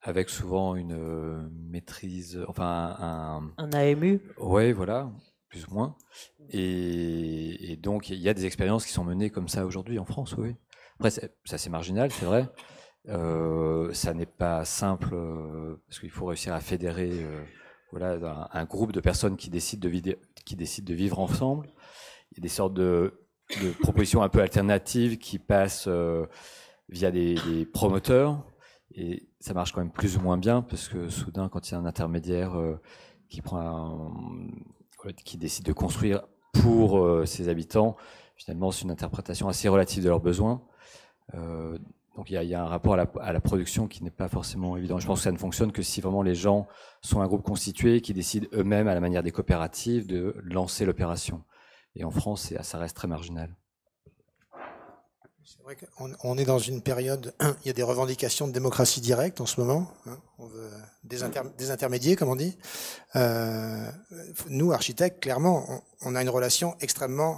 avec souvent une maîtrise, enfin Un AMU? ouais, voilà, plus ou moins. Et donc, il y a des expériences qui sont menées comme ça aujourd'hui en France, oui. Après, ça c'est marginal, c'est vrai. Ça n'est pas simple, parce qu'il faut réussir à fédérer voilà, un groupe de personnes qui décident de vivre ensemble. Il y a des sortes de propositions un peu alternatives qui passent via des promoteurs, et ça marche quand même plus ou moins bien, parce que soudain, quand il y a un intermédiaire qui décide de construire pour ses habitants, finalement c'est une interprétation assez relative de leurs besoins. Donc il y a un rapport à la production qui n'est pas forcément évident. Je pense que ça ne fonctionne que si vraiment les gens sont un groupe constitué qui décident eux-mêmes, à la manière des coopératives, de lancer l'opération. Et en France, ça reste très marginal. C'est vrai qu'on est dans une période, il y a des revendications de démocratie directe en ce moment. On veut des intermédiaires, comme on dit. Nous, architectes, clairement, on a une relation extrêmement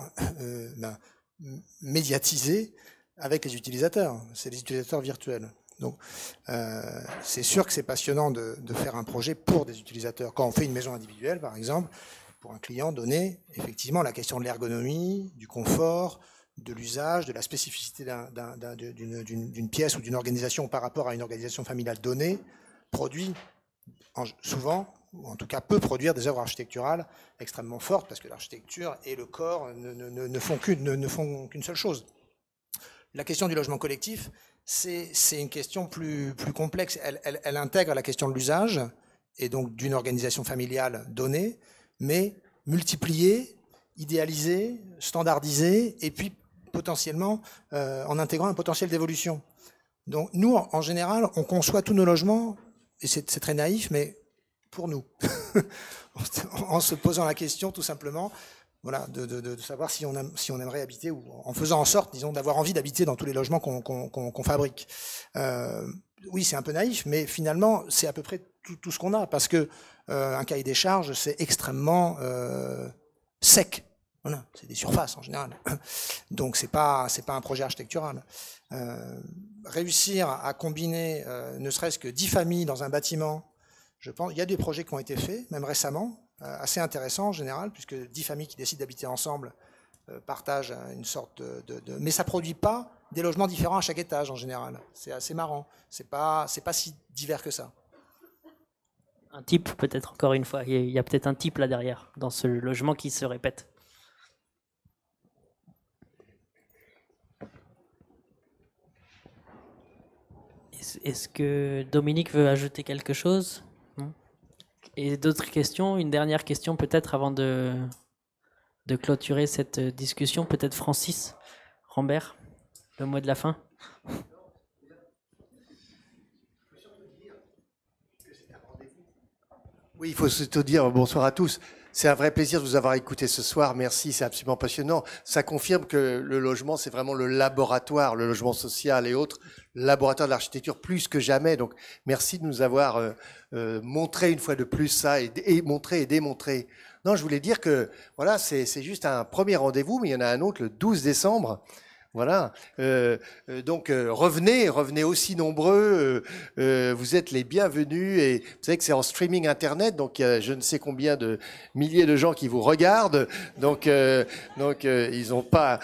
médiatisée avec les utilisateurs. C'est les utilisateurs virtuels. Donc, c'est sûr que c'est passionnant de faire un projet pour des utilisateurs. Quand on fait une maison individuelle, par exemple, pour un client donné, effectivement, la question de l'ergonomie, du confort, de l'usage, de la spécificité d'une pièce ou d'une organisation par rapport à une organisation familiale donnée, produit souvent, ou en tout cas peut produire des œuvres architecturales extrêmement fortes, parce que l'architecture et le corps ne font qu'une seule chose. La question du logement collectif, c'est une question plus complexe. Elle intègre la question de l'usage, et donc d'une organisation familiale donnée, mais multipliée, idéalisée, standardisée, et puis potentiellement en intégrant un potentiel d'évolution. Donc nous, en général, on conçoit tous nos logements, et c'est très naïf, mais pour nous, en se posant la question tout simplement, voilà, de savoir si on aimerait habiter, ou en faisant en sorte, disons, d'avoir envie d'habiter dans tous les logements qu'on fabrique. Oui, c'est un peu naïf, mais finalement, c'est à peu près tout ce qu'on a, parce que un cahier des charges, c'est extrêmement sec. Voilà, c'est des surfaces en général. Donc c'est pas un projet architectural. Réussir à combiner ne serait-ce que 10 familles dans un bâtiment, je pense, il y a des projets qui ont été faits, même récemment, assez intéressants en général, puisque 10 familles qui décident d'habiter ensemble partagent une sorte de... Mais ça produit pas des logements différents à chaque étage en général. C'est assez marrant. C'est pas si divers que ça. Un type, peut-être encore une fois. Il y a peut-être un type là derrière, dans ce logement qui se répète. Est-ce que Dominique veut ajouter quelque chose? Non? Et d'autres questions? Une dernière question peut-être avant de clôturer cette discussion. Peut-être Francis Rambert, le mot de la fin. Oui, il faut surtout dire bonsoir à tous. C'est un vrai plaisir de vous avoir écouté ce soir. Merci, c'est absolument passionnant. Ça confirme que le logement, c'est vraiment le laboratoire, le logement social et autres, le laboratoire de l'architecture plus que jamais. Donc, merci de nous avoir montré une fois de plus ça et montré et démontré. Non, je voulais dire que voilà, c'est juste un premier rendez-vous, mais il y en a un autre le 12 décembre. Voilà. Donc revenez aussi nombreux. Vous êtes les bienvenus. Et vous savez que c'est en streaming internet, donc il y a je ne sais combien de milliers de gens qui vous regardent. Donc ils n'ont pas.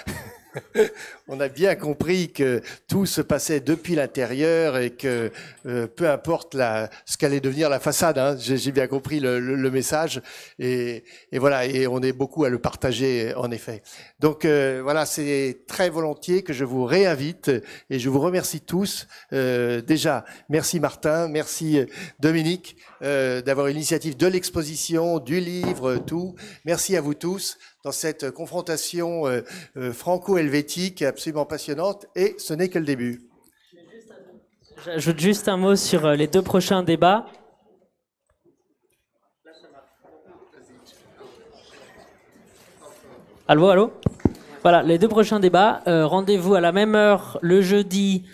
On a bien compris que tout se passait depuis l'intérieur et que peu importe ce qu'allait devenir la façade, hein, j'ai bien compris le message et voilà, et on est beaucoup à le partager en effet. Donc voilà, c'est très volontiers que je vous réinvite et je vous remercie tous. Déjà, merci Martin, merci Dominique d'avoir eu l'initiative de l'exposition, du livre, tout. Merci à vous tous dans cette confrontation franco-helvétique absolument passionnante, et ce n'est que le début. J'ajoute juste un mot sur les 2 prochains débats. Allô, allô? Voilà, les 2 prochains débats. Rendez-vous à la même heure le jeudi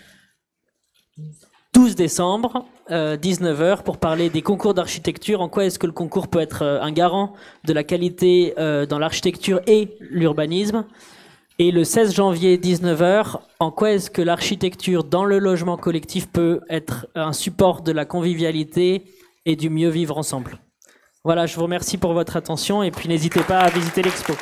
12 décembre, 19h, pour parler des concours d'architecture. En quoi est-ce que le concours peut être un garant de la qualité dans l'architecture et l'urbanisme? Et le 16 janvier, 19h, en quoi est-ce que l'architecture dans le logement collectif peut être un support de la convivialité et du mieux vivre ensemble? Voilà, je vous remercie pour votre attention et puis n'hésitez pas à visiter l'expo.